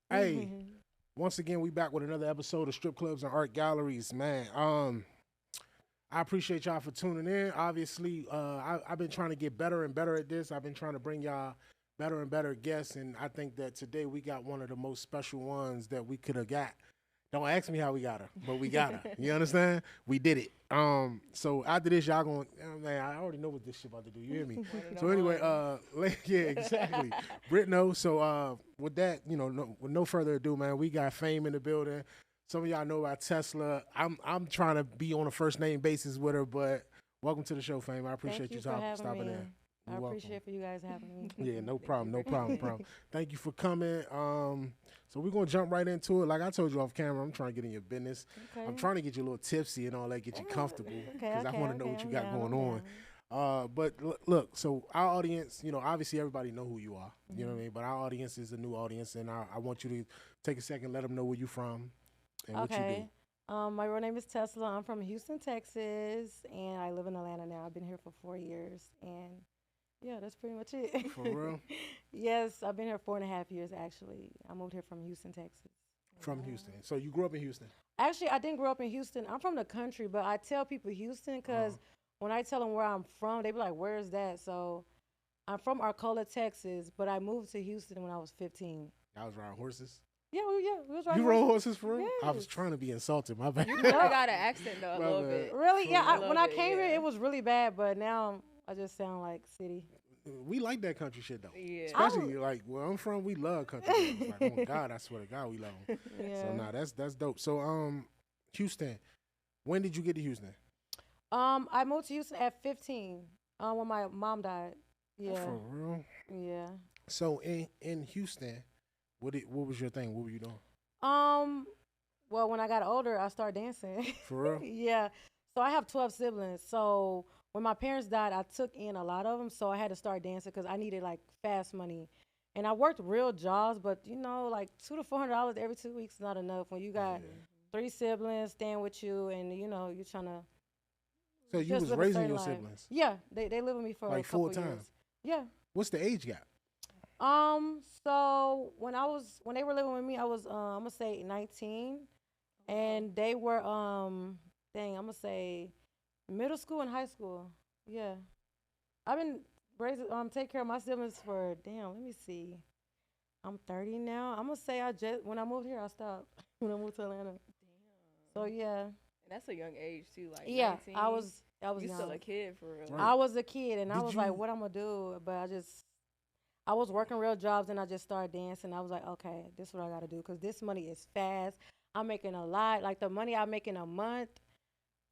Hey, once again, we back with another episode of Strip Clubs and Art Galleries, man. I appreciate y'all for tuning in. Obviously, I've been trying to get better and better at this. I've been trying to bring y'all better and better guests, and I think that today we got one of the most special ones that we could have got. Don't ask me how we got her, but we got her. You understand? We did it. So after this, y'all going, oh, man, I already know what this shit about to do. You hear me? So anyway, yeah, exactly. Britt knows. So with that, with no further ado, man, we got Phfame in the building. Some of y'all know about Tesla. I'm trying to be on a first name basis with her, but welcome to the show, Phfame. I appreciate you stopping in. I appreciate for you guys having me. Yeah, no problem. Thank you for coming. So we're gonna jump right into it. Like I told you off camera, I'm trying to get in your business. Okay. I'm trying to get you a little tipsy and all that, get you comfortable, because I want to know what you got going on. on. But look, so our audience, obviously everybody know who you are. You know what I mean? But our audience is a new audience, and I want you to take a second, let them know where you from and what you do. My real name is Tesla. I'm from Houston, Texas, and I live in Atlanta now. I've been here for 4 years, and yeah, that's pretty much it. For real? Yes, I've been here 4.5 years, actually. I moved here from Houston, Texas. From Houston. So you grew up in Houston? Actually, I didn't grow up in Houston. I'm from the country, but I tell people Houston because when I tell them where I'm from, they be like, where is that? So I'm from Arcola, Texas, but I moved to Houston when I was 15. I was riding horses? Yeah, we was riding You rode horses for real? Yes. I was trying to be insulted. My bad. You got an accent, though, a little bit. Really? Yeah, when I came here, yeah. it was really bad, but now I just sound like city. We like that country shit though. Yeah. Especially like where I'm from, we love country. It's like, oh God, I swear to God, we love them. Yeah. So that's dope. So Houston, when did you get to Houston? I moved to Houston at 15. When my mom died. Yeah. For real? Yeah. So in Houston, what was your thing? What were you doing? Well, when I got older, I started dancing. For real? Yeah. So I have 12 siblings. So when my parents died, I took in a lot of them. So I had to start dancing because I needed like fast money. And I worked real jobs, but like $200 to $400 every 2 weeks is not enough when you got 3 siblings staying with you and you're trying to. So you was raising your siblings? Yeah, they live with me for like a couple full time. years. Yeah. What's the age gap? So when they were living with me, I was I'm gonna say 19, and they were I'm gonna say middle school and high school. Yeah, I've been raising take care of my siblings for let me see, I'm 30 now. I'm gonna say when I moved here I stopped when I moved to Atlanta. Damn. So yeah. And that's a young age too, like yeah. 19. I was you young. Still a kid for real. Right. I was a kid and I was like, you- what I'm gonna do? But I was working real jobs and I just started dancing. I was like, okay, this is what I got to do because this money is fast. I'm making a lot. Like the money I make in a month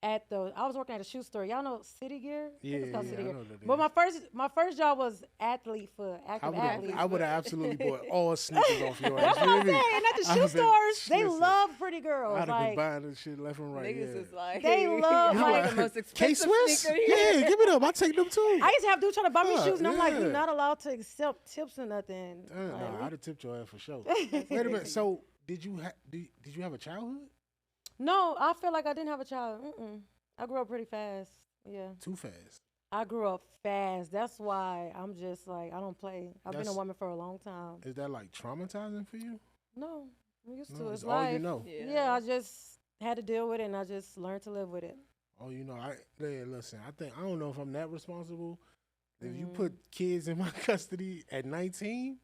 I was working at a shoe store. Y'all know City Gear? Yeah, It's called yeah, City I Gear. know that But is. my first job was active athlete. I would have absolutely bought all sneakers off your ass. That's what I'm saying. And at the shoe stores, they love pretty girls. I'd have like, been buying this shit left and right. Niggas Yeah. is like, They love, like, the most K expensive Swiss? sneaker Yeah, here. give it up. I take them too. I used to have dudes trying to buy me Fuck, shoes, and I'm like, yeah. you're not allowed to accept tips or nothing. Nah, I'd have tipped your ass for sure. Wait a minute. So did you have a childhood? No, I feel like I didn't have a child. I grew up pretty fast. Yeah. Too fast. I grew up fast. That's why I'm just like, I don't play. I've been a woman for a long time. Is that like traumatizing for you? No, I'm used to it. It's It's all life. you know. Yeah, I just had to deal with it and I just learned to live with it. Oh, listen, I don't know if I'm that responsible. If you put kids in my custody at 19,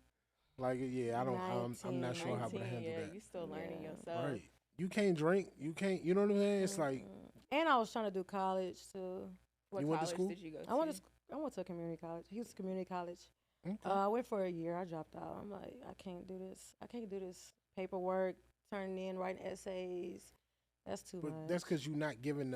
like, yeah, I'm not sure how to handle that. You still learning yourself. Right. You can't drink. You can't, you know what I'm saying? It's like. And I was trying to do college too. What You went to college school? did you go to? I went to a community college, Houston Community College. Okay. I went for a year. I dropped out. I'm like, I can't do this. I can't do this paperwork, turning in, writing essays. That's too much. But that's because you're not given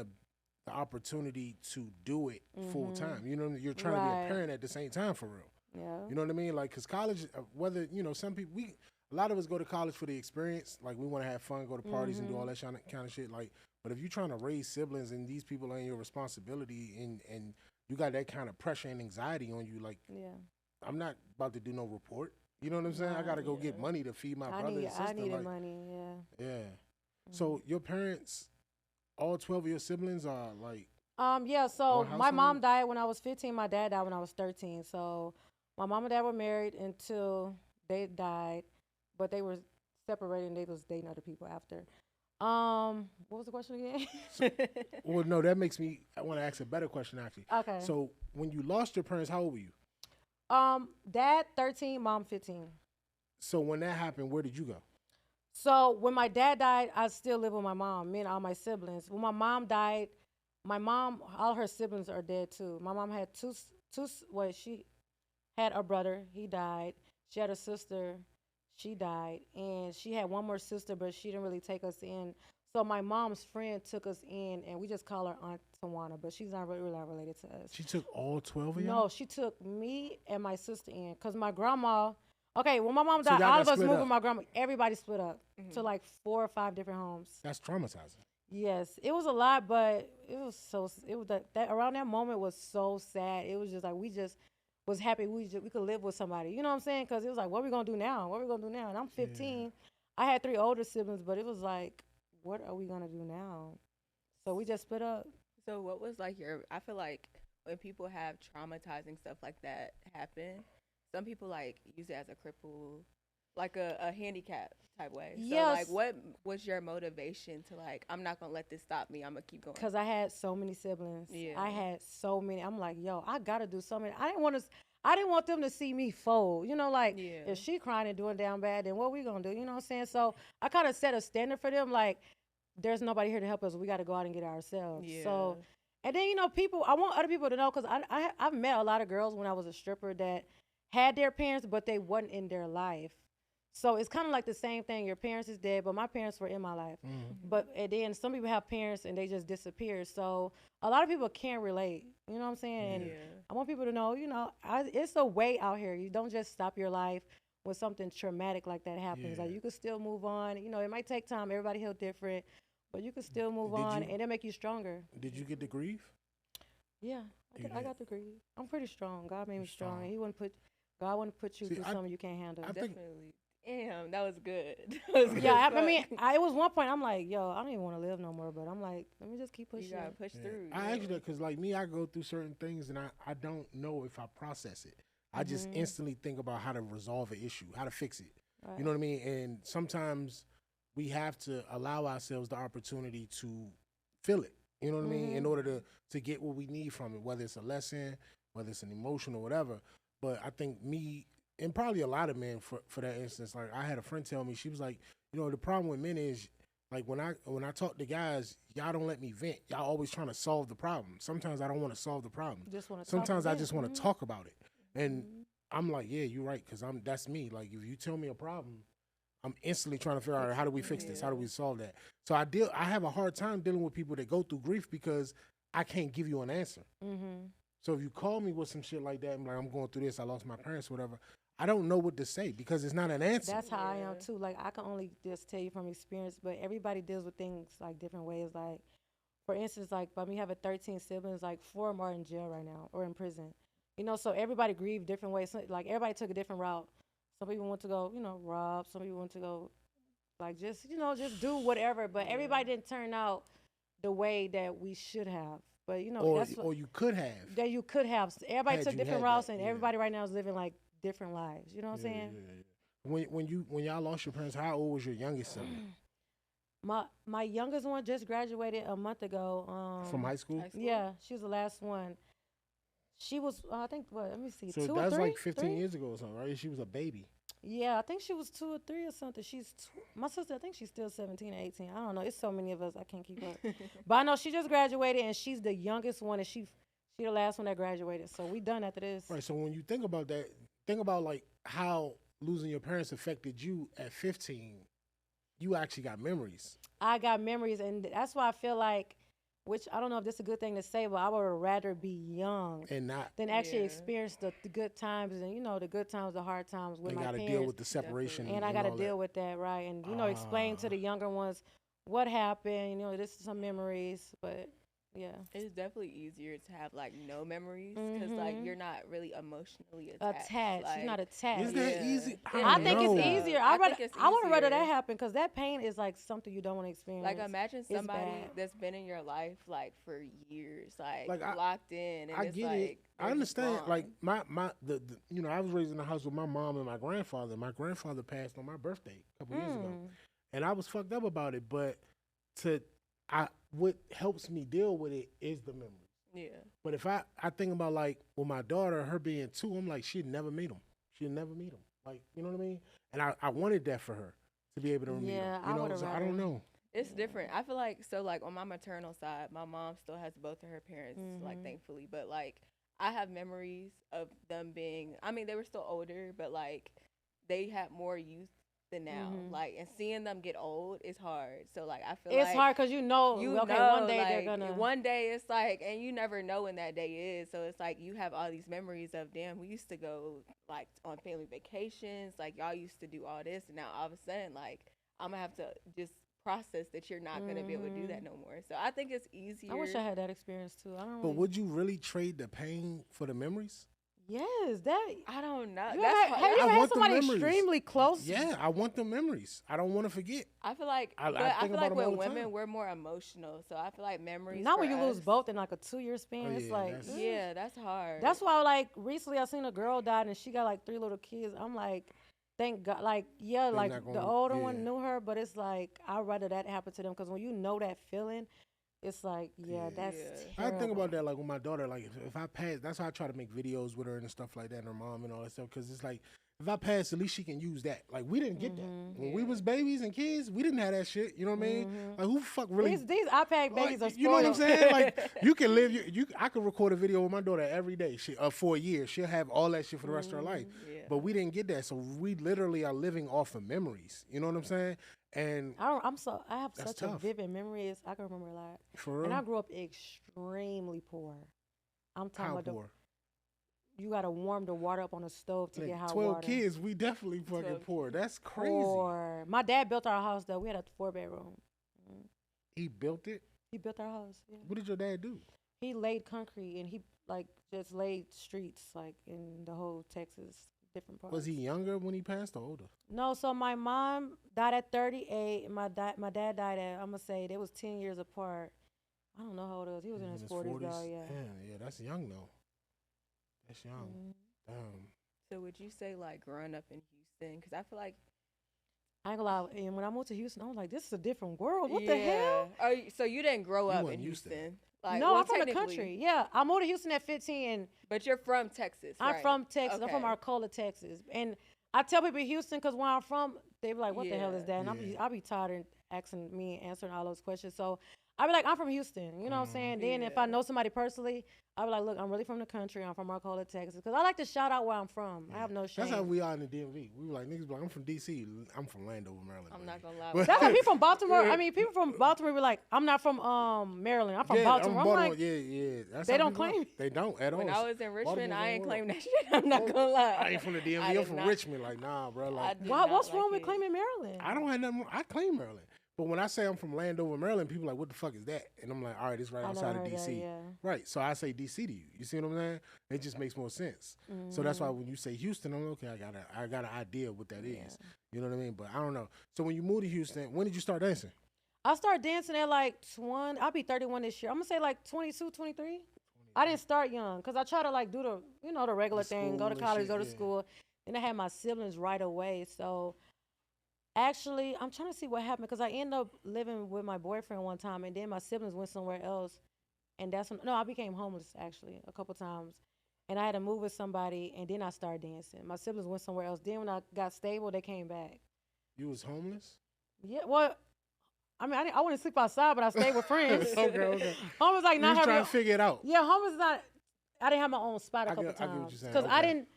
the opportunity to do it full time. You know, you're trying to Right. be a parent at the same time for real. Yeah. You know what I mean? Like, because college, whether, you know, some people, a lot of us go to college for the experience. Like, we want to have fun, go to parties and do all that kind of shit. Like, but if you're trying to raise siblings and these people are your responsibility and you got that kind of pressure and anxiety on you, like, Yeah. I'm not about to do no report. You know what I'm saying? I got to go get money to feed my brother and sister. I needed like, money, yeah. Yeah. So your parents, all 12 of your siblings are like. Yeah, so Or my mom household? died when I was 15. My dad died when I was 13. So my mom and dad were married until they died, but they were separated and they was dating other people after. What was the question again? Well, no, that makes me. I want to ask a better question actually. Okay. So when you lost your parents, how old were you? Dad 13, mom 15. So when that happened, where did you go? So when my dad died, I still live with my mom, me and all my siblings. When my mom died, my mom, all her siblings are dead too. My mom had she had a brother, he died. She had a sister, she died. And she had one more sister, but she didn't really take us in. So my mom's friend took us in, and we just call her Aunt Tawana, but she's not really related to us. She took all 12 of you? No, she took me and my sister in, because my grandma, okay, when my mom So died, y'all all got of us split moved up. with my grandma. Everybody split up to like 4 or 5 different homes. That's traumatizing. Yes, it was a lot, but it was that around that moment was so sad. It was just like we just was happy we could live with somebody. You know what I'm saying? Because it was like, what are we gonna do now? What are we gonna do now? And I'm 15. I had 3 older siblings, but it was like, what are we gonna do now? So we just split up. So what was like I feel like when people have traumatizing stuff like that happen, some people like use it as a cripple, like a handicap type way. So Yes. like what was your motivation to like, I'm not gonna let this stop me, I'm gonna keep going? Because I had so many siblings. Yeah. I had so many. I'm like, yo, I gotta do something. I didn't want them to see me fold. You know, like Yeah. if she crying and doing down bad, then what we gonna do? You know what I'm saying? So I kind of set a standard for them. Like, there's nobody here to help us. We got to go out and get it ourselves. Yeah. So, and then I want other people to know, because I've met a lot of girls when I was a stripper that had their parents, but they wasn't in their life. So it's kind of like the same thing. Your parents is dead, but my parents were in my life. But and then some people have parents and they just disappear. So a lot of people can't relate. You know what I'm saying? And I want people to know, it's a way out here. You don't just stop your life when something traumatic like that happens. Like, you can still move on. It might take time. Everybody heal different, but you can still move on, and it'll make you stronger. Did you get the grief? Yeah, I got the grief. I'm pretty strong. God made me strong. God wouldn't put you through something you can't handle. Definitely. Damn, that was good. Yeah, I mean, it was one point I'm like, yo, I don't even want to live no more. But I'm like, let me just keep pushing. You gotta push through. I asked you that because, like me, I go through certain things and I don't know if I process it. I just instantly think about how to resolve an issue, how to fix it. Right. You know what I mean? And sometimes we have to allow ourselves the opportunity to feel it. You know what I mean? In order to get what we need from it, whether it's a lesson, whether it's an emotion or whatever. But I think me, and probably a lot of men for that instance, like I had a friend tell me, she was like, the problem with men is, like when I talk to guys, y'all don't let me vent. Y'all always trying to solve the problem. Sometimes I don't want to solve the problem. Sometimes I just want to talk about it. And I'm like, yeah, you're right, because that's me. Like, if you tell me a problem, I'm instantly trying to figure out, how do we fix this? How do we solve that? So I have a hard time dealing with people that go through grief because I can't give you an answer. So if you call me with some shit like that, I'm going through this, I lost my parents, whatever, I don't know what to say because it's not an answer. That's how I am too. Like, I can only just tell you from experience, but everybody deals with things like different ways. Like, for instance, like by me having 13 siblings, like 4 of them are in jail right now or in prison. So everybody grieved different ways. So, like, everybody took a different route. Some people want to go, rob. Some people want to go, like, just do whatever. But everybody didn't turn out the way that we should have. But or you could have. That you could have. Everybody took different routes, and everybody right now is living like different lives. You know what I'm saying? Yeah. When y'all lost your parents, how old was your youngest sibling? My youngest one just graduated a month ago. From high school? Yeah, she was the last one. She was, I think, let me see, so 2 or 3? So that's like 15 years ago or something, right? She was a baby. Yeah, I think she was 2 or 3 or something. My sister, I think she's still 17 or 18. I don't know. It's so many of us, I can't keep up. But I know she just graduated, and she's the youngest one, and she the last one that graduated. So we done after this. Right, so when you think about that, think about like how losing your parents affected you at 15. You actually got memories. I got memories, and that's why I feel like which I don't know if this is a good thing to say, but I would rather be young And not than actually Yeah. experience the good times and the good times, the hard times with they my got to parents. deal with the separation. And I got to all deal that. with that, right? And explain to Ah. the younger ones what happened. This is some memories, but yeah, It's definitely easier to have like no memories because like Mhm. you're not really emotionally attached. attached. You're not attached. Is that Yeah. easy? I don't think it's know. easier. I I think it's would rather that easier. happen because that pain is like something you don't want to experience. Like imagine somebody bad. that's been in your life like for years, like, Like, locked in, and I it's get like it. I they're just understand. Like gone. the I was raised in a house with my mom and my grandfather. My grandfather passed on my birthday a couple years ago, and I was fucked up about it. But what helps me deal with it is the memory. Yeah. But if I think about like with my daughter, her being 2, I'm like she'd never meet him. She'd never meet him. Like you know what I mean? And I wanted that for her to be able to meet him. Yeah, You I know, would've so I rather. don't know. It's different. I feel like so like on my maternal side, my mom still has both of her parents, like Mhm. thankfully. But like I have memories of them being I mean, they were still older, but like they had more youth than now. Mhm. Like and seeing them get old is hard. So like I feel It's like hard because you okay, know, one day they're like, gonna. one day it's like and you never know when that day is. So it's like you have all these memories of damn, we used to go like on family vacations, like y'all used to do all this and now all of a sudden like I'm gonna have to just process that you're not gonna be able to do that no more. So I think it's easier. I wish I had that experience too. I don't. But Really, would you really trade the pain for the memories? yes, that. I don't know. You That's ever, hard. have you I ever had want the somebody memories. extremely close? Yeah, I want the memories. I don't want to forget. I feel like, I but I think feel about like them with all the women time. we're more emotional. So I feel like memories. Not for when you lose us- both in like a 2-year span. Oh, It's yeah, like that's- Yeah, that's hard. That's why, like, recently I seen a girl died and she got like 3 little kids. I'm like, thank God. Like, yeah, They like not the gonna- older yeah. one knew her, but it's like I'd rather that happen to them because when you know that feeling, it's like, yeah, Yeah. that's. Yeah. I think terrible. about that like with my daughter. Like if I pass, that's how I try to make videos with her and stuff like that, and her mom and all that stuff. Because it's like if I pass, at least she can use that. Like we didn't get that when we Yeah. was babies and kids. We didn't have that shit. You know what I mean? Like who the fuck really? These iPad babies are Like, you know what I'm spoiled. saying? Like you can live. I could record a video with my daughter every day. For a year, she'll have all that shit for the rest of her life. Yeah. But we didn't get that, so we literally are living off of memories. You know what I'm saying? And I have That's such a tough. vivid memory. I can remember a lot. for real, And I grew up extremely poor. I'm talking how about poor? you gotta warm the water up on the stove to Like, get hot 12 water. kids, we definitely fucking 12 poor. That's crazy. Poor. My dad built our house though. We had a 4-bedroom. He built it. He built our house. Yeah. What did your dad do? He laid concrete and he like just laid streets like in the whole Texas, different parts. Was he younger when he passed or older? No, so my mom died at 38 and my dad died at, I'm gonna say they was 10 years apart. I don't know how old he was. He was in his 40s though, yeah. Yeah, that's young though. That's young. Mhm. Damn. So would you say like growing up in Houston? Because I feel like I ain't gonna lie, and when I moved to Houston, I was like, this is a different world. What the hell? Oh, so you didn't grow You up wasn't in used to that. Houston? Like, No, well, I'm from the technically, country. Yeah, I moved to Houston at 15 and but you're from Texas. I'm right? from Texas. I'm from Okay. Arcola, Texas. And I tell people Houston because where I'm from, they be like, what the hell is Yeah. that? And Yeah. I'll be tired of asking me and answering all those questions. So I be like, I'm from Houston. You know what I'm saying? Then if I Yeah. know somebody personally, I be like, look, I'm really from the country. I'm from Arcola, Texas. Because I like to shout out where I'm from. I have no shame. That's how we are in the DMV. We were like, niggas be like, I'm from DC. I'm from Landover, Maryland. I'm baby. not gonna lie. But- That's why people from Baltimore, I mean, people from Baltimore be like, I'm not from Maryland. I'm from Yeah, Baltimore. I'm like, yeah. That's they how don't people are. claim it. They don't at all. when I was in Richmond, Baltimore's I on ain't the claim world. that shit. I'm not gonna lie. I ain't from the DMV. I I'm did from not- Richmond. Like, nah, bro. I Like, did why, not what's like wrong with it. claiming Maryland? I don't have nothing. I claim Maryland. But when I say I'm from Landover, Maryland, people are like, what the fuck is that? And I'm like, all right, it's right I outside never of heard DC. that, yeah. Right. So I say DC to you. You see what I'm saying? It just makes more sense. So that's why Mm-hmm. when you say Houston, I'm like, okay, I got an idea of what that is. You know what I mean? But I don't know. So when you moved to Houston, when did you start dancing? I started dancing at like 20. I'll be 31 this year. I'm gonna say like 22, 23. I didn't start young because I try to like do the regular The thing, go to school and college, shit, go to yeah. school. Then I had my siblings right away. So actually, I'm trying to see what happened because I ended up living with my boyfriend one time, and then my siblings went somewhere else, and that's when I became homeless actually a couple times, and I had to move with somebody, and then I started dancing. My siblings went somewhere else. Then when I got stable, they came back. You was homeless? Yeah, well, I mean, I wouldn't sleep outside, but I stayed with friends. okay. Home was like You not was having. trying to figure it out. Yeah, home was not. I didn't have my own spot a I couple get what you're times saying, because I okay. didn't.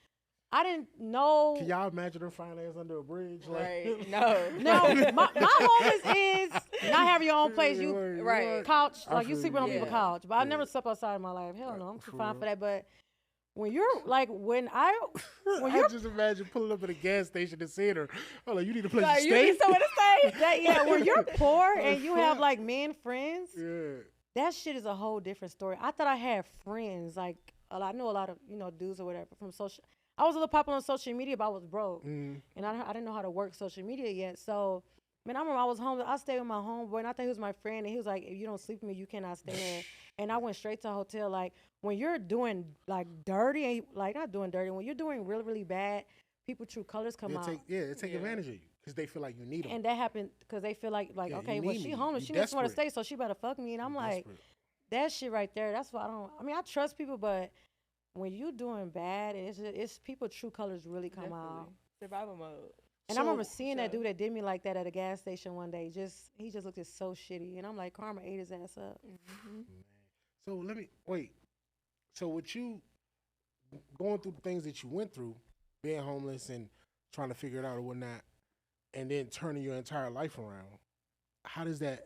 I didn't know. Can y'all imagine her finance under a bridge? Right. Like, No. No, my homeless is not having your own place. You Right. couch, I like you feel sleeping on you. people's Yeah. couch. But I Yeah. never slept outside in my life. Hell no, I'm too For fine real. for that. But when you're like, when I you're just imagine pulling up at a gas station and seeing her. Oh, like, you need a place Like, to you stay? need somewhere to stay. that, yeah, when you're poor Oh, and you have fuck. like men friends, Yeah. that shit is a whole different story. I thought I had friends, like I know a lot of dudes or whatever from social. I was a little popular on social media, but I was broke, Mm. and I didn't know how to work social media yet. So, man, I remember I was home. I stayed with my homeboy, and I thought he was my friend, and he was like, "If you don't sleep with me, you cannot stay here." And I went straight to a hotel. Like when you're doing like dirty, and like not doing dirty, when you're doing really really bad, people true colors come out. They take Yeah. advantage of you because they feel like you need them. And that happened because they feel like Yeah, okay, you well need she me. homeless, You she needs somewhere to desperate. stay, so she better fuck me. And I'm like, Desperate. that shit right there. That's why I don't. I mean, I trust people, but when you doing bad, it's people true colors really come out. Survival mode. And I remember So- seeing that dude that did me like that at a gas station one day. He just looked so shitty, and I'm like, karma ate his ass up. Mm-hmm. So let me wait. So with you going through the things that you went through, being homeless and trying to figure it out or whatnot, and then turning your entire life around, how does that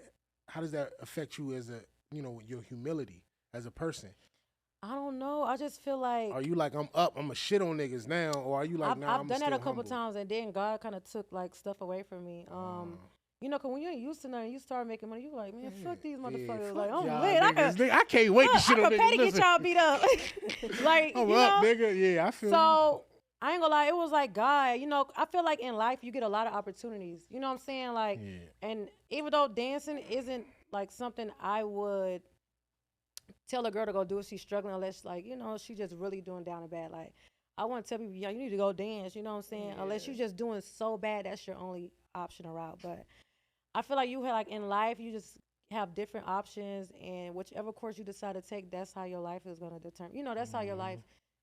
affect you as a your humility as a person? I don't know. I just feel like Are you like I'm up, I'm a shit on niggas now, or are you like I've I'm done that still a couple humble? times, and then God kind of took like stuff away from me. Cause when you ain't used to nothing, you start making money. You like, man, fuck these motherfuckers. Like, I'm y'all lit. niggas. I can't wait to shit I on could niggas. pay to get Listen. y'all beat up. Like, I'm up, nigga. Yeah, I feel you. So I ain't gonna lie, it was like God, I feel like in life you get a lot of opportunities. You know what I'm saying? Like, Yeah. and even though dancing isn't like something I would tell a girl to go do if she's struggling, unless like, she just really doing down and bad. Like, I want to tell people, yeah, you need to go dance. You know what I'm saying? Yeah. Unless you're just doing so bad, that's your only option or route. But I feel like you have like in life, you just have different options, and whichever course you decide to take, that's how your life is gonna determine. That's how your life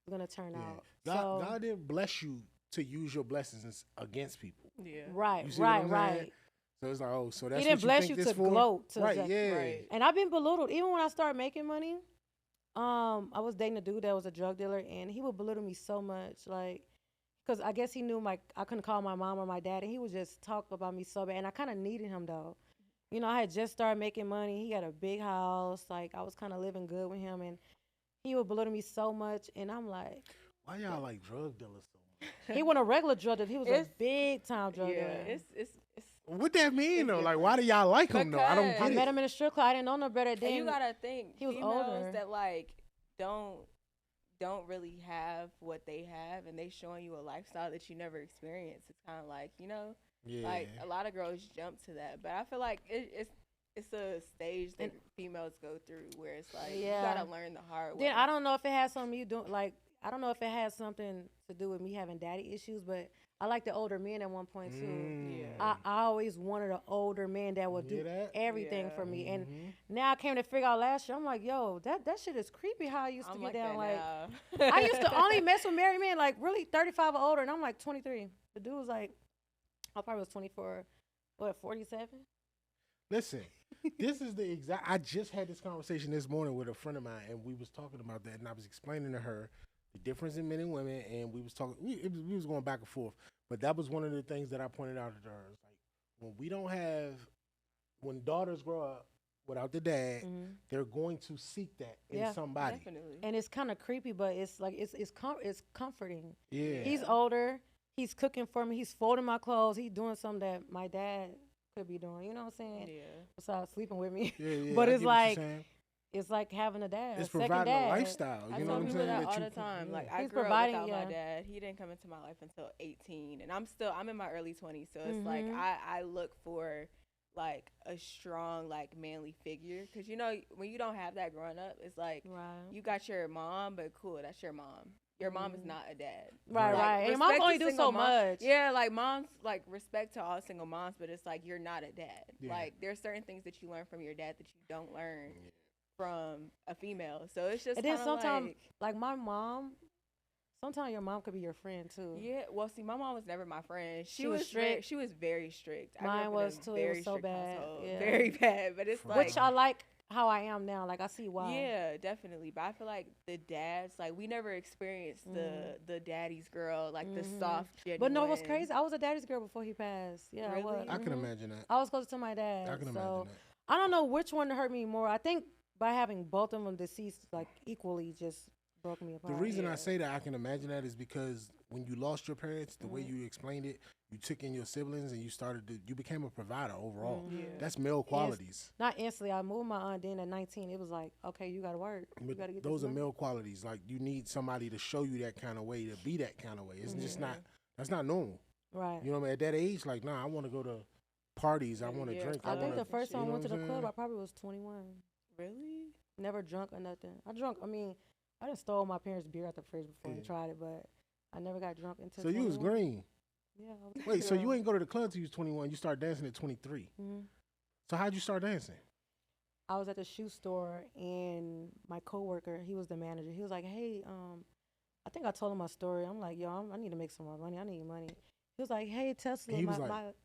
is gonna turn out. God didn't bless you to use your blessings against people. Yeah. Right, You see what I'm saying? right. So it's like, oh, so that's He didn't what you bless think you this to for? gloat. Right, to- yeah. Right. And I've been belittled. Even when I started making money, I was dating a dude that was a drug dealer, and he would belittle me so much, like, because I guess he knew I couldn't call my mom or my dad, and he would just talk about me so bad. And I kind of needed him though. I had just started making money. He had a big house. Like, I was kind of living good with him, and he would belittle me so much. And I'm like, Why y'all like drug dealers so much? he wasn't a regular drug dealer. He was a It's- big time drug Yeah. dealer. It's What that mean It's though? Like, why do y'all like him though? I don't Because- get I it. met him in a strip club. I didn't know no better. And Then you gotta think he was females older. that like don't really have what they have, and they showing you a lifestyle that you never experienced. It's kind of like Yeah. like a lot of girls jump to that, but I feel like it's a stage that females go through where it's like you gotta learn the hard way. Then I don't know if it has something you doing. Like, I don't know if it has something to do with me having daddy issues, but I like the older men at one point too. Mm. Yeah. I always wanted an older man that would You do hear that? everything Yeah. for me. And Mhm. now I came to figure out last year, I'm like, yo, that shit is creepy how I used to I'm get like down. that Like, now. I used to only mess with married men, like really 35 or older, and I'm like 23. The dude was like, I probably was 24, 47? Listen, this is the exact. I just had this conversation this morning with a friend of mine, and we was talking about that, and I was explaining to her the difference in men and women, and we was talking. We was going back and forth, but that was one of the things that I pointed out to her. It's like when daughters grow up without the dad, they're going to seek that in somebody. Definitely. And it's kind of creepy, but it's like it's comforting. Yeah, He's older. He's cooking for me. He's folding my clothes. He's doing something that my dad could be doing. You know what I'm saying? Yeah. Besides sleeping with me. yeah. But I it's get what you're like saying. it's like having a dad. It's a second providing dad. a lifestyle. I You know tell what I'm people saying? that all you the time. Like I He's grew up providing, without my yeah. dad. He didn't come into my life until 18, and I'm in my early 20s. So it's like I look for like a strong like manly figure, because when you don't have that growing up, it's like you got your mom, but cool, that's your mom. Your mom is not a dad. Right, Like, right. And your mom respect only to do single so mom- much. Yeah, like moms, like respect to all single moms, but it's like you're not a dad. Yeah. Like there's certain things that you learn from your dad that you don't learn from a female. So it's just And then kinda sometimes, like my mom, sometimes your mom could be your friend too. yeah. Well, see, my mom was never my friend. She was strict. She was very strict. I Mine grew up in was a too. It Very was so strict bad. household. Yeah. Very bad. But it's like Which I like. how I am now. Like I see why. Yeah, definitely. But I feel like the dads, like we never experienced the daddy's girl, like the soft, genuine. But no, what's crazy? I was a daddy's girl before he passed. Yeah, I was. Really? I can imagine that. I was close to my dad. I can imagine so that. I don't know which one hurt me more. I think by having both of them deceased, like equally, just broke me apart. The reason I say that I can imagine that is because when you lost your parents, the way you explained it, you took in your siblings and you became a provider overall. Yeah. That's male qualities. Not instantly. I moved my aunt. Then at 19, it was like, okay, you gotta work. You gotta get Those this are money. male qualities. Like you need somebody to show you that kind of way, to be that kind of way. It's just not. That's not normal. Right. You know what I mean? At that age, like, nah, I want to go to parties. I want to drink. I think wanna, the first time I you know went to what the I'm club, saying? I probably was 21. Really? Never drunk or nothing. I mean, I just stole my parents' beer out the fridge before and tried it, but I never got drunk until. So you was 21. green. Yeah. I was Wait, so you girl. ain't go to the club till you was 21. You started dancing at 23. So how'd you start dancing? I was at the shoe store and my coworker, he was the manager. He was like, "Hey, I think I told him my story. I'm like, yo, I need to make some more money. I need money." He was like, "Hey, Tesla, And he was my, like,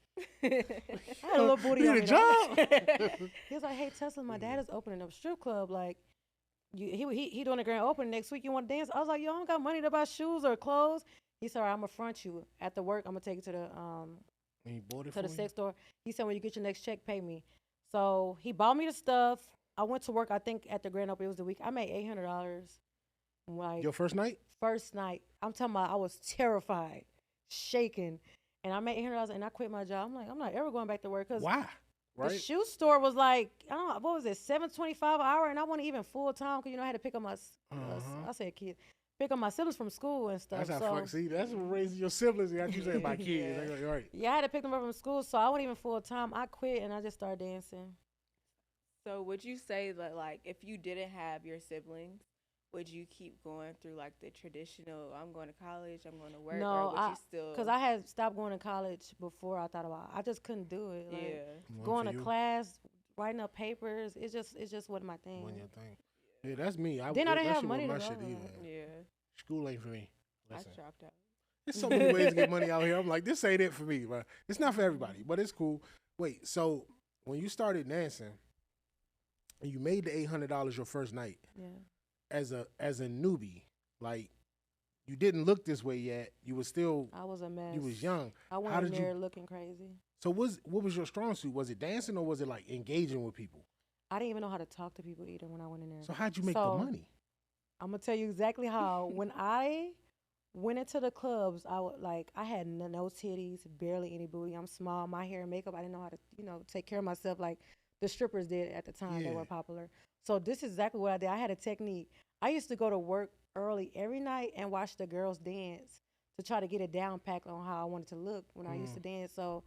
I had a little booty You on need me. a though. job? He was like, "Hey, Tesla, my dad is opening up a strip club. Like, he doing a grand opening next week. You want to dance?" I was like, "Yo, I don't got money to buy shoes or clothes." He said, "All right, I'm gonna front you after work. I'm gonna take you to And he bought it the for you? sex store." He said, "When you get your next check, pay me." So he bought me the stuff. I went to work. I think at the grand opening, it was the week. I made $800. Like Your first night? first night, I'm talking about. I was terrified, shaking, and I made $800 and I quit my job. I'm like, I'm not ever going back to work because Why? the Right? shoe store was like, I don't know, what was it, $7.25 an hour, and I wasn't even full time because I had to pick up my, I said kids, pick up my siblings from school and stuff. That's how so fuck. See, that's what raising your siblings. Got you saying about kids. Yeah. Right. yeah, I had to pick them up from school, so I wasn't even full time. I quit and I just started dancing. So would you say that, like, if you didn't have your siblings, would you keep going through like the traditional, I'm going to college, I'm going to work, No, or would you still? because I had stopped going to college before I thought about it. I just couldn't do it. Like, Yeah. going to class, writing up papers, it just wasn't my thing. One your thing. Yeah, that's me. Then I didn't that have shit money wasn't to my go. shit either. Yeah. School ain't for me. Listen. I dropped out. There's so many ways to get money out here. I'm like, this ain't it for me, bro. It's not for everybody, but it's cool. Wait, so when you started dancing and you made the $800 your first night, Yeah. as a newbie, like you didn't look this way yet. You was still I was a mess. you was young. I went How in did you- there looking crazy. So what was your strong suit? Was it dancing or was it like engaging with people? I didn't even know how to talk to people either when I went in there. So how'd you make So, the money? I'm gonna tell you exactly how. When I went into the clubs, I had no titties, barely any booty. I'm small. My hair and makeup, I didn't know how to take care of myself like the strippers did at the time. They Yeah. were popular. So this is exactly what I did. I had a technique. I used to go to work early every night and watch the girls dance to try to get a down pack on how I wanted to look when I used to dance. So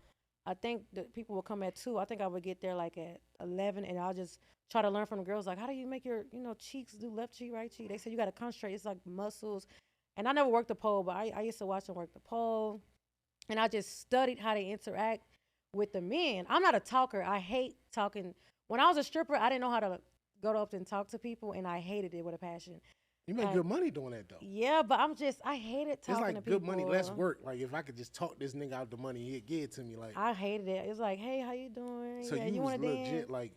I think that people would come at 2. I think I would get there like at 11, and I'll just try to learn from the girls, like, how do you make your cheeks do left cheek, right cheek? They said you got to concentrate. It's like muscles. And I never worked the pole, but I used to watch them work the pole. And I just studied how they interact with the men. I'm not a talker. I hate talking. When I was a stripper, I didn't know how to go up and talk to people, and I hated it with a passion. You make like- good money doing that though. Yeah, but I hated It's talking to like people. good money, less work. Like if I could just talk this nigga out the money, he'd give it to me. Like I hated it. It's like, hey, how you doing? so Yeah, you was want to dance? legit like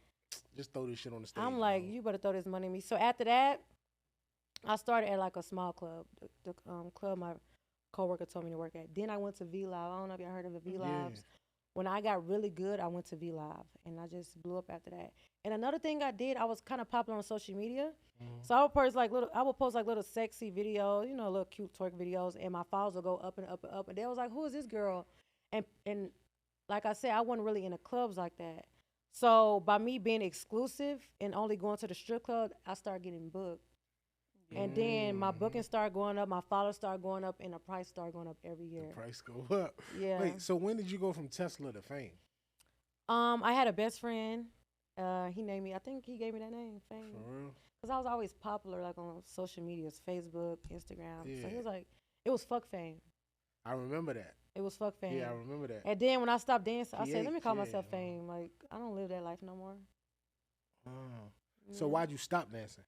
just throw this shit on the stage. I'm like, bro. you better throw this money at me. So after that, I started at like a small club, the club my coworker told me to work at. Then I went to V Live. I don't know if y'all heard of the V Lives. When I got really good, I went to V Live, and I just blew up after that. And another thing I did, I was kind of popular on social media, so I would post like little sexy videos, little cute twerk videos, and my followers would go up and up and up. And they was like, "Who is this girl?" And like I said, I wasn't really into clubs like that. So by me being exclusive and only going to the strip club, I started getting booked. And then my booking started going up, my followers started going up, and the price started going up every year. The price go up. Yeah. Wait, so when did you go from Tesla to Phfame? I had a best friend. He named me. I think he gave me that name, Phfame. For real? Cause I was always popular, like on social medias, Facebook, Instagram. So he Yeah. was like, it was Phfame. I remember that. It was Phfame. Yeah, I remember that. And then when I stopped dancing, I said, let me call PH, myself yeah. Fame. Like, I don't live that life no more. Oh. So Yeah. why'd you stop dancing?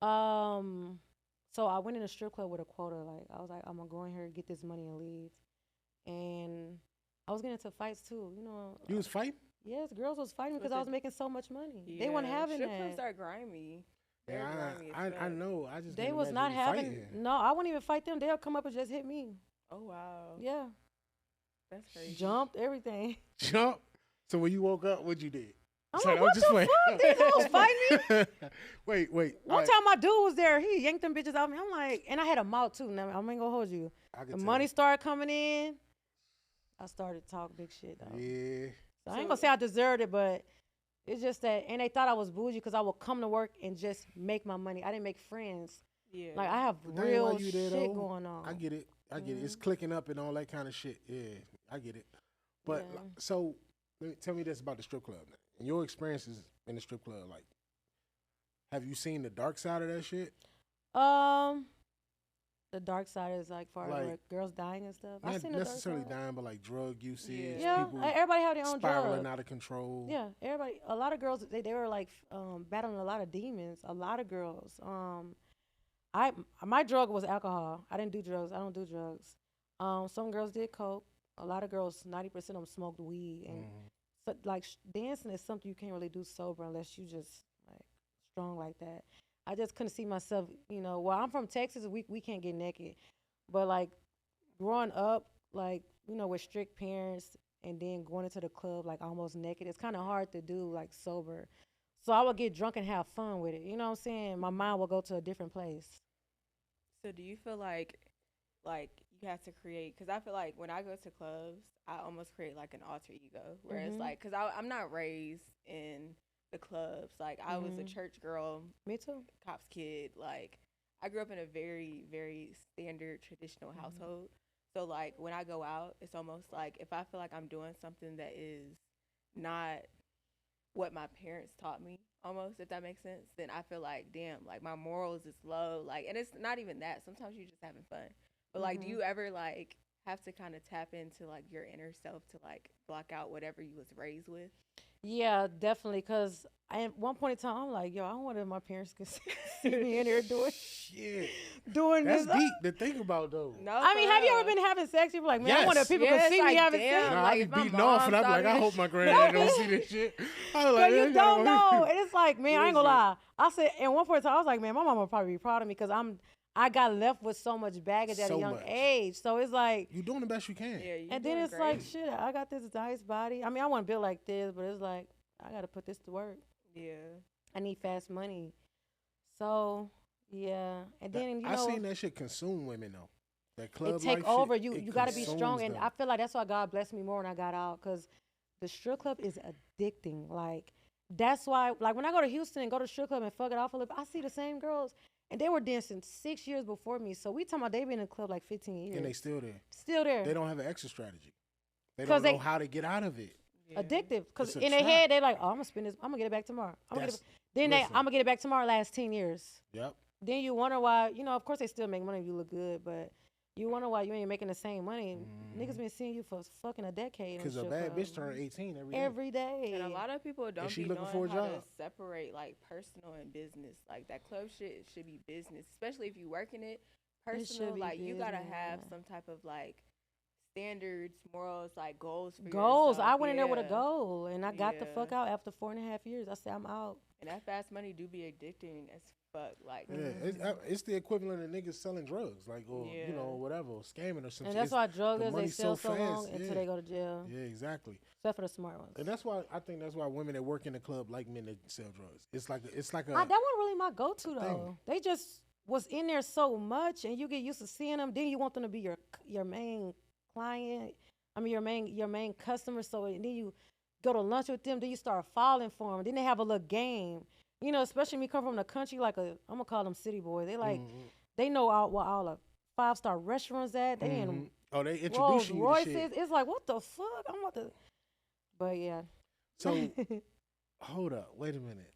So I went in a strip club with a quota. Like, I was like, I'm gonna go in here, get this money, and leave. And I was getting into fights too. You was fighting? Yes, girls was fighting because I was making so much money. Yeah, They weren't having strip clubs that. are grimy. They're Yeah, grimy as I fuck. know. I just They can't was imagine not you having. fighting. No, I wouldn't even fight them. They'll come up and just hit me. Oh wow, Yeah, that's crazy. jumped everything. Jump. So when you woke up, what you did? I'm It's like, I'm what just the playing. fuck? These hoes fighting me. Wait. One Alright, time my dude was there. He yanked them bitches out of me. I'm like, and I had a mouth too. Now I'm ain't gonna hold you. I can The tell. money started coming in. I started to talk big shit though. Yeah. So I ain't gonna say I deserved it, but it's just that, and they thought I was bougie because I would come to work and just make my money. I didn't make friends. Yeah, Like I have But that ain't why real you there, shit though. going on. I get it. It's Mhm. clicking up and all that kind of shit. Yeah, I get it. But Yeah. so, tell me this about the strip club. Now. And your experiences in the strip club, like, have you seen the dark side of that shit? The dark side is like far as Like, like girls dying and stuff. I've Not seen the dark necessarily side. dying, but like drug usage, Yeah, people everybody have their own spiraling drug. out of control. Yeah, everybody. A lot of girls they were like battling a lot of demons. A lot of girls. My drug was alcohol. I didn't do drugs. I don't do drugs. Some girls did coke. A lot of girls, 90% of them smoked weed, and so, like dancing is something you can't really do sober unless you just like strong like that. I just couldn't see myself, Well, I'm from Texas. We can't get naked, but like growing up, like with strict parents, and then going into the club like almost naked, it's kind of hard to do like sober. So I would get drunk and have fun with it. You know what I'm saying? My mind will go to a different place. So do you feel like you have to create? Because I feel like when I go to clubs, I almost create like an alter ego, where it's like, because I'm not raised in the clubs. Like I was a church girl, Me too. cops kid. Like I grew up in a very very standard traditional household. So like when I go out, it's almost like if I feel like I'm doing something that is not what my parents taught me, almost, if that makes sense, then I feel like, damn, like my morals is low. Like, and it's not even that. Sometimes you're just having fun. But like, do you ever like have to kind of tap into like your inner self to like block out whatever you was raised with? Yeah, definitely. Cause at one point in time, I'm like, yo, I wonder if my parents could see me in here Shit. doing That's this. deep to think about, though. No, I mean, for have you real. ever been having sex? You're like, man, I wonder if Yes. people Yeah, could it's see me like, having damn. sex. Nah, like, I if be my beating off, and I mom be like, saw I me- hope my granddad don't see this shit. I was But like, you "This don't nigga- know. And it's like, man, I ain't gonna Listen. lie. I said, and one point in time, I was like, man, my mama would probably be proud of me because I got left with so much baggage at a So young much. age. So it's like, You doing the best you can. Yeah, you and then doing it's like, great. shit, I got this nice body. I mean, I want to build like this, but it's like, I got to put this to work. Yeah. I need fast money. So, yeah. And then, I seen that shit consume women, though. That club it take life over. shit, You it got to be consumes strong. And them. I feel like that's why God blessed me more when I got out because the strip club is addicting. Like, that's why, like, when I go to Houston and go to strip club and fuck it off a little bit, I see the same girls. And they were dancing 6 years before me. So we talking about they been in the club like 15 years. And they still there. Still there. They don't have an exit strategy. They 'Cause don't know they- how to get out of it. Yeah. Addictive. Because It's a in their trap. head, they're like, oh, I'm going to spend this. I'm going to get it back tomorrow. I'm gonna get it That's- Then listen. I'm going to get it back tomorrow last 10 years. Yep. Then you wonder why, of course they still make money if you look good, but you wonder why you ain't making the same money. Niggas been seeing you for fucking a decade. Because a bad bitch turn 18 every day. Every day. And a lot of people don't she be looking knowing for a how to job. separate like personal and business. Like that club shit should be business, especially if you work in it. should Personal, be like you gotta business, have yeah. some type of like standards, morals, like goals for Goals. yourself. I went in there with a Yeah. goal, and I got the Yeah. fuck out after 4.5 years. I said, I'm out. And that fast money do be addicting as fuck. Like Yeah, it's the equivalent of niggas selling drugs, like, or, Yeah. whatever, scamming or something. And that's why drug the dealers, they money's sell so so long fast, until yeah. they go to jail. Yeah, exactly. Except for the smart ones. And that's why, I think that's why women that work in the club like men that sell drugs. It's like a that wasn't really my go-to, though. They just was in there so much, and you get used to seeing them. Then you want them to be your main client. I mean, your main customer. So and then you go to lunch with them. Then you start falling for them. Then they have a little game. Especially when you come from the country, like I'm gonna call them city boys. They like they know what all the 5-star restaurants at. They in Oh, they introduce Rolls you to Royces. shit. It's like, what the fuck? I'm about to. But yeah. So, hold up. Wait a minute.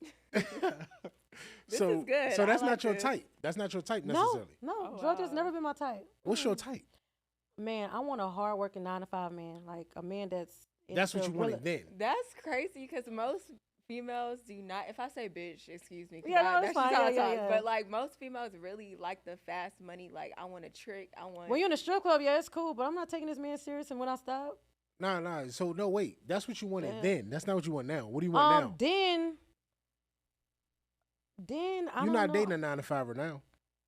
This so, is good. So I that's like not your this. type. That's not your type No, necessarily. Oh, drug dealers wow. never been my type. What's your type? Man, I want a hardworking 9-to-5 man, like a man that's. That's what into you wanted then. That's crazy because most females do not. If I say bitch, excuse me. 'Cause Yeah, no, that's it's just fine. how I Yeah, talk. yeah. But like most females really like the fast money. Like I want a trick. I want. When you're in a strip club, yeah, it's cool, but I'm not taking this man serious. And when I stop, Nah. So no, wait. That's what you wanted Yeah. then. That's not what you want now. What do you want now? Then I You're don't not know. dating a 9-to-5er now.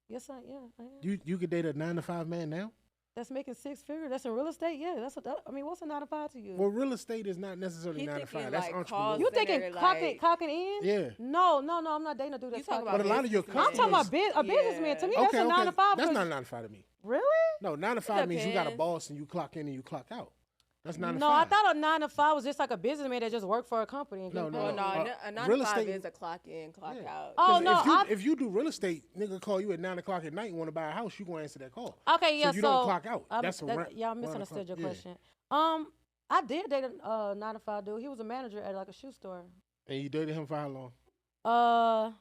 Yes, I am. You could date a 9-to-5 man now. That's making 6 figures. That's in real estate. Yeah, I mean, what's a 9 to 5 to you? Well, real estate is not necessarily He 9 to thinking 5. That's like entrepreneurship. call You thinking center, clocking in? Yeah. No, I'm not dating a dude You that's talking clocking about But a lot of your businessmen. I'm talking about customers- a businessman. To me, that's Okay, a 9 to 5. That's because- not 9 to 5 to me. Really? No, 9 to 5 means you got a depends. boss and you clock in and you clock out. That's 9 to No, 5. I thought a 9 to 5 was just like a businessman that just worked for a company. And No, get no, Well, paid. no, a 9 real to 5 estate- is a clock in, clock Yeah. out. Oh, 'Cause no, if you do real estate, nigga call you at 9 o'clock at night and want to buy a house, you gonna answer that call. Okay, yeah. So you don't clock out. I Round misunderstood o'clock. your question. I did date a 9 to 5 dude. He was a manager at like a shoe store. And you dated him for how long?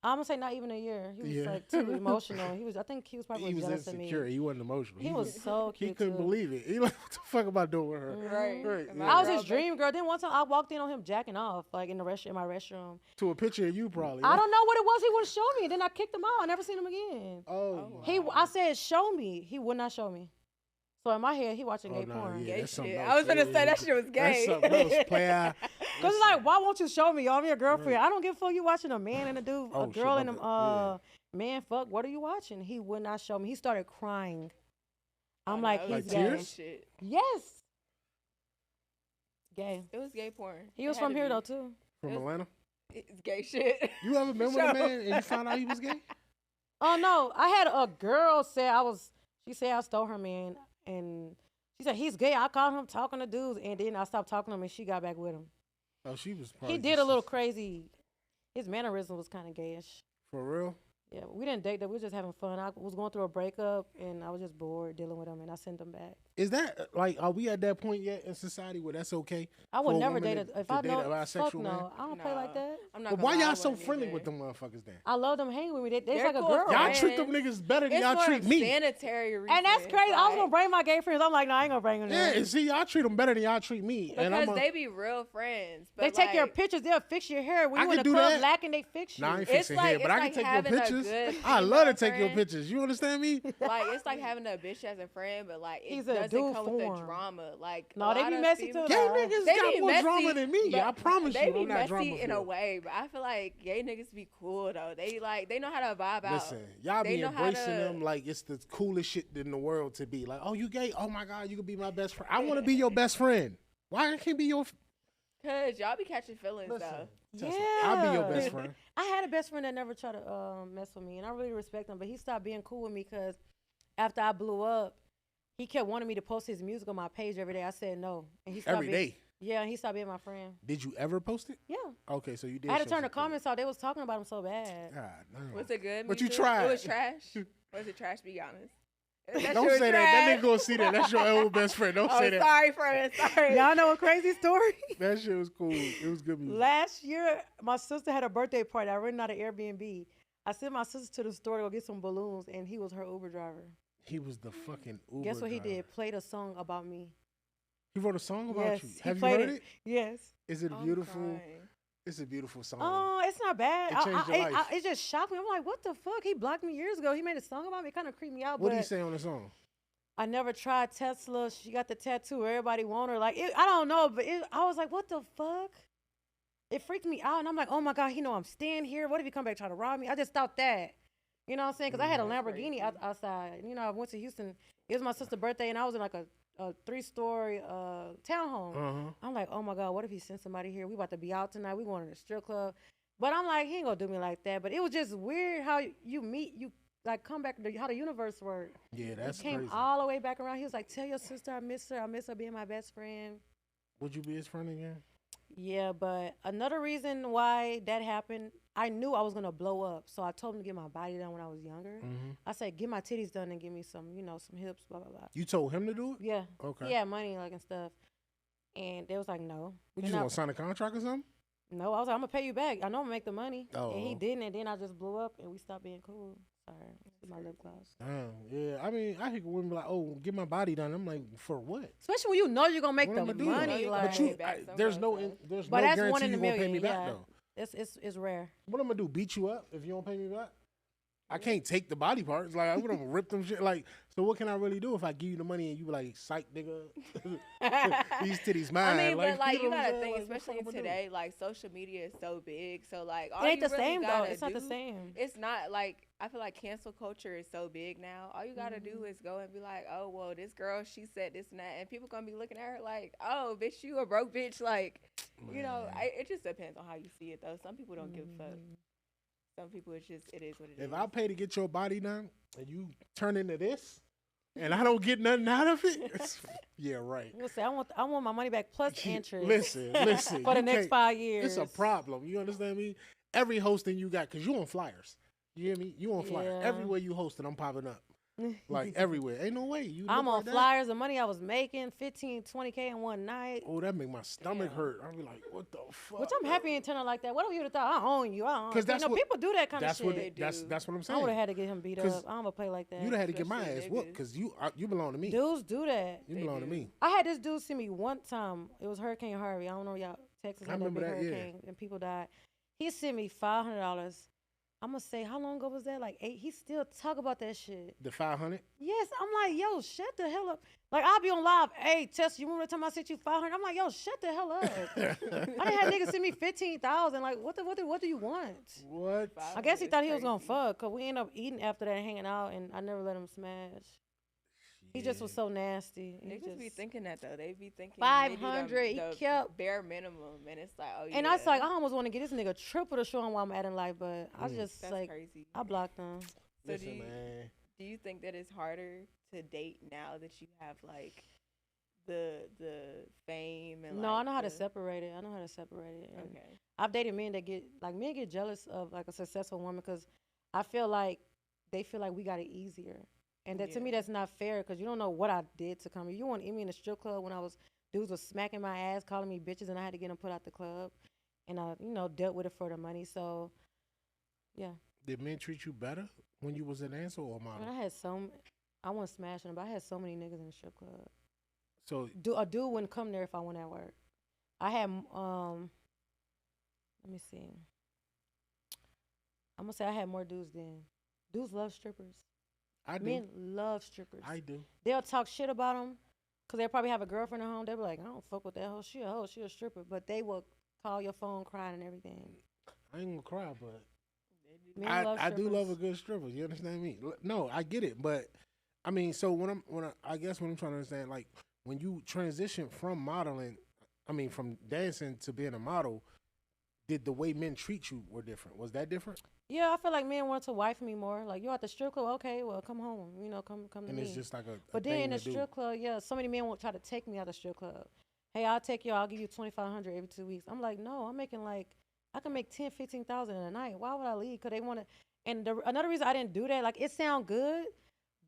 I'm gonna say not even a year. He was Yeah. like too emotional. I think he was probably He was jealous of me. insecure. He wasn't emotional. He was so He cute. couldn't too. believe it. He like, what the fuck am I doing with her? Right. Right, Am yeah. I was girl his dream girl. Then one time I walked in on him jacking off, like in my restroom. To a picture of you, probably. I don't know what it was. He wouldn't show me. Then I kicked him out. I never seen him again. Oh. I said, show me. He would not show me. So in my head, he watching gay nah, porn. yeah, Gay that's something shit. else. I was gonna Yeah, say that shit was gay. That's something else, player. Cause it's like, why won't you show me? I'm your girlfriend. I don't give a fuck. You watching a man and a dude, Oh, a shit, girl my and a bad. man. Fuck. What are you watching? He would not show me. He started crying. I'm Oh, like, no, he's it was gay. gay tears? shit. Yes. Gay. It was gay porn. He was from here though too. From Atlanta? It's gay shit. You ever been with a man and you found out he was gay? Oh no, I had a girl say She said I stole her man, and she said he's gay. I caught him talking to dudes, and then I stopped talking to him, and she got back with him. Oh, she was He probably did a just- little crazy. His mannerism was kind of gayish. For real? Yeah, we didn't date. That we were just having fun. I was going through a breakup, and I was just bored dealing with him, and I sent him back. Is that, like, are we at that point yet in society where that's okay? I would For a never woman date to- if to I date a know. bisexual Fuck man? no, I don't play like that. I'm not But gonna why lie, y'all I so wouldn't friendly either. with them motherfuckers then? I love them hanging with me. It's They're like a cool girl. friends. Y'all treat them niggas better than It's y'all for treat me. sanitary reasons. And that's crazy. I was gonna like- bring my gay friends. I'm like, no, I ain't gonna bring them. Yeah, there. and see, y'all treat them better than y'all treat me. And I'm Because a, they be real friends. But They take your like, pictures. They'll fix your hair. When I you in can the do club that. lacking, they fix you. nah, I ain't It's fixing like- hair, it's but I can like take your having a pictures. good I love to female take your friend. pictures. You understand me? Like it's like having a bitch as a friend, but like it He's a doesn't dude come with the form. drama. Like No, a they lot be of messy female- too. Gay Nah. niggas They got be more messy, drama than me. but I promise they you, be I'm not drama messy in a free. way, but I feel like gay niggas be cool though. They know how to vibe out. Listen, y'all They be know how embracing to- them like it's the coolest shit in the world to be. Like, oh, you gay? Oh my God, you could be my best friend. I want to be your best friend. Why I can't be your? Cause y'all be catching feelings Listen, though. Tessa, I'll be your Yeah. best friend. I had a best friend that never tried to mess with me, and I really respect him. But he stopped being cool with me because after I blew up, he kept wanting me to post his music on my page every day. I said no, and he stopped Every being, day. Yeah, and he stopped being my friend. Did you ever post it? Yeah, Okay, so you did. I had to show turn the support. comments out. They was talking about him so bad. God, no. Was it good? But you music? tried. It was trash. Was it trash? Be honest. That Don't shit was say that. That trash. nigga gonna see that. That's your old best friend. Don't Oh, say that. sorry, friend. Sorry. Y'all know a crazy story? That shit was cool. It was good music. Last year, my sister had a birthday party. I rented out an Airbnb. I sent my sister to the store to go get some balloons, and he was her Uber driver. He was the fucking Uber Guess what he driver. did? Played a song about me. He wrote a song about Yes, you. he Have you played heard it. it? Yes. Is it I'm beautiful? crying. It's a beautiful song. Oh, it's not bad. It changed your life. It just shocked me. I'm like, what the fuck? He blocked me years ago. He made a song about me. It kind of creeped me out. What but did he say on the song? I never tried Tesla. She got the tattoo. Everybody want her. Like, I don't know, but I was like, what the fuck? It freaked me out, and I'm like, oh my God, he know I'm staying here. What if he come back try to rob me? I just thought that. You know what I'm saying? Because I had a That's Lamborghini crazy. outside. You know, I went to Houston. It was my sister's birthday, and I was in like a 3-story townhome. Uh-huh. I'm like, oh my God, what if he sent somebody here? We about to be out tonight. We going to the strip club. But I'm like, he ain't gonna do me like that. But it was just weird how you meet, you like come back to how the universe works. Yeah, that's He came crazy. all the way back around. He was like, tell your sister I miss her. I miss her being my best friend. Would you be his friend again? Yeah, but another reason why that happened, I knew I was gonna blow up. So I told him to get my body done when I was younger. Mm-hmm. I said, get my titties done and give me some, some hips, blah, blah, blah. You told him to do it? Yeah. Okay. He had money like and stuff. And they was like, no. What, You're you not- want to sign a contract or something? No, I was like, I'm gonna pay you back. I know I'm gonna make the money. Oh. And he didn't, and then I just blew up and we stopped being cool. Sorry. My lip gloss. Damn, yeah. I mean, I hear women be like, oh, get my body done. I'm like, for what? Especially when you know you're gonna make What the I'ma do? money. You Like, know But you you, pay back some there's kind no, of stuff. there's but no that's guarantee one in you a gonna pay million. me back Yeah. though. It's rare. What I'm gonna do? Beat you up if you don't pay me back? I can't take the body parts. Like, I'm gonna rip them shit. Like, so what can I really do if I give you the money and you be like, psych, nigga? These titties mine. I mean, but like you know what I'm gotta saying? think, Like, what the fuck especially I'ma do? today, like social media is so big. So like, all It ain't you the really same though. gotta It's not the do- same. It's not like I feel like cancel culture is so big now. All you gotta do is go and be like, oh well, this girl she said this and that, and people gonna be looking at her like, oh bitch, you a broke bitch. Like, you know, Man. it just depends on how you see it though. Some people don't give a fuck. Some people it's just it is what it is. If I pay to get your body done and you turn into this, and I don't get nothing out of it, yeah, right. We'll say I want my money back plus interest. Listen. For the you next can't- 5 years. It's a problem. You understand me? Every hosting you got, because you on flyers. You hear me? You on flyers. Yeah. Everywhere you hosting, I'm popping up. Like, everywhere. Ain't no way. You I'm look on like that. flyers. The money I was making, 15, 20K in one night. Oh, that make my stomach Damn. hurt. I'll be like, what the fuck? Which I'm happy and turning like that. What if you would have thought I own you? I own you. 'Cause that's You know, what- people do that kind of That's shit. what They do. that's what I'm I saying. would have had to get him beat 'Cause up. I don't wanna play like that. You'd have had to get my Especially ass whooped niggas. because you belong to me. Dudes do that. You They belong to do. me. I had this dude see me one time. It was Hurricane Harvey. I don't know y'all. Texas I had that remember big that, yeah. hurricane and people died. He sent me $500. I'm gonna say, how long ago was that? Like 8. He still talk about that shit. The 500. Yes, I'm like, yo, shut the hell up. Like, I'll be on live. Hey, Tess, you remember the time I sent you 500? I'm like, yo, shut the hell up. I done had niggas send me 15,000. Like, what do you want? What? I guess he It's thought he was gonna crazy. fuck, cause we ended up eating after that and hanging out, and I never let him smash. He just was so nasty. He Niggas be just, thinking that though. They be thinking 500, he the kept- bare minimum, and it's like, oh yeah. and I was like, I almost want to get this nigga triple to show him why I'm at in life, but I Mm. just that's like, crazy. I blocked him. So Listen, man. do you think that it's harder to date now that you have like the fame and No, like, I know how to the- separate it. I know how to separate it. And Okay. I've dated men that men get jealous of like a successful woman because I feel like they feel like we got it easier. And that to me, Yeah. that's not fair because you don't know what I did to come here. You want to meet me in a strip club when dudes was smacking my ass, calling me bitches, and I had to get them put out the club. And I, dealt with it for the money. So, yeah. Did men treat you better when you was an dancer or a I model? mean, I wasn't smashing them, but I had so many niggas in the strip club. So A dude wouldn't come there if I went at work. I had, let me see. I'm gonna say I had more dudes than. Dudes love strippers. I do. Men love strippers. I do. They'll talk shit about them because they probably have a girlfriend at home. They'll be like, I don't fuck with that hoe. She a hoe. She a stripper. But they will call your phone crying and everything. I ain't gonna cry, but Men love I do love a strippers. good stripper. You understand me? No, I get it, but I mean, so I guess what I'm trying to understand, like when you transition from modeling, I mean, from dancing to being a model, did the way men treat you were different? Was that different? Yeah, I feel like men want to wife me more. Like, you at the strip club? Okay, well, come home. Come to And me. it's just like a But then thing in the to do. strip club, yeah, so many men won't try to take me out the strip club. Hey, I'll take you. I'll give you $2,500 every 2 weeks. I'm like, no, I'm making like, I can make 10, 15,000 in a night. Why would I leave? Cause they want to. And another reason I didn't do that, like, it sound good,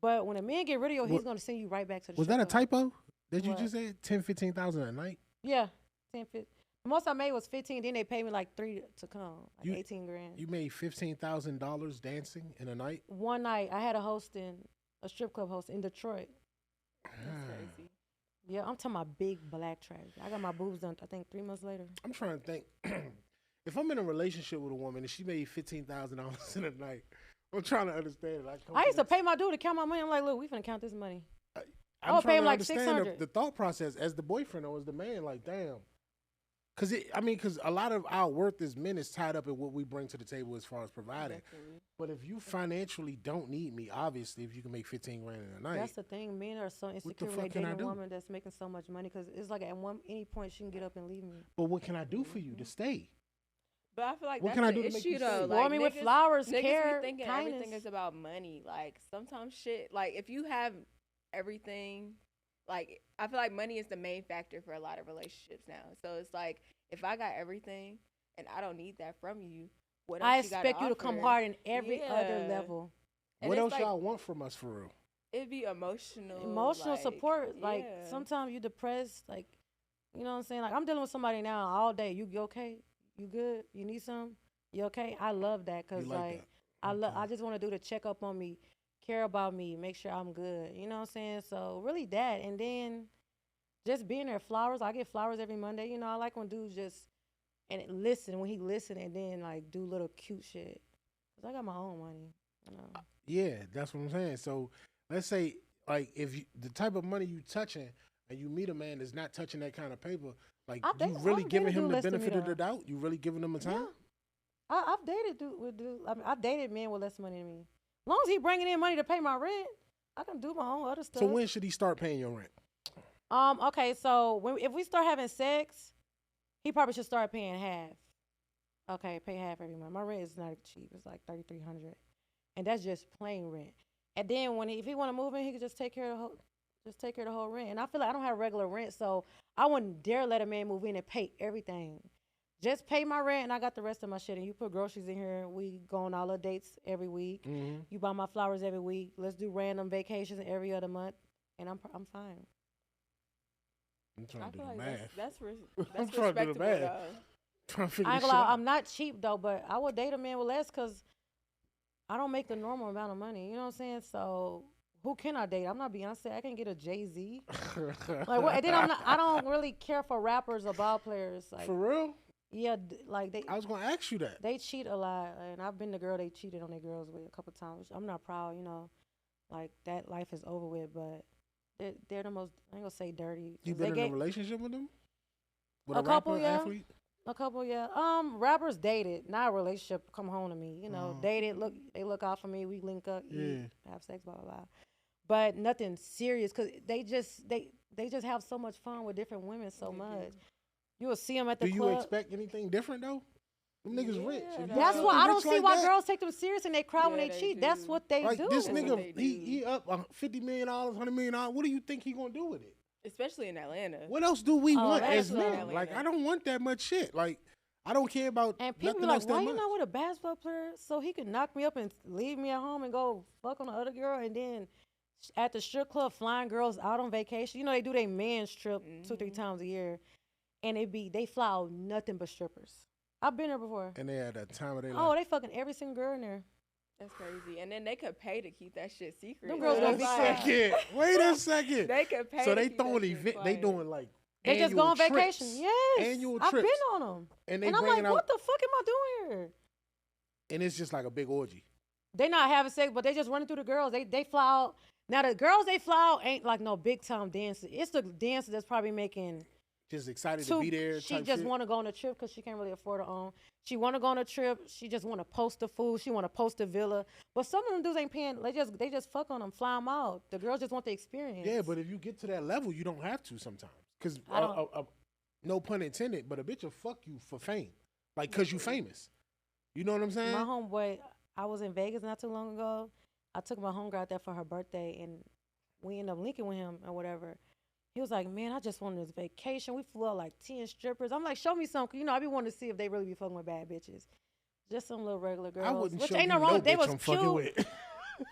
but when a man get rid of you, he's gonna send you right back to the. Was strip that a club. typo that you What? just said? 10, 15,000 a night? Yeah, 10, 15. The most I made was 15. Then they paid me like 3 to come, like You- 18 grand. You made $15,000 dancing in a night? One night I had a strip club host in Detroit. That's crazy. Yeah, I'm talking about big black trash. I got my boobs done, I think 3 months later. I'm trying to think. If I'm in a relationship with a woman and she made $15,000 in a night, I'm trying to understand it. I used to pay my dude to count my money. I'm like, look, we finna count this money. I'm would pay trying him to like understand $600. the thought process as the boyfriend or as the man. Like, damn. Because a lot of our worth as men is tied up in what we bring to the table as far as providing. Definitely. But if you financially don't need me, obviously, if you can make 15 grand in a night, That's the thing. Men are so insecure when fuck they can I date a do? woman that's making so much money because it's like at any point she can get up and leave me. but what can I do for you to stay? But I feel like What that's can I the do to make issue you though. stay? Like, Well, I mean, with flowers, niggas care, be thinking kindness. everything is about money. Like sometimes shit. Like if you have everything, like I feel like money is the main factor for a lot of relationships now. So it's like if I got everything and I don't need that from you, what else I you gotta expect you to come offer? hard in every other Yeah. level. And What it's else like, y'all want from us for real? It'd be emotional. Emotional like, support. Like yeah. sometimes you depressed. Like, you know what I'm saying? Like I'm dealing with somebody now all day. You okay? You good? You need some? You okay? I love that because You like like that? I just want to do the check up on me, care about me, make sure I'm good. You know what I'm saying? So really that, and then just being there. Flowers. I get flowers every Monday. You know, I like when dudes just listen when he listen and then like do little cute shit. Cause I got my own money. No. Yeah, that's what I'm saying. So let's say like if you, the type of money you touching and you meet a man that's not touching that kind of paper, like I you think really I've giving dated him dude the less than me benefit of the though. doubt? You really giving him a Yeah, time? I've dated dude with dude. I mean, I dated men with less money than me. As long as he bringing in money to pay my rent, I can do my own other So stuff. when should he start paying your rent? Okay, so if we start having sex, he probably should start paying half. Okay, pay half every month. My rent is not cheap. It's like 3,300, and that's just plain rent. And then if he want to move in, he could just take care of the whole, just take care of the whole rent. And I feel like I don't have regular rent, so I wouldn't dare let a man move in and pay everything. Just pay my rent, and I got the rest of my shit. And you put groceries in here. We go on all the dates every week. Mm-hmm. You buy my flowers every week. Let's do random vacations every other month, and I'm fine. I'm trying I to do feel the like math. that's trying to do the respectable math. though. Trying to figure I this ain't shit gonna lie, out. I'm not cheap though, but I would date a man with less because I don't make the normal amount of money. You know what I'm saying? So who can I date? I'm not Beyonce. I can get a Jay-Z. Like what? And then I don't really care for rappers or ball players. Like For real? yeah, like I was gonna ask you that. they cheat a lot, and I've been the girl they cheated on their girls with a couple times. I'm not proud, you know. Like that life is over with, but they're the most. I ain't gonna say dirty. You 'Cause they been in a get relationship with them? With a couple, rapper, yeah. athlete? A couple, yeah. Rappers dated, not a relationship. Come home to me, you know. Dated. Look, they look out for me. We link up, eat, have sex, blah blah blah. But nothing serious, cause they just have so much fun with different women so much. You will see them at the Do you club. expect anything different though? Them niggas rich. If you That's filthy why I don't rich see like why that, girls take them serious and they cry when Yeah, they they cheat. do. That's what they like do. this That's what nigga, they he do. up $50 million, $100 million. What do you think he gonna do with it? Especially in Atlanta. What else do we want that's as what men? Atlanta. Like I don't want that much shit. Like I don't care about And people be nothing like, else that why you much. not with a basketball player so he could knock me up and leave me at home and go fuck on the other girl and then at the strip club flying girls out on vacation. You know they do their men's trip 2-3 times a year, and they fly out nothing but strippers. I've been there before. And they had that time of their Oh, life. they fucking every single girl in there. That's crazy. And then they could pay to keep that shit secret. Them girls So gonna it's be like, Second. Wait a second. They could pay. So to they keep that throwing shit event. They quiet. doing like They just go on annual vacation. trips. Yes. Annual I've trips. been on them. And they And I'm bringing like, out, what the fuck am I doing here? and it's just like a big orgy. They not having sex, but they just running through the girls. They fly out. Now the girls they fly out ain't like no big time dancers. It's the dancer that's probably making Just excited two. to be there. She type just shit. want to go on a trip because she can't really afford her own. She want to go on a trip. She just want to post the food. She want to post the villa. But some of them dudes ain't paying. They just fuck on them, fly them out. The girls just want the experience. Yeah, but if you get to that level, you don't have to sometimes. Because, I don't- no pun intended, but a bitch will fuck you for fame. Like, because you famous. You know what I'm saying? My homeboy, I was in Vegas not too long ago. I took my homegirl out there for her birthday, and we ended up linking with him or whatever. He was like, man, I just wanted this vacation. We flew out like 10 strippers. I'm like, show me some. 'Cause, you know, I be wanting to see if they really be fucking with bad bitches. Just some little regular girls. I wouldn't which show ain't you no wrong. no They bitch was I'm fucking cute. with.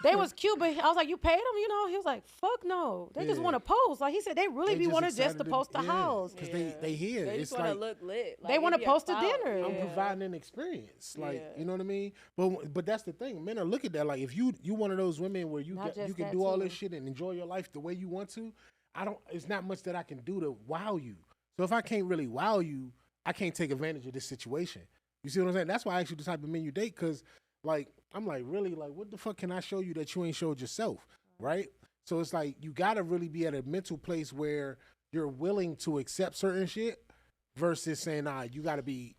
They was cute, but I was like, you paid them? You know? He was like, fuck no. They just Yeah. want to post. Like he said, they really They be just wanting just excited to to- post the yeah. house. Because they here. They It's just want to like, look lit. They wanna it be post a clout. dinner. I'm Yeah. providing an experience. Like, Yeah. you know what I mean? But that's the thing. Men are look at that. Like, if you one of those women where you Not you just can that, do all too. this shit and enjoy your life the way you want to, it's not much that I can do to wow you. So if I can't really wow you, I can't take advantage of this situation. You see what I'm saying? That's why I ask you the type of men you date, because like I'm like, really, like what the fuck can I show you that you ain't showed yourself? Right? So it's like you gotta really be at a mental place where you're willing to accept certain shit versus saying, nah, you gotta be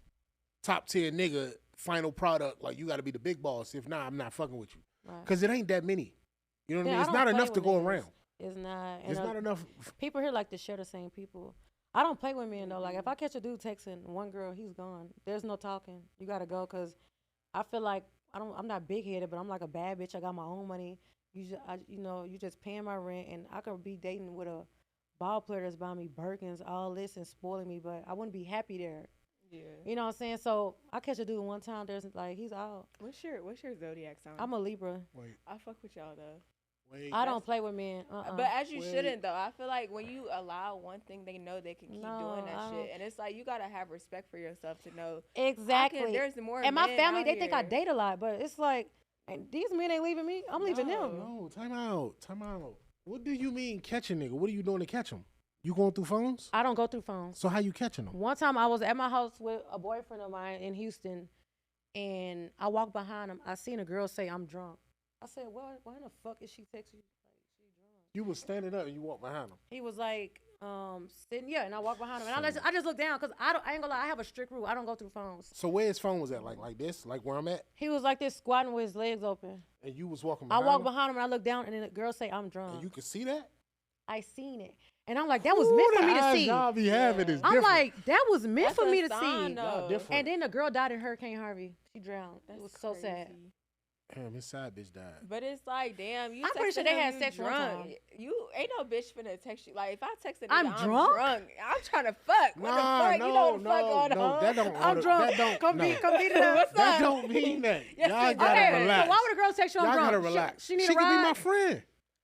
top tier nigga, final product, like you gotta be the big boss. If not, I'm not fucking with you. Right. Cause it ain't that many. You know what I Yeah, mean? It's don't not play enough to with go niggas. around. It's not. It's And, not enough. people here like to share the same people. I don't play with men though. Like if I catch a dude texting one girl, he's gone. There's no talking. You gotta go because I feel like I'm not big headed, but I'm like a bad bitch. I got my own money. You just paying my rent, and I could be dating with a ball player that's buying me Birkins, all this, and spoiling me, but I wouldn't be happy there. Yeah. You know what I'm saying? So I catch a dude one time. There's like he's out. What's your zodiac sign? I'm a Libra. Wait, I fuck with y'all though. wait. I don't play with men. But as you Wait. shouldn't though. I feel like when you allow one thing, they know they can keep No, doing that I shit, don't. and it's like you gotta have respect for yourself to know. Exactly. There's more. And my men family, out they think I here. date a lot, but it's like and these men ain't leaving me. I'm leaving them. No, time out. Time out. What do you mean catch a nigga? What are you doing to catch him? You going through phones? I don't go through phones. So how you catching them? One time I was at my house with a boyfriend of mine in Houston, and I walked behind him. I seen a girl say I'm drunk. I said, why in the fuck is she texting you? Like, she drunk. You was standing up and you walked behind him. He was like, sitting, yeah, and I walked behind him. And I just looked down because I ain't gonna lie, I have a strict rule. I don't go through phones. So where his phone was at? Like this? Like where I'm at? He was like this, squatting with his legs open. And you was walking I behind walked him? behind him and I looked down and then the girl say, I'm drunk. And you could see that? I seen it. And I'm like, that was meant for me to see. Y'all be having is I'm different. like, that was meant That's for a me to sign, see. though. Y'all different. And then the girl died in Hurricane Harvey. She drowned. It was so sad. Damn, his side bitch died. But it's like, damn, you. I'm pretty sure texting they him, had you sex one drunk. time. You ain't no bitch finna text you. Like if I text a nigga, I'm I'm drunk? I'm trying to fuck. What the fuck? You know what the fuck going on? That don't. I'm drunk. That don't. Come no. beat it up. What's That up? don't mean that. Yes, Y'all it gotta does. relax. So why would a girl text you I'm Y'all drunk? gotta relax. She need could a ride? be my friend.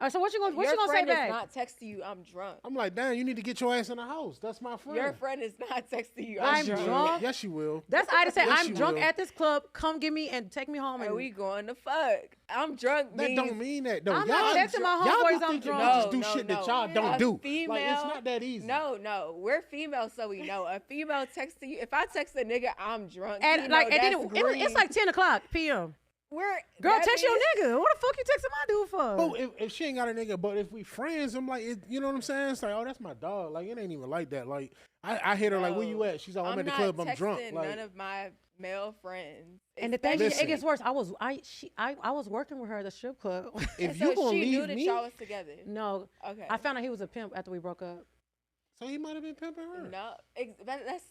So what you gonna Your say friend is back? not texting you. I'm drunk. I'm like, damn, you need to get your ass in the house. That's my friend. Your friend is not texting you. I'm Yes, you will. drunk? Yes, you will. That's I say Yes, I'm you drunk will. at this club. Come get me and take me home. And And we going to fuck. I'm drunk. That means don't mean that though. I'm not texting my y'all homeboys be I'm thinking drunk. bitches do No, shit that no. y'all don't A do. Like female- it's not that easy. No, we're female, so we know. A female texting you. If I text a nigga, I'm drunk. and you like know, and then that's it's green. like 10 o'clock p.m. We're Girl, that text your means- nigga. What the fuck you texting my dude for? But if she ain't got a nigga, but if we friends, I'm like, you know what I'm saying? It's like, oh, that's my dog. Like it ain't even like that. Like I hit her like, where you at? She's like, I'm at the club. I'm drunk. texting Like none of my male friends. And the thing is, Listen. it gets worse. I was working with her at the strip club. if And you so gonna she knew leave that me, y'all was together. No, Okay. I found out he was a pimp after we broke up. so he might have been pimping her. No, that's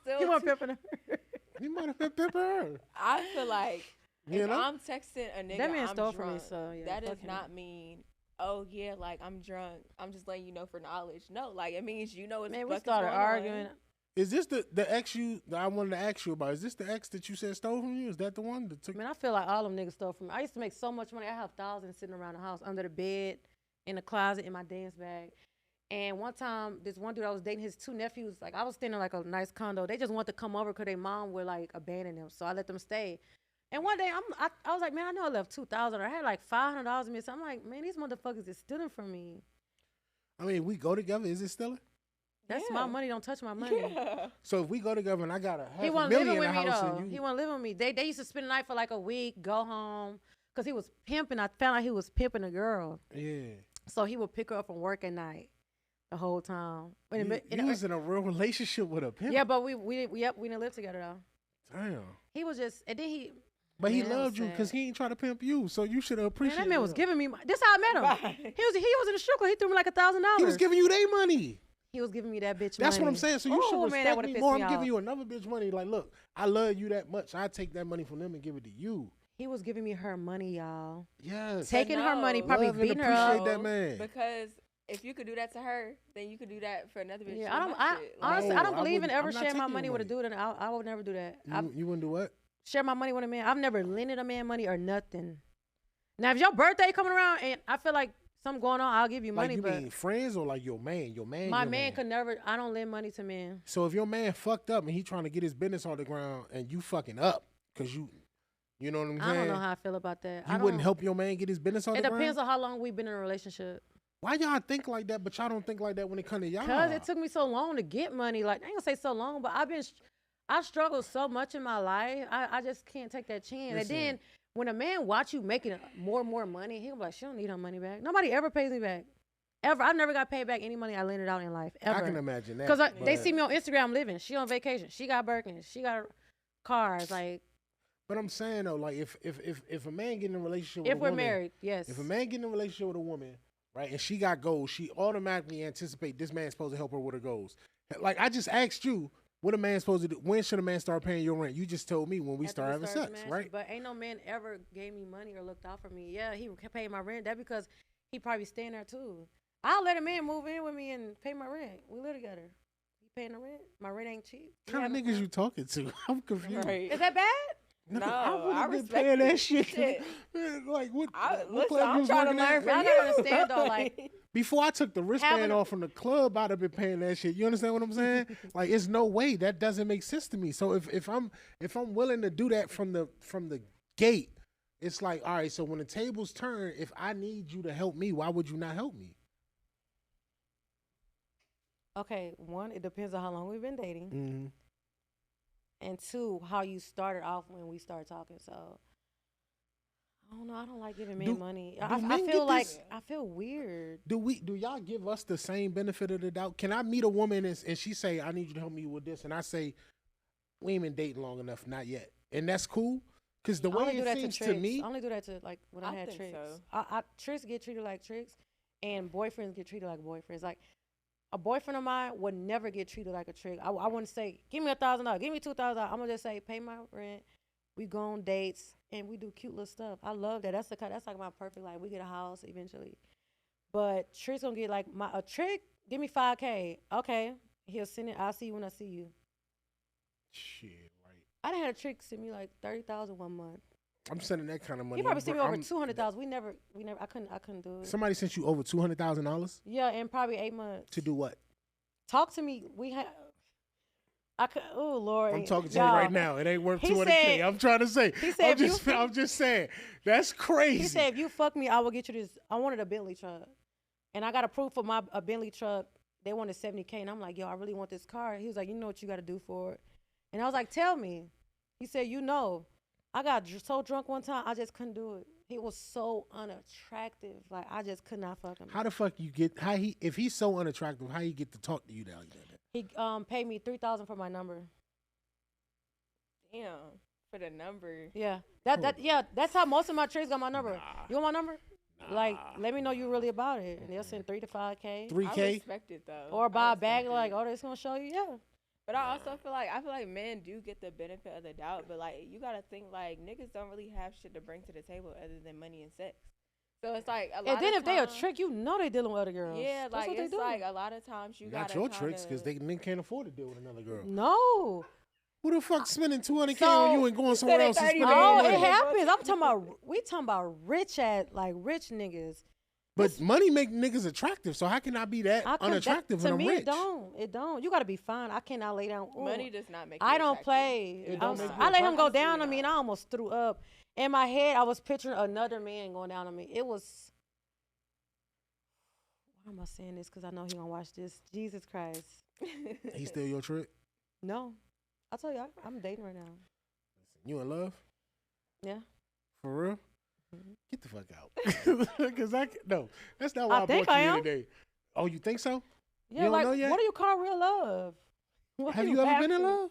still He wasn't too- pimping her. He might have been pimping her. I feel like You if know? I'm texting a nigga, That man I'm stole drunk, from me, so yeah. that fuck does him. not mean, oh yeah, like I'm drunk. I'm just letting you know for knowledge. No, like it means you know it's Man, we fucking started going on. arguing. Is this the ex that I wanted to ask you about? Is this the ex that you said stole from you? Is that the one that took? Man, I feel like all them niggas stole from me. I used to make so much money. I have thousands sitting around the house, under the bed, in the closet, in my dance bag. And one time, this one dude I was dating, his two nephews, like I was staying in like a nice condo. They just wanted to come over because their mom would like abandon them. So I let them stay. And one day, I was like, man, I know I left $2,000. I had like $500 in me. So I'm like, man, these motherfuckers is stealing from me. I mean, we go together. Is it stealing? That's Yeah. my money. Don't touch my money. Yeah. So if we go together and I got a half He a wasn't million living in with the me house though. and He you, wasn't living with me. They used to spend the night for like a week, go home, cause he was pimping. I found out he was pimping a girl, yeah, so he would pick her up from work at night, the whole time. you was in a real relationship with a pimp. Yeah, but we didn't live together though. Damn. He was just, and then he, But he Man, that was loved you sad. because he ain't try to pimp you, so you should have man, appreciated. that man was him. giving me. This how I met him. Right. He was in the strip club. He threw me like $1,000. He was giving you their money. He was giving me that bitch. That's money. what I'm saying. So you should Oh, man, that respect would've me pissed more. me I'm giving off. you another bitch money. Like, look, I love you that much. I take that money from them and give it to you. He was giving me her money, y'all. Yes. Taking her money, no. probably Love and beating her appreciate up. that man. Because if you could do that to her, then you could do that for another bitch. Yeah, doing I don't. that I shit. honestly, No, I don't I believe in wouldn't- ever I'm not sharing my taking money your with a money. dude, and I would never do that. I You wouldn't do what? share my money with a man. I've never lended a man money or nothing. Now, if your birthday coming around and I feel like something going on, I'll give you Like money. you But mean friends or like your man? Your man. my your man could never. I don't lend money to men. So if your man fucked up and he trying to get his business on the ground and you fucking up because you know what I'm saying? I don't know how I feel about that. You wouldn't help your man get his business on It the ground? depends on how long we've been in a relationship. Why y'all think like that, but y'all don't think like that when it comes to y'all? Cause it took me so long to get money. Like I ain't gonna say so long, but I struggled so much in my life. I just can't take that chance. Listen. And then when a man watch you making more and more money, he'll be like, she don't need her money back. Nobody ever pays me back. Ever. I never got paid back any money I lended out in life. Ever. I can imagine that. Cause they but- see me on Instagram living. She on vacation. She got Birkins. She got cars. Like But I'm saying though, like if a man get in a relationship with if a we're woman, married, yes. if a man get in a relationship with a woman, right, and she got goals, she automatically anticipate this man's supposed to help her with her goals. Like I just asked you, what a man supposed to do? When should a man start paying your rent? You just told me when we After start having started sex, smashing, right? But ain't no man ever gave me money or looked out for me. Yeah, he paid my rent. That because he probably staying there too. I'll let a man move in with me and pay my rent. We live together. He paying the rent. My rent ain't cheap. What kind of niggas you talking to? I'm confused. Right. Is that bad? No, I would I have been respect paying that this shit. shit. Man, like what? what Listen, club you I'm was trying to working at? learn from Y'all you. gotta understand though, like Before I took the wristband Having a- off from the club, I'd have been paying that shit. You understand what I'm saying? Like, it's no way that doesn't make sense to me. So if I'm willing to do that from the gate, it's like, all right. So when the tables turn, if I need you to help me, why would you not help me? okay, one, it depends on how long we've been dating. Mm-hmm. And two, how you started off when we started talking. So I don't know. I don't like giving Do- men money. I men feel get like this- I feel weird. Do y'all give us the same benefit of the doubt? Can I meet a woman and she say, I need you to help me with this, and I say, we ain't been dating long enough, not yet, and that's cool? Because the I way only do it that seems to to tricks. me, I only do that to like when I had think tricks. so. Tricks get treated like tricks, and boyfriends get treated like boyfriends. Like a boyfriend of mine would never get treated like a trick. I wouldn't say, give me $1,000, give me $2,000. I'm gonna just say, pay my rent. We go on dates and we do cute little stuff. I love that. That's like my perfect life. We get a house eventually. But tricks gonna get like a trick. Give me $5K. Okay, he'll send it. I'll see you when I see you. shit, right? I done had a trick send me like 30,000 one month. I'm sending that kind of money. He probably sent me over I'm- 200,000. We never. I couldn't do it. Somebody sent you over $200,000 Yeah, in probably 8 months. to do what? Talk to me. We had. I could. Oh Lord. I'm talking to you y'all. right now. It ain't worth He 200K. said- I'm trying to say. he said if you- I'm just saying. That's crazy. He said, if you fuck me, I will get you this. I wanted a Bentley truck. And I got approved for a Bentley truck. They wanted 70K. And I'm like, yo, I really want this car. He was like, you know what you got to do for it. And I was like, tell me. He said, you know. I got so drunk one time, I just couldn't do it. He was so unattractive. Like, I just could not fuck him. How the fuck you get, if he's so unattractive, how you get to talk to you like that? He paid me $3,000 for my number. Damn, for the number. Yeah. That's how most of my tricks got my number. You want my number? Like, let me know you really about it. And they'll send 3 to 5K. 3K? I respect it though. Or buy I a bag respect like, it. oh, this gonna show you, yeah. But I also feel like men do get the benefit of the doubt, but like you gotta think like niggas don't really have shit to bring to the table other than money and sex. So it's like a lot And then of if they a times- trick, you know they dealing with other girls. Yeah, That's like what they it's do. like a lot of times you Not gotta your tricks, because kinda- men can't afford to deal with another girl. No. Who the fuck spending 200K So- when you ain't going somewhere else and 30 spending Oh, more it money? happens. We talking about rich niggas. But money make niggas attractive, so how can I be that unattractive to when me, I'm rich? It don't. You got to be fine. I cannot lay down. Ooh, money does not make. You I don't attractive. play. It don't make you I let him go attractive. down on me, and I almost threw up. In my head, I was picturing another man going down on me. It was. Why am I saying this? Because I know he gonna watch this. Jesus Christ. He still your trick? No, I told you I'm dating right now. You in love? Yeah. For real? Mhm. Get the fuck out. Because no, that's not why I I think brought you I here am. today. Oh, you think so? Yeah, don't like know yet? what do you call real love? What Have do you ever been in to? love?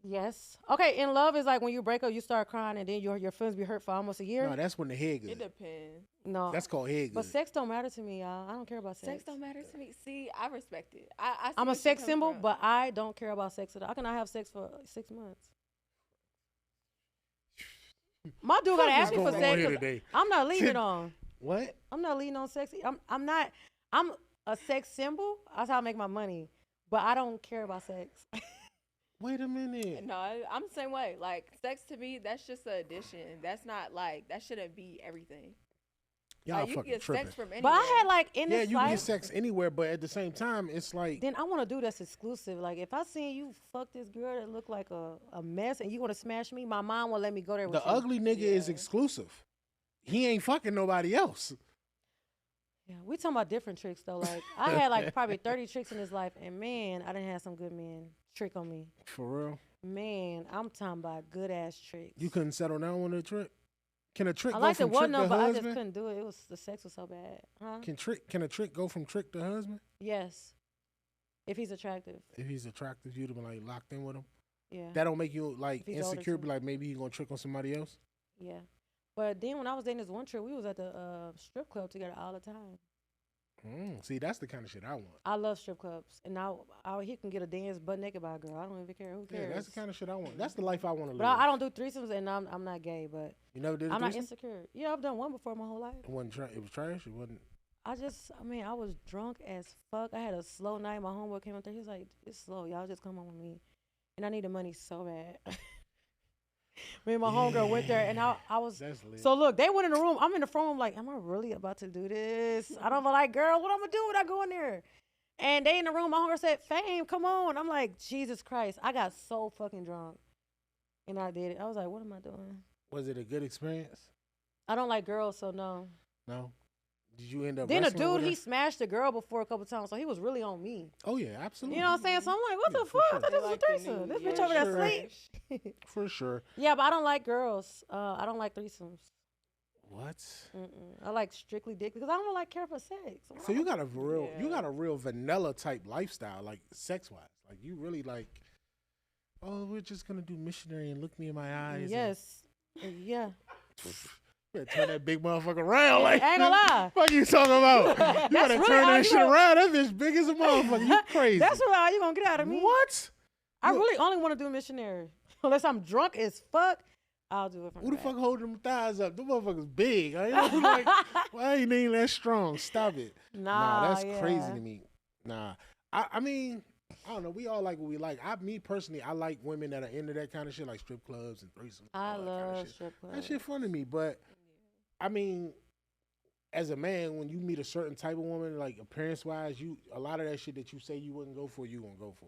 Yes. Okay, in love is like when you break up, you start crying, and then your feelings be hurt for almost a year. No, that's when the head It good. depends. No. That's called head But good. sex don't matter to me, y'all. I don't care about sex. Sex don't matter to me. See, I respect it. I see I'm where a you sex come symbol, from. but I don't care about sex at all. I cannot have sex for 6 months. My dude gotta ask me for What's going on sex. here 'cause today? I'm not leading it on. What? I'm not leading on sex. I'm not. I'm a sex symbol. That's how I make my money. But I don't care about sex. Wait a minute. No, I'm the same way. Like sex to me, that's just an addition. That's not like that shouldn't be everything. Y'all Like, you fucking get tripping. sex from anywhere. But I had like in Yeah, this you can get life. sex anywhere, but at the same time, it's like Then I want to do that's exclusive. Like if I seen you fuck this girl that look like a mess and you want to smash me, my mom won't let me go there with the you. ugly nigga is Yeah. exclusive. He ain't fucking nobody else. Yeah, we talking about different tricks though. Like I had like probably 30 tricks in this life, and man, I didn't have some good men trick on me. For real. Man, I'm talking about good ass tricks. You couldn't settle down on a trick? Can a trick I go like the from one trick to number, I just husband? couldn't do it. It was the sex was so bad. Huh? Can a trick go from trick to husband? Yes, if he's attractive. If he's attractive, you'd have been like locked in with him. Yeah, That don't make you like If he's older, insecure. too. Be like maybe he gonna trick on somebody else. yeah. But then when I was dating this one trick, we was at the strip club together all the time. See, that's the kind of shit I want. I love strip clubs, and now he can get a dance butt naked by a girl. I don't even care. Who Yeah, cares? that's the kind of shit I want. That's the life I want to live. But I don't do threesomes, and I'm not gay, but You never did a I'm not threesome? insecure. Yeah, I've done one before my whole life. It wasn't it was trash. It wasn't. I was drunk as fuck. I had a slow night. My homeboy came up there. He was like, it's slow. Y'all just come on with me. And I needed money so bad. Me and my homegirl went there, and I was. That's lit. So look, they went in the room. I'm in the front room like, am I really about to do this? I don't know, like, girl, what I'm going to do when I go in there? And they in the room. My homegirl said, Phfame, come on. I'm like, Jesus Christ. I got so fucking drunk. And I did it. I was like, what am I doing? Was it a good experience? I don't like girls, so no. No. Did you end up Then a wrestling with dude, he her? smashed a girl before a couple times, so he was really on me. Oh yeah, absolutely. You know what I'm saying? So I'm like, what Yeah, the for fuck? sure. I thought They this was like a the threesome. This new- bitch yeah, over there sure. asleep. For sure. Yeah, but I don't like girls. I don't like threesomes. What? I like strictly dick because I don't like care for sex. So you got a real, you Yeah. got a real vanilla type lifestyle, like sex wise. Like you really like. Oh, we're just gonna do missionary and look me in my eyes. and- Yes. Yeah. You better turn that big motherfucker around. Like, I ain't gonna lie. What you talking about? You better really turn all that you shit gonna- around. That bitch big as a motherfucker. You crazy. That's what all you gonna get out of me. What? I You- really only want to do missionary. Unless I'm drunk as fuck, I'll do it from Who the back. fuck holding them thighs up? Them motherfuckers big. I ain't be like, why ain't they that strong? Stop it. Nah, that's crazy yeah. to me. Nah. I mean, I don't know. We all like what we like. Me personally, I like women that are into that kind of shit, like strip clubs and threesomes. I all that kinda love shit. strip clubs. That shit fun to me. But I mean, as a man, when you meet a certain type of woman, like appearance wise, a lot of that shit that you say you wouldn't go for, you gonna go for.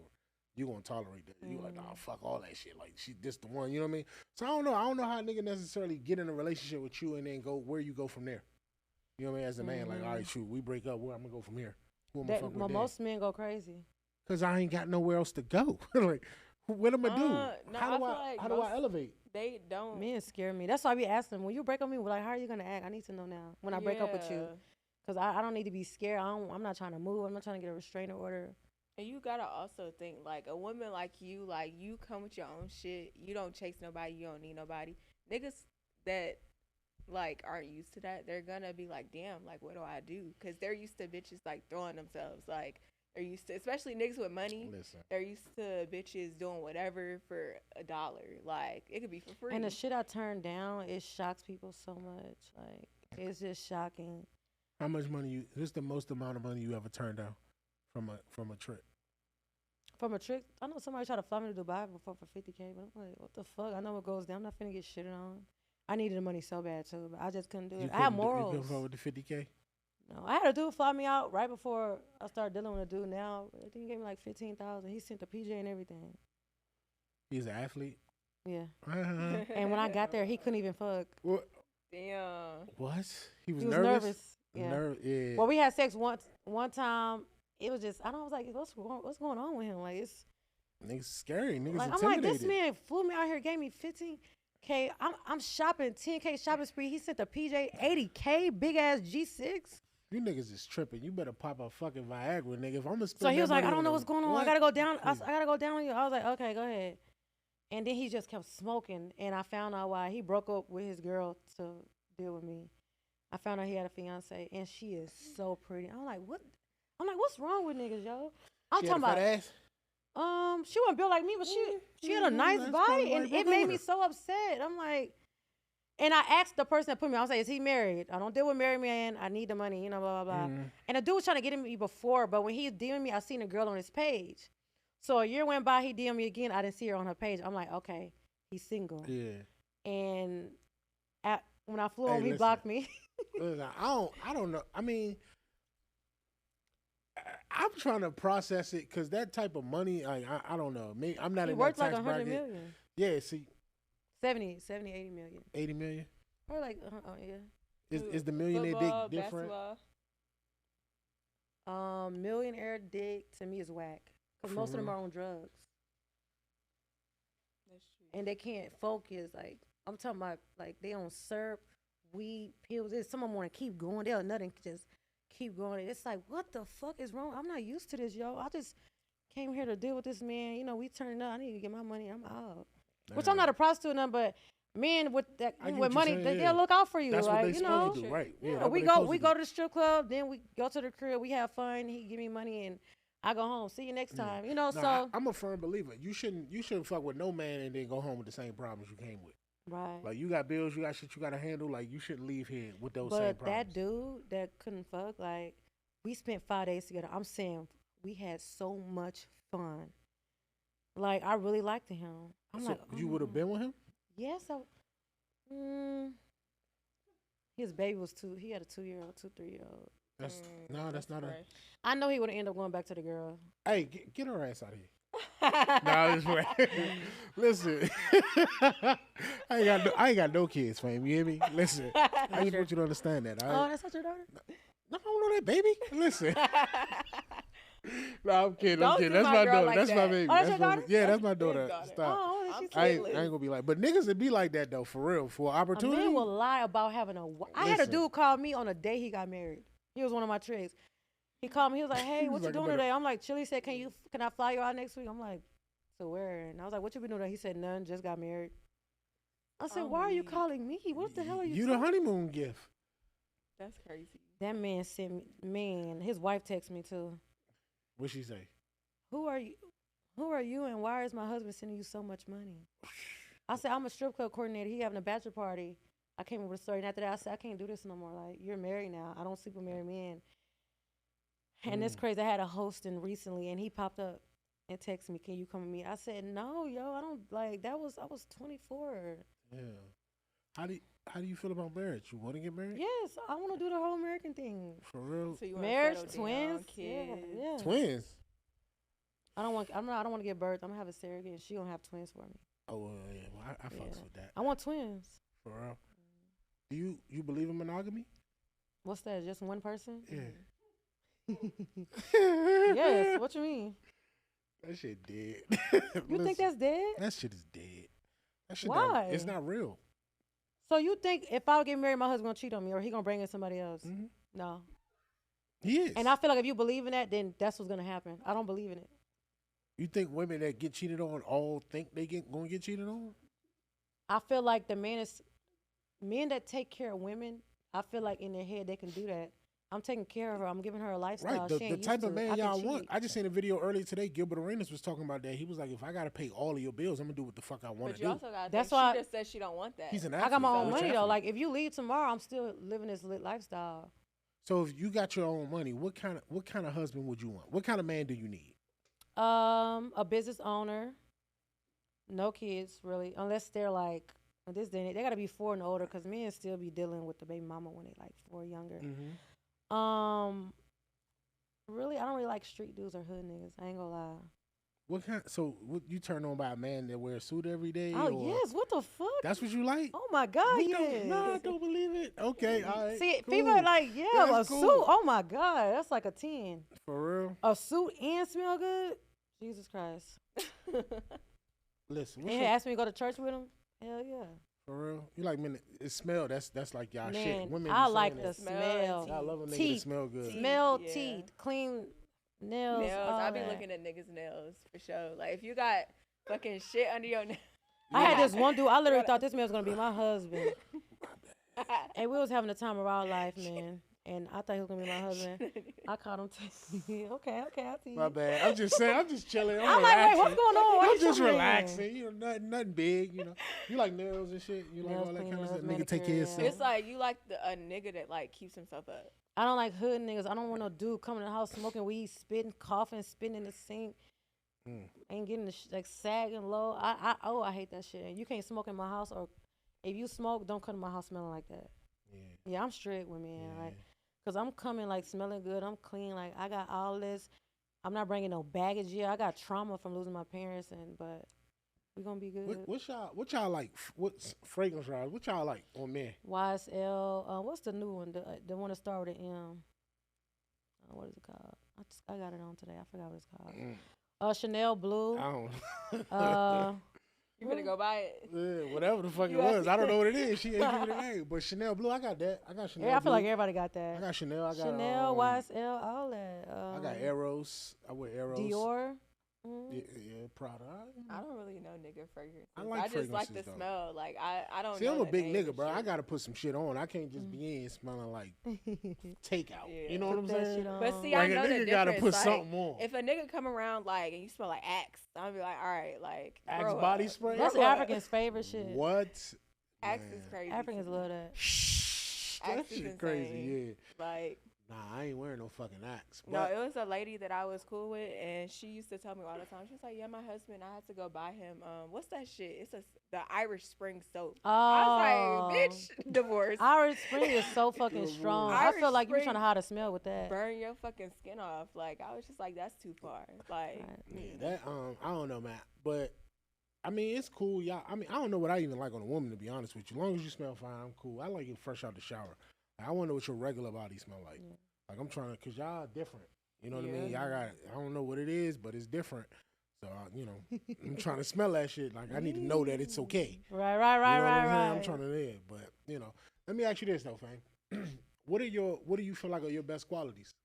You gonna tolerate that. You like, oh fuck all that shit. Like she this the one, you know what I mean? So I don't know. I don't know how a nigga necessarily get in a relationship with you and then go where you go from there. You know what I mean? As a man, like, all right, shoot, we break up, where I'm gonna go from here? Who I'm gonna fuck with then? Most men go crazy. Cause I ain't got nowhere else to go. Like, what am I do? No, how I do feel I like how do I most- elevate? They don't. Men scare me. That's why I be asking when you break up with me, like, how are you gonna act? I need to know now when I break up with you, Yeah. because I don't need to be scared. I'm not trying to move. I'm not trying to get a restraining order. And you gotta also think like a woman like you come with your own shit. You don't chase nobody. You don't need nobody. Niggas that like aren't used to that, they're gonna be like, damn, like what do I do? Because they're used to bitches like throwing themselves. Like they're used to, especially niggas with money. Listen. They're used to bitches doing whatever for $1. Like it could be for free. And the shit I turn down, it shocks people so much. Like it's just shocking. How much money what's the most amount of money you ever turned down from a trip? From a trick, I know somebody tried to fly me to Dubai before for $50K, but I'm like, what the fuck? I know what goes down. I'm not finna get shitted on. I needed the money so bad too, but I just couldn't do it. I had morals. You couldn't fuck with the 50K? No, I had a dude fly me out right before I started dealing with a dude. Now I think he gave me like $15,000. He sent the PJ and everything. He's an athlete. Yeah. Uh-huh. And when I got there, he couldn't even fuck. What? damn. What? He was He was nervous. nervous. Yeah. Yeah. Well, we had sex one time. It was just I was like, what's going on with him? Like it's Niggas scary. Niggas like I'm intimidated. like this man flew me out here, gave me $15K. I'm shopping 10K shopping spree. He sent the PJ 80K big ass G6. You niggas is tripping. You better pop a fucking Viagra, nigga. If I'm gonna spend So he that was like, money I don't on know a- what's going on. What? I gotta go down. I Please. gotta go down on you. I was like, okay, go ahead. And then he just kept smoking, and I found out why he broke up with his girl to deal with me. I found out he had a fiance, and she is so pretty. I'm like, what? I'm like, what's wrong with niggas, yo? I'm She had talking a fat about. ass? She wasn't built like me, but she had a nice that's body, probably why and he it broke made up me with so upset. I'm like, and I asked the person that put me on, I was like, is he married? I don't deal with married men. I need the money, blah, blah, blah. Mhm. And the dude was trying to get at me before, but when he was DMing me, I seen a girl on his page. So a year went by, he DM'd me again. I didn't see her on her page. I'm like, okay, he's single. Yeah. And when I flew Hey, home, he listen. blocked me. Listen, I don't know. I mean, I'm trying to process it because that type of money, I don't know. Me, I'm not He in worked that like tax 100 bracket. million. Yeah, see, 70, 80 million. 80 million. Or like, oh yeah. Is the millionaire Football, dick different? basketball. Millionaire dick to me is whack. Because For most of them real? are on drugs. That's true. And they can't focus. Like, I'm talking about, like, they on syrup, weed, pills. Some of them want to keep going. They'll nothing just keep going. It's like, what the fuck is wrong? I'm not used to this, yo. I just came here to deal with this man. You know, we turning up. I need to get my money. I'm out. Which I'm not a prostitute or nothing, but men with that I get with what money, you're saying, yeah. they'll look out for you. That's what like, they you know. supposed to do, right? Yeah, that's what we they go supposed we to go do. to the strip club, then we go to the crib, we have fun, he give me money and I go home. See you next Yeah. time. You know, No, so I'm a firm believer. You shouldn't fuck with no man and then go home with the same problems you came with. right. Like you got bills, you got shit you got to handle. Like you shouldn't leave here with those same But problems. that dude that couldn't fuck, like, we spent 5 days together. I'm saying we had so much fun. Like, I really liked him. I'm so like, you would have been with him? Yes, his baby was he had a 2-year-old, 3-year-old. That's no, that's not a. fresh. I know he would have ended up going back to the girl. Hey, get her ass out of here. No, I'm just playing. Listen, I ain't got no kids, fam. You hear me? Listen, I just want you to understand that. All Oh, right? that's not your daughter? No, I don't know that, baby. Listen. No, I'm kidding. Don't I'm kidding. do That's my my girl daughter. like that's my that. baby. Oh, that's your my, daughter? yeah, that's That's my his daughter. daughter. Stop. Oh, I'm she's I cute. ain't gonna be like, but niggas would be like that though, for real. For A opportunity. man will lie about having a. I had a Listen. dude call me on the day he got married. He was one of my tricks. He called me. He was like, "Hey, He was what you like, doing "I better-" today?" I'm like, "Chili said, can I fly you out next week?" I'm like, "To where?" And I was like, "What you been doing?" He said, "None. Just got married." I said, "Why are you calling me? What the hell are you?" You the honeymoon gift. That's crazy. That man sent me. Man, his wife texted me too. What she say? Who are you? Who are you? And why is my husband sending you so much money? I said, I'm a strip club coordinator. He having a bachelor party. I came up with a story. And after that, I said, I can't do this no more. Like, you're married now. I don't sleep with married men. And it's crazy. I had a hosting recently, and he popped up and texted me, "Can you come with me?" I said, "No, yo, I don't like that. I was 24. Yeah. How do you feel about marriage? You want to get married? Yes, I want to do the whole American thing. For real? So you want Marriage, to twins, kids. yeah. Twins. I don't want to get birth. I'm gonna have a surrogate, and she gonna have twins for me. Oh yeah. Well, I fucks Yeah. with that. I want twins. For real. Do you believe in monogamy? What's that? Just one person? Yeah. Yes. What you mean? That shit dead. You think that's dead? that shit is dead? That shit Why? It's not real. So you think if I get married, my husband gonna cheat on me, or he gonna bring in somebody else? Mm-hmm. No. He is. And I feel like if you believe in that, then that's what's gonna happen. I don't believe in it. You think women that get cheated on all think they gonna get cheated on? I feel like men that take care of women. I feel like in their head they can do that. I'm taking care of her. I'm giving her a lifestyle. Right. The She ain't type used of to it. man I can y'all want. cheat. I just seen a video earlier today. Gilbert Arenas was talking about that. He was like, if I gotta pay all of your bills, I'm gonna do what the fuck I want But to you do. also got. That's She why- just said she don't want that. He's an athlete. I got my own Which money though. athlete? Like if you leave tomorrow, I'm still living this lit lifestyle. So if you got your own money, what kind of husband would you want? What kind of man do you need? A business owner. No kids really, unless they're like this day. They gotta be 4 and older, cause men still be dealing with the baby mama when they like 4 younger. Mm-hmm. Really, I don't really like street dudes or hood niggas. I ain't gonna lie. What kind? So what you turn on by a man that wears a suit every day? Oh or yes, what the fuck? That's what you like? Oh my god, You yes. Nah, I don't believe it. Okay, all right. See, cool. people are like, yeah, That's a cool. suit. Oh my god, that's like a 10. For real. A suit and smell good. Jesus Christ. Listen, And what's he asked me to go to church with him. Hell yeah. for real? You like men? It smell. That's like y'all shit. Man, Women. I be like saying the that. smell. I love a nigga that Teeth. smell good. Smell, Yeah. teeth, clean nails. Nails. all I be that. looking at niggas' nails for sure. Like if you got fucking shit under your nails. I had this one dude. I literally thought this man was gonna be my husband, and we was having the time of our life, man. And I thought he was gonna be my husband. I caught him texting me. Okay, I see you. My bad. I'm just saying. I'm just chilling. I'm like, wait, what's going on? Why I'm you just chilling? relaxing. You know, nothing big. You know, you like nails and shit. You like Nails, all that clean kind of nails, stuff. Nigga, take care of manicure, yourself. yeah. It's like you like a nigga that like keeps himself up. I don't like hood niggas. I don't want no dude coming in the house smoking weed, spitting, coughing, spitting in the sink. Ain't getting the like sagging low. I hate that shit. You can't smoke in my house, or if you smoke, don't come to my house smelling like that. Yeah, I'm strict with men. Like, cause I'm coming like smelling good. I'm clean. Like I got all this. I'm not bringing no baggage. Yeah, I got trauma from losing my parents, but we gonna be good. What y'all like? What fragrance wise? What y'all like on men? YSL. What's the new one? The one that start with an M. What is it called? I got it on today. I forgot what it's called. Chanel Blue. I don't. You gonna go buy it? Yeah, whatever the fuck it was. I don't know what it is. She ain't giving it a name. But Chanel Blue, I got that. I got Chanel. Yeah, I feel Blue. like everybody got that. I got Chanel. I got Chanel, YSL, all that. I got Eros. I wear Eros. Dior. Yeah, Prada. I don't really know nigga fragrances. I like just like the fragrances, though. smell. Like I don't. See, know I'm a the big name nigga, and bro. I shit. gotta put some shit on. I can't just be in smelling like takeout. Yeah. You know what I'm Put that saying? shit on. But see, Like I a know the nigga difference. gotta put like, something on. If a nigga come around like and you smell like Axe, I'll be like, all right, like Axe grow body up. spray? That's Grow up. Africans' favorite shit. What? Axe Man. is crazy. Africans love that. That Axe is shit crazy, insane. yeah. Like Nah, I ain't wearing no fucking Axe. no, But it was a lady that I was cool with, and she used to tell me all the time. She was like, "Yeah, my husband, I had to go buy him. What's that shit? It's the Irish Spring soap." Oh. I was like, "Bitch, divorce. Irish Spring is so fucking strong. I feel Irish like you Spring trying to hide a smell with that. Burn your fucking skin off." Like I was just like, "That's too far." Like yeah, that I don't know, man. But I mean, it's cool, y'all. I mean, I don't know what I even like on a woman, to be honest with you. As long as you smell fine, I'm cool. I like it fresh out the shower. I want to know what your regular body smell like. Yeah. Like I'm trying to, cause y'all different. You know what I mean? Y'all got. I don't know what it is, but it's different. So you know, I'm trying to smell that shit. Like I need to know that it's okay. Right, You know what I'm saying? right. I'm trying to live, but you know, let me ask you this though, Fame. What do you feel like are your best qualities?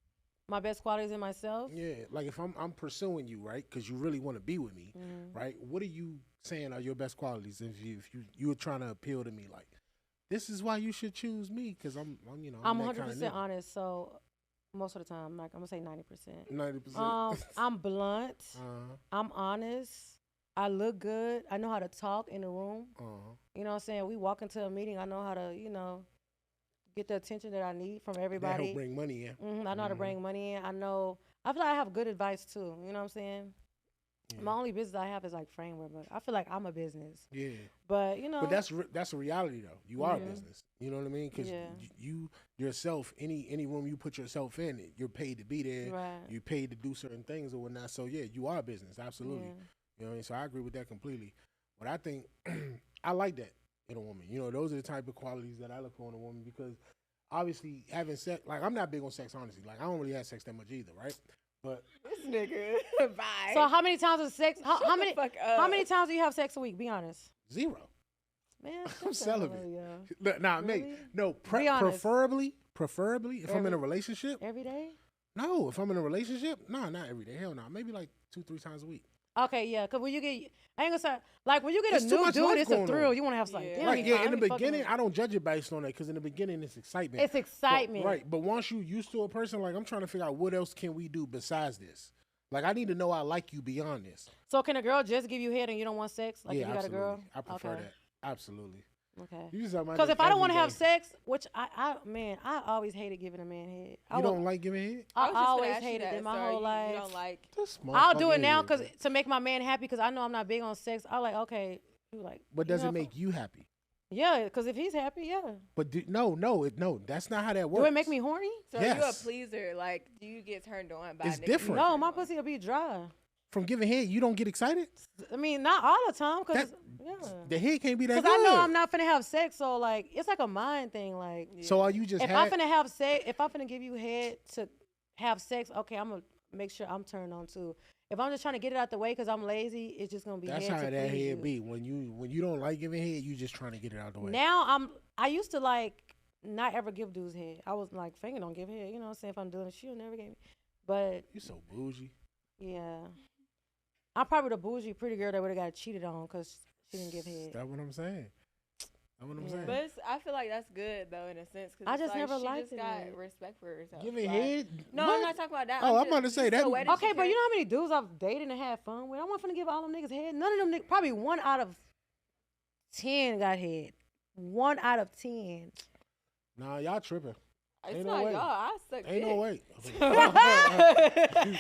My best qualities in myself. Yeah, like if I'm pursuing you, right? Because you really want to be with me, right? What are you saying are your best qualities if you were trying to appeal to me, like this is why you should choose me because I'm 100% honest. So most of the time, like I'm gonna say 90%. 90%. I'm blunt. I'm honest. I look good. I know how to talk in the room. You know what I'm saying? We walk into a meeting. I know how to, get the attention that I need from everybody. That help bring money in. I know how to bring money in. I feel like I have good advice too. You know what I'm saying? Yeah. My only business I have is like framework, but I feel like I'm a business. Yeah. But But that's a reality though. You are a business. You know what I mean? Because you yourself, any room you put yourself in, you're paid to be there. Right. You're paid to do certain things or whatnot. So yeah, you are a business. Absolutely. Yeah. You know what I mean? So I agree with that completely. But I think I like that in a woman. You know, those are the type of qualities that I look for in a woman because obviously having sex, like I'm not big on sex, honestly. Like I don't really have sex that much either, right? But this nigga, bye. So how many times is sex? How many times do you have sex a week? Be honest. 0. Man, I'm celibate. Nah, really? mate. No, preferably, if I'm in a relationship. Every day? No, if I'm in a relationship, not every day. Hell no. Maybe like 2-3 times a week. Okay, yeah, because when you get, I ain't gonna say, like when you get a new dude, it's a thrill. You want to have something. Like, in the beginning, I don't judge it based on that because in the beginning, it's excitement. It's excitement. Right, but once you used to a person, like I'm trying to figure out what else can we do besides this. Like I need to know I like you beyond this. So can a girl just give you head and you don't want sex? Like if you got a girl? I prefer that. Absolutely. Okay. Because if I don't want to have sex, which I always hated giving a man head. You don't like giving head? I always hated it my whole life. You don't like? I'll do it now to make my man happy because I know I'm not big on sex. I like okay. But does it make you happy? Yeah, because if he's happy, yeah. But no, that's not how that works. Do it make me horny? So you a pleaser? Like, do you get turned on by? It's different. No, my pussy will be dry. From giving head, you don't get excited? I mean, not all the time, because the head can't be that good. Because I know I'm not finna have sex, so like it's like a mind thing. Like, so are you just? If I'm finna have sex, if I'm finna give you head to have sex, okay, I'm gonna make sure I'm turned on too. If I'm just trying to get it out the way because I'm lazy, it's just gonna be. That's how that head be. When you don't like giving head, you just trying to get it out the way. Now I used to like not ever give dudes head. I was like, finger don't give head. You know what I'm saying? If I'm doing it, she'll never give me. But you so bougie. Yeah. I'm probably the bougie pretty girl that would have got cheated on because she didn't give head. That's what I'm saying. But I feel like that's good though in a sense because I just never liked it. Got respect for herself. Giving head? No, what? I'm not talking about that. Oh, I'm about to say that. Okay, but you know how many dudes I've dated and had fun with? I'm not finna give all them niggas head. None of them niggas. Probably 1 out of 10 got head. 1 out of 10. Nah, y'all tripping. It's not y'all. I suck dick. Ain't no way. I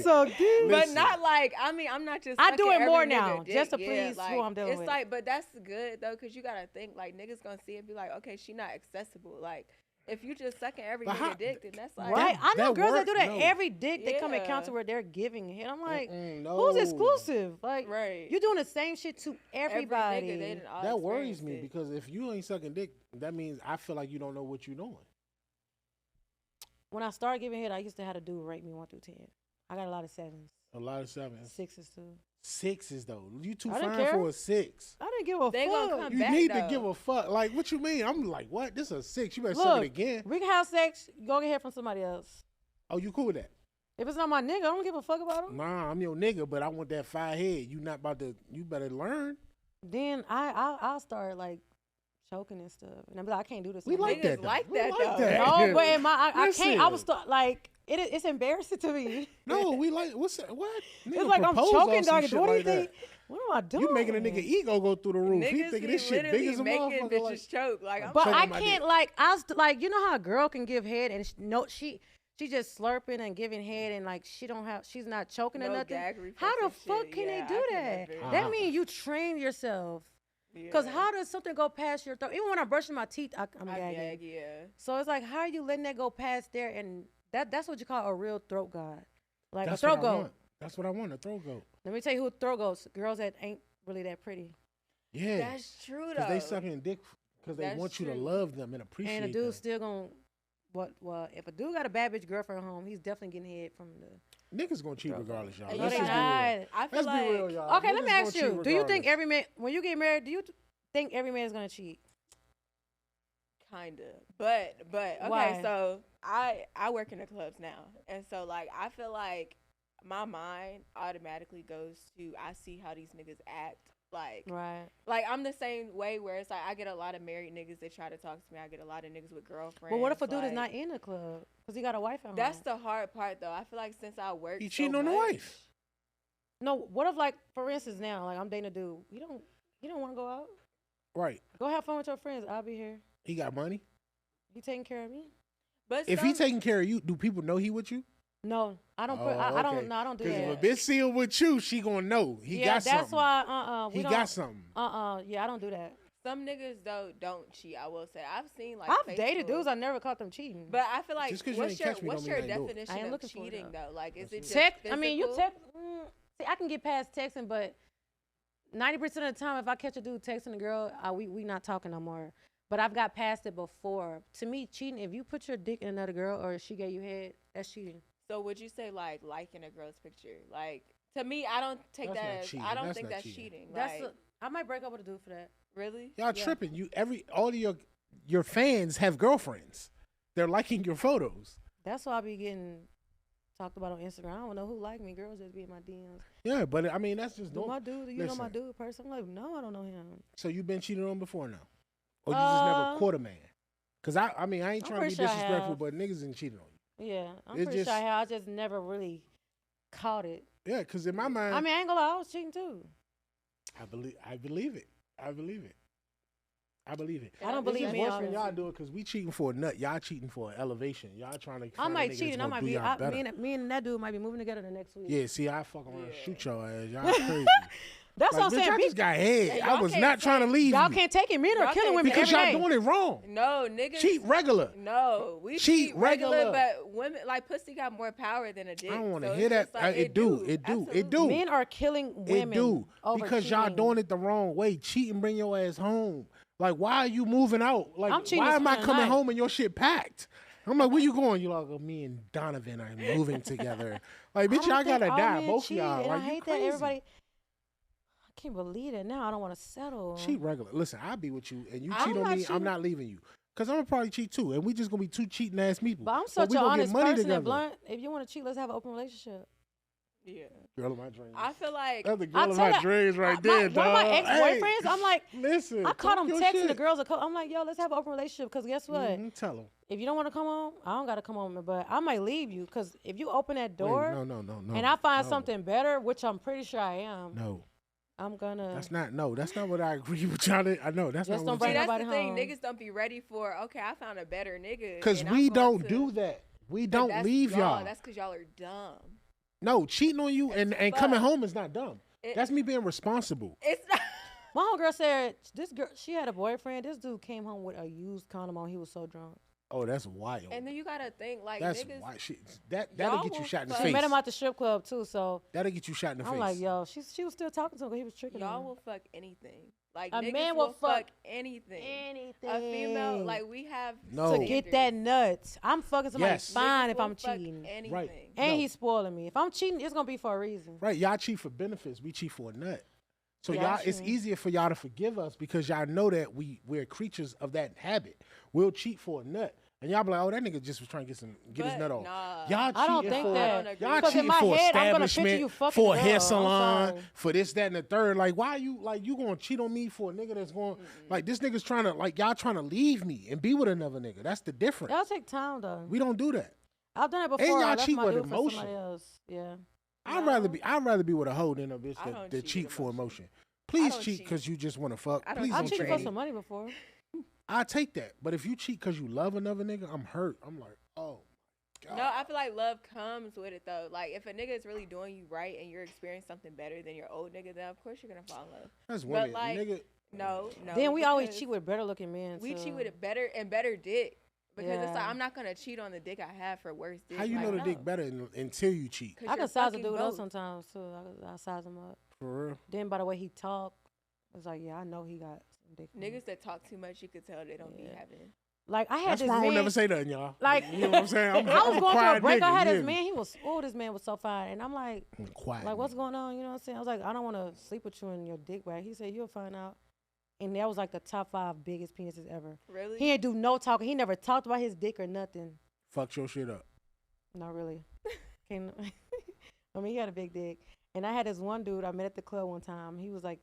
suck dick. But not like, I mean, I'm not just I do it more now, dick. just to please like, who I'm dealing with. It's like, but that's good, though, because you got to think, like, niggas going to see it and be like, okay, she not accessible. Like, if you just sucking every nigga dick, then that's like. Right. I know girls that do that every dick. They come encounter where they're giving it. I'm like, who's exclusive? Like, you're doing the same shit to everybody. That worries me because if you ain't sucking dick, that means I feel like you don't know what you're doing. When I started giving head, I used to have to do rate me 1 through 10. I got a lot of 7s. A lot of 7s. 6s too. 6s though. You too fine for a 6. I didn't give a fuck. You need to give a fuck. Like what you mean? I'm like, what? This is a 6. You better suck it again. We can have sex. Go get head from somebody else. Oh, you cool with that? If it's not my nigga, I don't give a fuck about him. Nah, I'm your nigga, but I want that 5 head. You not about to. You better learn. Then I'll start like choking and stuff, and I'm like, I can't do this. We like that. Like we that. Like though. that. No, but I can't. I was like, it's embarrassing to me. No, we like what's that? What? Nigga, it's like I'm choking, dog. What do you think? What am I doing? You making a nigga ego go through the roof. He thinking this shit big as a making motherfucker. Bitches choke. Like, but I can't like you know how a girl can give head and she just slurping and giving head and like she's not choking or nothing. How the fuck can they do that? That means you train yourself. Because how does something go past your throat? Even when I'm brushing my teeth, I'm gagging. So it's like, how are you letting that go past there? And that's what you call a real throat god. Like a throat goat. That's what I want, a throat goat. Let me tell you who throat goats. Girls that ain't really that pretty. Yeah. That's true, though. Because they sucking dick because they want you to love them and appreciate them. And the dude's still going to Well, if a dude got a bad bitch girlfriend at home, he's definitely getting head from the. Niggas gonna cheat regardless, y'all. And No, Let's they just be real. not. I feel Let's like be real, y'all. Okay, let me Niggas ask gonna you: cheat do you think regardless. every man, when you get married, do you think every man is gonna cheat? Kinda, but okay. Why? So I work in the clubs now, and so like I feel like my mind automatically goes to I see how these niggas act. Right. Like I'm the same way where it's like I get a lot of married niggas that try to talk to me. I get a lot of niggas with girlfriends. But what if a dude is like, not in the club because he got a wife at home? That's the hard part though. I feel like since I work, He so cheating on the much- wife. No, what if like for instance now, like I'm dating a dude. You don't want to go out? Right. Go have fun with your friends. I'll be here. He got money. He taking care of me? But If he taking care of you, do people know he with you? No, I don't put. Oh, I don't. okay. No, I don't do Because that. if a bitch sealed with you, she gonna know he yeah, got something. that's why. We He don't. got something. Yeah, I don't do that. some niggas though don't cheat. I will say I've seen like I've dated Facebook- dudes. I never caught them cheating. But I feel like Just 'cause you what's ain't your catch me what's don't your mean I ain't do it. I definition ain't of looking for it, cheating though. though? Like is it just text. I mean, you physical? text. See, I can get past texting, but 90% of the time, if I catch a dude texting a girl, we not talking no more. But I've got past it before. To me, cheating, if you put your dick in another girl or she gave you head, that's cheating. So would you say like liking a girl's picture? Like to me, I don't take That's that not as cheating. I don't That's think not that's cheating. cheating. That's Like, I might break up with a dude for that. really? Y'all Yeah. tripping. All of your fans have girlfriends. They're liking your photos. That's why I be getting talked about on Instagram. I don't know who like me. Girls just be in my DMs. Yeah, but I mean that's just Do normal. my dude? Do you know my Listen. dude person? I'm like, no, I don't know him. So you've been cheated on before now, or you just never Uh, caught a man? Cause I mean I ain't I'm trying to be pretty sure I disrespectful, have. but niggas ain't cheating on you. Yeah, I'm It pretty sure I just- have. I just never really caught it. Yeah, cause in my mind, I mean, I ain't gonna lie, I was cheating too. I believe it. I believe it. I believe it. I don't It's believe just me, worse when honestly. y'all do it because we cheating for a nut. Y'all cheating for an elevation. Y'all trying to. I find a might nigga cheat that's and I gonna might do be. y'all better. Me and that dude might be moving together the next week. Yeah, see, I fuck around and Yeah. shoot your ass. Y'all crazy. That's Like, what I'm bitch, saying. I just got head. Yeah, I y'all was can't not trying to say- leave Y'all you can't take it. Men are Y'all killing can't women because every y'all day. doing it wrong. No, niggas Cheat regular. No, we Cheat cheat regular, regular. but women like pussy got more power than a dick. I don't want to so hear it's that. just like, It do. It Absolutely. do. Men are killing women It do over because y'all cheating. doing it the wrong way. Cheating, bring your ass home. Like, why are you moving out? Like, I'm cheating why to am I spend the coming night. home and your shit packed? I'm like, where you going? You like, oh, me and Donovan are moving together. Like, bitch, y'all gotta die, both of y'all. And I Like, you hate crazy. that everybody. I can't believe it. Now I don't want to settle. Cheat regular. Listen, I'll be with you, and you I'm cheat on not me. I'm cheating. not leaving you, cause I'm gonna probably cheat too, and we just gonna be two cheating ass people. But I'm But such we an gonna get honest money person together. and blunt. If you want to cheat, let's have an open relationship. Yeah, Girl of my dreams. I feel like That's the I girl of tell my that- dreams right my, there, one of my dawg. ex-boyfriends, I'm like, Hey, listen, I caught talk him your texting shit. the girls. I'm like, yo, let's have an open relationship. Because guess what? Mhm, tell him. If you don't want to come home, I don't got to come home. But I might leave you. Because if you open that Wait, door no, and I find no, something better, which I'm pretty sure I am, No, I'm going to. that's not what I agree with y'all. I know that's Just not don't what see bring I'm that's nobody the thing. home. Niggas don't be ready for. Okay, I found a better nigga. because and I'm we going don't to- do that. We But don't that's leave y'all. That's because y'all are dumb. No, cheating on you and coming fuck. home is not dumb. It- That's me being responsible. It's not. My homegirl said this girl, she had a boyfriend. This dude came home with a used condom on. He was so drunk. Oh, that's wild. And then you gotta think like That's niggas. wild. That'll y'all get you will shot in the fuck- She face. met him at the strip club too. So That'll get you shot in the I'm face. like, yo, she was still talking to him. 'Cause he was tricking Y'all her. will fuck anything. Like A niggas man will will fuck anything. anything. A female, like we have No. to get that standards. nuts. I'm fucking somebody Yes. fine Niggas if will I'm fuck cheating. Anything. Right. And No. he's spoiling me. If I'm cheating, it's gonna be for a reason. Right, y'all cheat for benefits. We cheat for a nut. So Yeah, y'all, it's true. easier for y'all to forgive us because y'all know that we're creatures of that habit. We'll cheat for a nut, and y'all be like, "Oh, that nigga just was trying to get his But nut off." nah. Y'all I don't cheating think for that. I don't agree. y'all 'Cause in cheating my for head, I'm gonna picture establishment, you fucking for a a hair girl. I'm salon, sorry. for this, that, and the third. Like, why you gonna cheat on me for a nigga that's going like this nigga's trying to y'all trying to leave me and be with another nigga? That's the difference. Y'all take time though. We don't do that. I've done it And before. y'all I left cheat my with dude for emotion. somebody else. Yeah. I'd No. rather be with a hoe than a bitch I that don't cheat cheat with for emotion. emotion. Please don't cheat cheat. because you just want to fuck. I don't Please cheat I've don't for cheated cheat for on me. some money before. I take that. But if you cheat because you love another nigga, I'm hurt. I'm like, oh my God. No, I feel like love comes with it though. Like if a nigga is really doing you right and you're experiencing something better than your old nigga, then of course you're gonna fall in love. That's but women. like- Nigga, No. Then we always because cheat with better looking men. We too. cheat with it better and better dick. Because it's like Yeah. I'm not gonna cheat on the dick I have for worse dick. how you like, know the no. dick better until you cheat? 'Cause I you're can size a fucking dude up both. sometimes too. I size him up. For real? Then by the way he talk, it's like, yeah, I know he got some dick. in him. Niggas that talk too much, you could tell they don't be Yeah. having. Like I had That's this why I man. don't never say nothing, y'all. Like you know what I'm saying? I was I'm a going through a quiet break. nigga, I had you this hear me? man. This man was so fine, and I'm like, I'm quiet. like what's nigga. going on? You know what I'm saying? I was like, I don't want to sleep with you in your dick bag. He said you'll find out. And that was like the top 5 biggest penises ever. Really? He didn't do no talking. He never talked about his dick or nothing. Fucked your shit up. Not really. Can't, I mean, he had a big dick. And I had this one dude I met at the club one time. He was like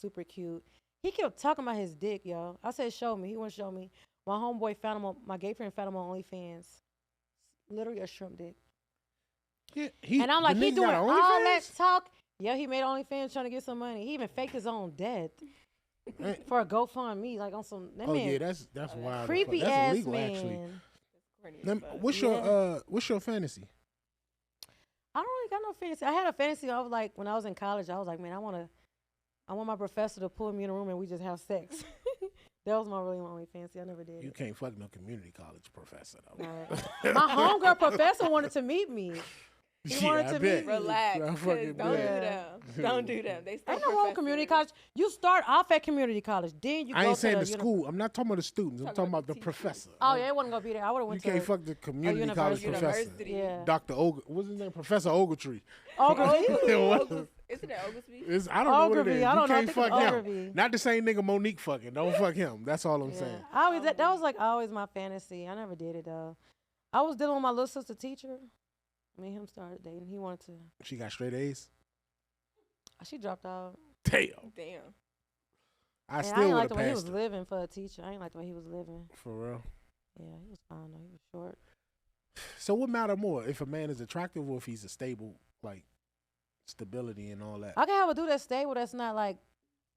super cute. He kept talking about his dick, yo. I said, show me. He wouldn't show me. My homeboy found him on, my gay friend found him on OnlyFans. Literally a shrimp dick. Yeah, And I'm like, the he nigga doing got all OnlyFans? that talk. Yeah, he made OnlyFans trying to get some money. He even faked his own death for a GoFundMe, like on some. That Oh man, yeah, that's wild. as fuck. creepy That's ass illegal, man. actually. Corny as Lem- fuck. what's your fantasy? I don't really got no fantasy. I had a fantasy. I was like, when I was in college, I was like, man, I want my professor to pull me in a room and we just have sex. That was my only fantasy. I never did. You it. can't fuck no community college professor though. Right. My homegirl professor wanted to meet me. He wanted to meet me. Relax. I 'Cause fucking Don't bet. do them. Don't do them. They still Ain't no wrong with community college. You start off at community college, then you I go ain't to saying the the school. I'm not talking about the students. I'm talking about the teachers. professor. Oh yeah, it wasn't gonna be there. I would have You went can't to fuck the community college university. professor. Yeah. Dr. What's his name? Professor Ogletree. Ogilvy. Isn't it Oglesby? I don't know what it Ogilvy. is. I You don't know. I can't think fuck it's him. Ogilvy. Not the same nigga Monique fucking. Don't fuck him. That's all I'm Yeah. saying. I always that was like always my fantasy. I never did it though. I was dealing with my little sister teacher. Me and him started dating. He wanted to. She got straight A's. She dropped out. Damn. Damn. I And I still didn't would like have the way he passed was her. living for a teacher. I didn't like the way he was living. For real. Yeah, he was fine though. He was short. So what matter more, if a man is attractive or if he's a stable, like stability and all that? I can have a dude that's stable. That's not like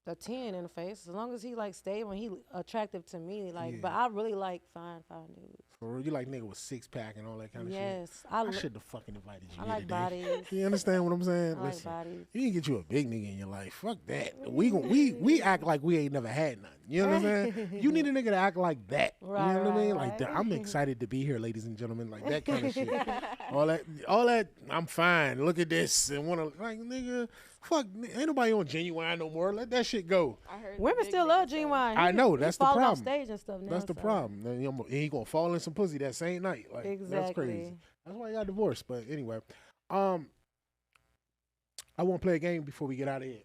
a 10 in the face. As long as he like stable and he attractive to me. Like, Yeah. but I really like fine dudes. For real, you like nigga with 6-pack and all that kind of shit. Yes, I should have fucking invited you. I here like today. bodies. You understand what I'm saying? I like Listen, bodies. you can get you a big nigga in your life. Fuck that. We act like we ain't never had nothing. You know what I'm saying? You need a nigga to act like that. Right, you know what I right, mean? Like right. that. I'm excited to be here, ladies and gentlemen. Like that kind of shit. All that. I'm fine. Look at this and wanna like nigga. Fuck. Ain't nobody on Genuine no more. Let that shit go. I heard Women big still love niggas, though. Genuine. I know, He that's the falling off problem. stage and stuff now. That's the so. problem. Then he gonna fall in some pussy that same night. Like that's crazy. Exactly. That's why I got divorced. But anyway, I want to play a game before we get out of here.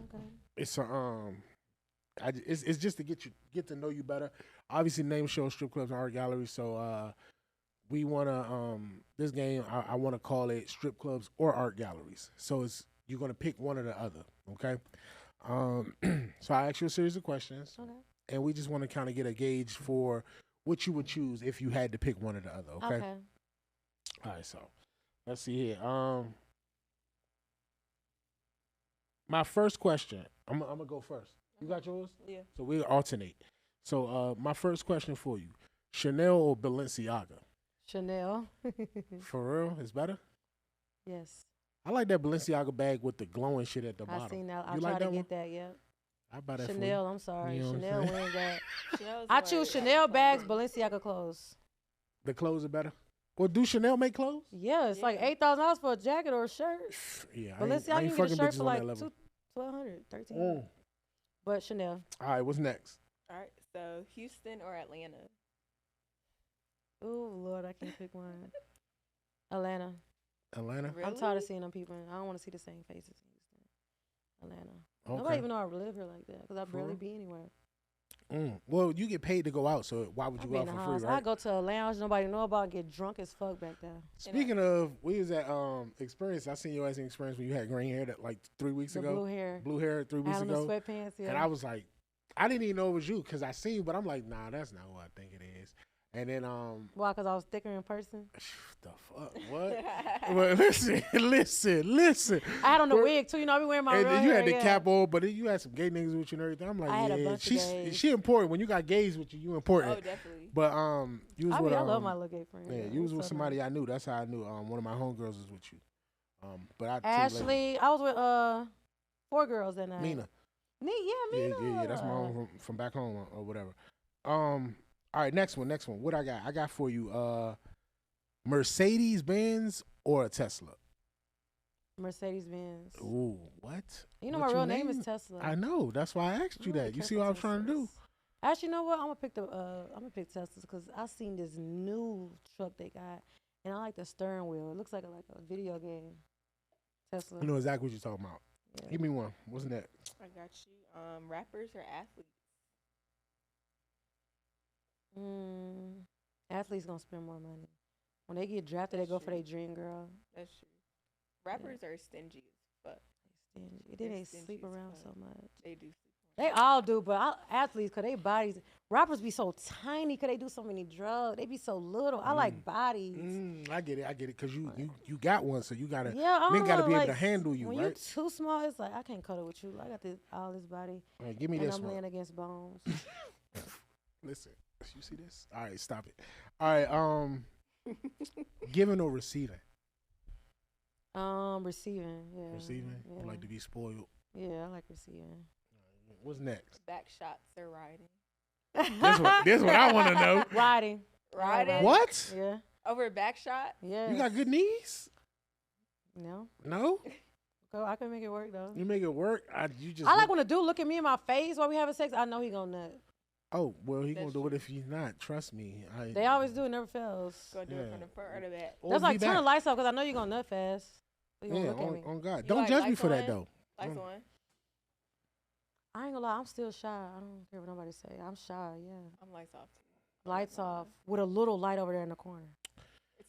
Okay. It's it's just to get to know you better. Obviously, name show strip clubs and art galleries. So we wanna this game I want to call it strip clubs or art galleries. So you're gonna pick one or the other. Okay. So I ask you a series of questions, Okay. and we just want to kind of get a gauge for what you would choose if you had to pick one or the other. Okay. Okay. All right, so let's see here. My first question. I'm gonna go first. You got yours? Yeah. So we alternate. So my first question for you: Chanel or Balenciaga? Chanel. For real, it's better. Yes. I like that Balenciaga bag with the glowing shit at the bottom. I seen that. I You tried like to that get one? that. Yeah. I buy that Chanel. I'm sorry. You know what I'm Chanel saying? wins that. Chanel's I like- choose Chanel bags, Balenciaga clothes. The clothes are better. Well, do Chanel make clothes? Yeah, it's like Yeah. $8,000 for a jacket or a shirt. Yeah, Balenciaga I you ain't can get fucking a shirt bitches for on like that level. $1,200, $1,300. But Chanel. All right, what's next? All right. So Houston or Atlanta? Oh Lord, I can't pick one. Atlanta. Atlanta. Really? I'm tired of seeing them people. I don't want to see the same faces in Houston. Atlanta. Nobody Okay. even know I live here like that because I For barely real? be anywhere. Well, you get paid to go out, so why would I you be go in out the for house. free, I right? go to a lounge nobody know about and get drunk as fuck back there. Speaking of, we was at Experience. I seen your ass in Experience when you had green hair that like 3 weeks The ago. blue hair. Blue hair 3 I weeks had on the ago. sweatpants. Yeah. And I was like, I didn't even know it was you because I seen you, but I'm like, nah, that's not who I think it is. And then Why? Because I was thicker in person. the fuck what? Well, listen. I had on the Well, wig too. You know, I be wearing my And real then you hair, had the yeah. cap on, but then you had some gay niggas with you and everything. I'm like, I had a yeah, bunch of gays. she important. When you got gays with you, you important. Oh, definitely. But you was with I love my little gay friend. yeah, you was with somebody I knew. That's how I knew. One of my homegirls was with you. But I Ashley, I was with 4 girls that night. Mina. Yeah, Mina. Yeah. That's my home from back home or whatever. All right, next one. What I got? I got for you. Mercedes Benz or a Tesla? Mercedes Benz. Ooh, what? You know What my you real name name? is Tesla. I know. That's why I asked you I don't that. You care see for what I was trying to do? Teslas. Actually, you know what? I'm gonna pick Teslas because I seen this new truck they got, and I like the steering wheel. It looks like a video game. Tesla. You know exactly what you're talking about. Yeah. Give me one. What's next? I got you. Rappers or athletes? Athletes gonna spend more money. When they get drafted, That's they go for true. their dream girl. That's true. Rappers are stingy as fuck. Stingy. They're Then they stingy sleep as around fuck. so much. They do. They all do, but athletes, cause they bodies. Rappers be so tiny, cause they do so many drugs. They be so little. I like bodies. I get it. Cause you got one, so you gotta. Yeah, I Men don't gotta know, be able like, to handle you, when right? you too small, it's like I can't cuddle with you. I got all this body, All right, give me and this I'm one. laying against bones. Listen, you see this? All right, stop it. All right, giving or receiving? Receiving. Yeah. Receiving. Yeah. You like to be spoiled. Yeah, I like receiving. What's next? Back shots or riding? This what I want to know. Riding. Riding? What? Yeah. Over a back shot? Yeah. You got good knees? No. No? Go. I can make it work though. You make it work? I like when a dude look at me in my face while we having sex. I know he gonna nut. Oh, well, he gonna That's do it if he's not. Trust me. They always do. It never fails. Go do it Yeah. from the front or the back. Or That's like be turn the back. lights off because I know you're gonna nut fast. So you gonna Yeah, look at me. on God. You Don't like judge me lights for that, on? though. Lights Mm. on. I ain't gonna lie. I'm still shy. I don't care what nobody say. I'm shy. Yeah. I'm lights off too. Lights off with a little light over there in the corner.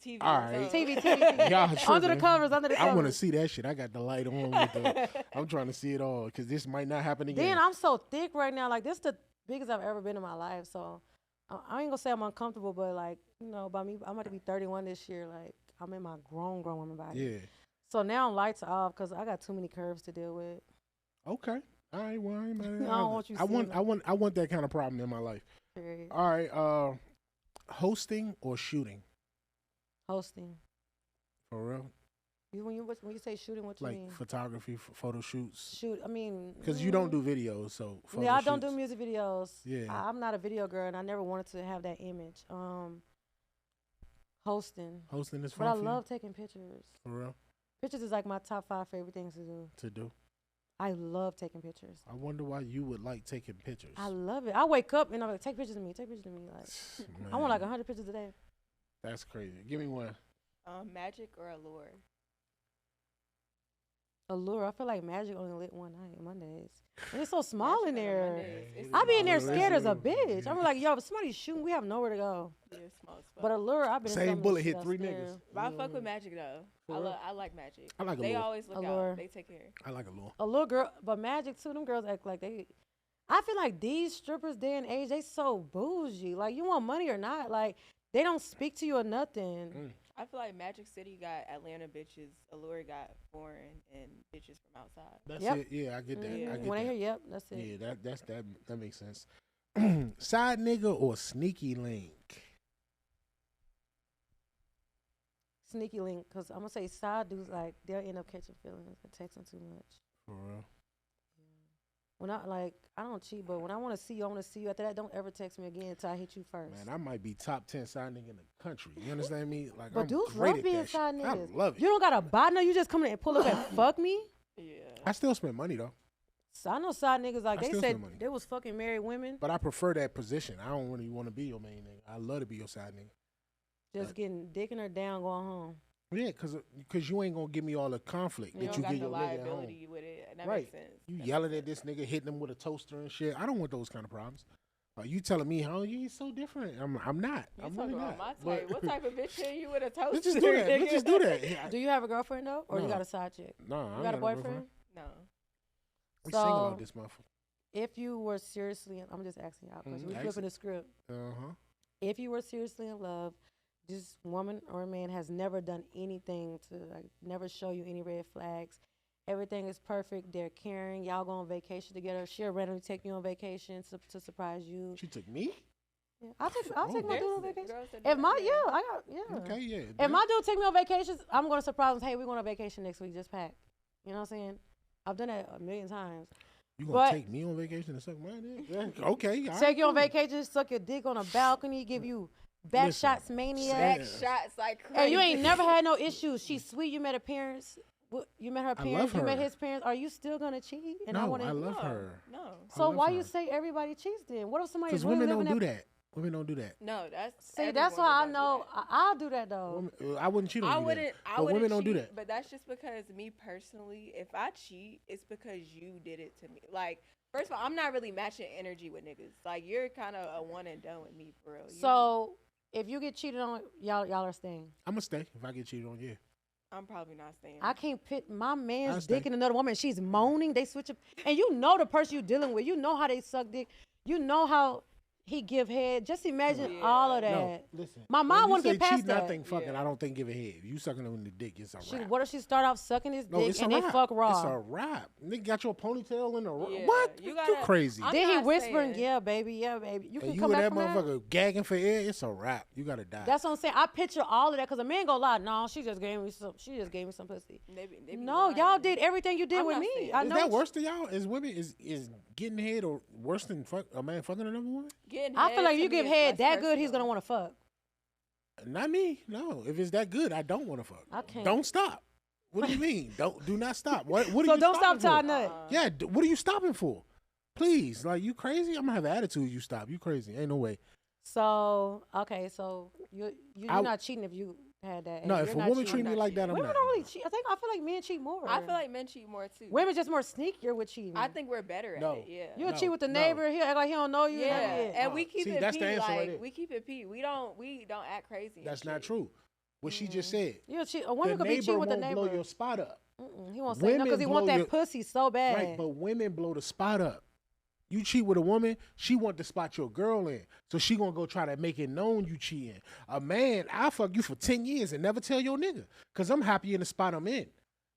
TV. All right. TV. Y'all Under the tripping. covers. Under the covers. I want to see that shit. I got the light on. With the, I'm trying to see it all because this might not happen again. Then I'm so thick right now. Like this the biggest I've ever been in my life. So I ain't gonna say I'm uncomfortable, but like by me, I'm about to be 31 this year. Like I'm in my grown woman body. Yeah. So now lights off because I got too many curves to deal with. Okay. All right. Well, I ain't mad at I that. don't want you I want. seeing I want that kind of problem in my life. Period. All right. Hosting or shooting? Hosting. For real? When you say shooting, what you Like mean? photography, photo shoots. Shoot. I mean. Because you don't do videos, so photo Yeah, I don't do shoots. music videos. Yeah. I'm not a video girl, and I never wanted to have that image. Hosting. Hosting is But fun I for you? love taking pictures. For real? Pictures is like my top 5 favorite things to do. To do. I love taking pictures. I wonder why you would like taking pictures. I love it. I wake up and I'm like, take pictures of me. Take pictures of me. Like, I want like 100 pictures a day. That's crazy. Give me one. Magic or allure? Allure. I feel like Magic only lit one night, Mondays. And it's so small Magic in on there. Mondays. It's I be in there small. scared as a bitch. I'm like, yo, if somebody's shooting, we have nowhere to go. Yeah, it's small as fuck. But Allure, I've been in so Same many bullet shit hit I'm 3 scared. niggas. But I fuck with Magic though. For real? I like Magic. I like They Allure. always look Allure. out. They take care. I like Allure. Allure girl, but Magic too. Them girls act like they. I feel like these strippers day and age, they so bougie. Like you want money or not, like they don't speak to you or nothing. I feel like Magic City got Atlanta bitches, Allure got foreign and bitches from outside. That's Yep. it. Yeah, I get that. Mhm. I get When I that. hear yep, that's it. Yeah, that makes sense. Side nigga or sneaky link? Sneaky link, cause I'm gonna say side dudes like they'll end up catching feelings and texting too much. For real. When I don't cheat, but when I want to see you, I want to see you. After that, don't ever text me again until I hit you first. Man, I might be top 10 side nigga in the country. You understand me? Like, But I'm dudes great love at being that side shit. niggas. I love it. You don't got a bot, no. You just come in and pull up and fuck me. Yeah. I still spend money though, So I know side niggas like I they still said spend money. they was fucking married women, but I prefer that position. I don't really want to be your main nigga. I love to be your side nigga. just getting dicking her down, going home. Yeah, cause you ain't gonna give me all the conflict You that don't you got give the your nigga at home. liability with it. And that Right. makes sense. You That yelling makes at this sense. nigga, hitting him with a toaster and shit. I don't want those kind of problems. You telling me how you ain't so different? I'm not. You I'm talking really about not. my type. What type of bitch hit you with a toaster? Let's just do that. Let's just do that. Yeah, Do you have a girlfriend though, or you No. got a side chick? no, I You ain't got a no boyfriend? girlfriend. No. We single So- out this motherfucker. If you were seriously, I'm just asking y'all a question. We Ask flipping it. the script. Uh-huh. If you were seriously in love, this woman or man has never done anything to like never show you any red flags. Everything is perfect. They're caring. Y'all go on vacation together. She'll randomly take you on vacation to surprise you. She took me? Yeah, I'll take my Oh. dude on There's vacation. girls that do If that, my I got yeah. Okay, yeah. If my dude take me on vacations, I'm gonna surprise him. Hey, we're going on vacation next week. Just pack. You know what I'm saying? I've done that a million times. You gonna but- take me on vacation and suck my dick? Yeah, okay. all right, Take you on cool. vacation, suck your dick on a balcony, give you back Listen, shots mania. Back Yeah. shots like crazy. Hey, you ain't never had no issues. She's sweet. You met her parents. You met her I love parents. You met her. his parents. Are you still gonna cheat? And No, wanna, I love No, her. No. So love why her. you say everybody cheats then? What if somebody's Because really women living don't do that? that. Women don't do that. No, that's See, every that's woman why I don't do know that. I'll do that though. Women, I wouldn't cheat on I you. wouldn't. Then. I But wouldn't women don't cheat, do that. But that's just because me personally, if I cheat, it's because you did it to me. Like, first of all, I'm not really matching energy with niggas. Like, you're kind of a one and done with me for real. So if you get cheated on, y'all are staying. I'm gonna stay if I get cheated on. Yeah. I'm probably not staying. I can't pit my I'll man's stay. dick in another woman. She's moaning. They switch up, and you know the person you're dealing with. You know how they suck dick. You know how he give head. Just imagine all of that. No, listen. My when mom you wouldn't say get past cheat, that. nothing fucking. Yeah. I don't think giving head. If you sucking on the dick, it's a wrap. What if she start off sucking his No, dick it's and a they wrap. fuck raw? It's a wrap. Nigga got your ponytail in the Yeah, what? you You gotta- crazy. I'm Then he not whispering, saying- "Yeah, baby, yeah, baby." You can And you come with back that from that. motherfucker gagging for air. It's a wrap. You gotta die. That's what I'm saying. I picture all of that because a man gonna lie. No, she just gave me some. She just gave me some pussy. They be No, lying. y'all did everything you did I'm with not me. saying- I Is know. that worse to y'all? Is women is getting head or worse than fuck a man fucking another woman? Getting I feel head like to you me give is head less that good, he's personal. gonna want to fuck. Not me. No. If it's that good, I don't want to fuck. I can't. Don't stop. What do you mean? Do not stop. What are So you don't stop stopping tying for? nut. Yeah. What are you stopping for? Please, like you crazy? I'm gonna have an attitude. You stop. You crazy? Ain't no way. So okay, so you're I- not cheating if you had that. No, You're if a not woman cheating. treat me like that, I'm Women not. don't really cheat. I feel like men cheat more. I feel like men cheat more too. women just more sneakier with cheating. I think we're better No. at it. Yeah. you'll No, cheat with the no. neighbor. He'll act like he don't know you. Yeah, and that's it. and we keep See, it that's the P. answer right Like there. we keep it P. We don't act crazy. and That's not shit. true. What she just said. You'll cheat. A The woman could be neighbor cheating with the won't neighbor. blow your spot up. He won't say no because he want blow that your- pussy so bad. Right, but women blow the spot up. You cheat with a woman, she want to spot your girl in. So she gonna go try to make it known you cheating. A man, I'll fuck you for 10 years and never tell your nigga. Cause I'm happy in the spot I'm in.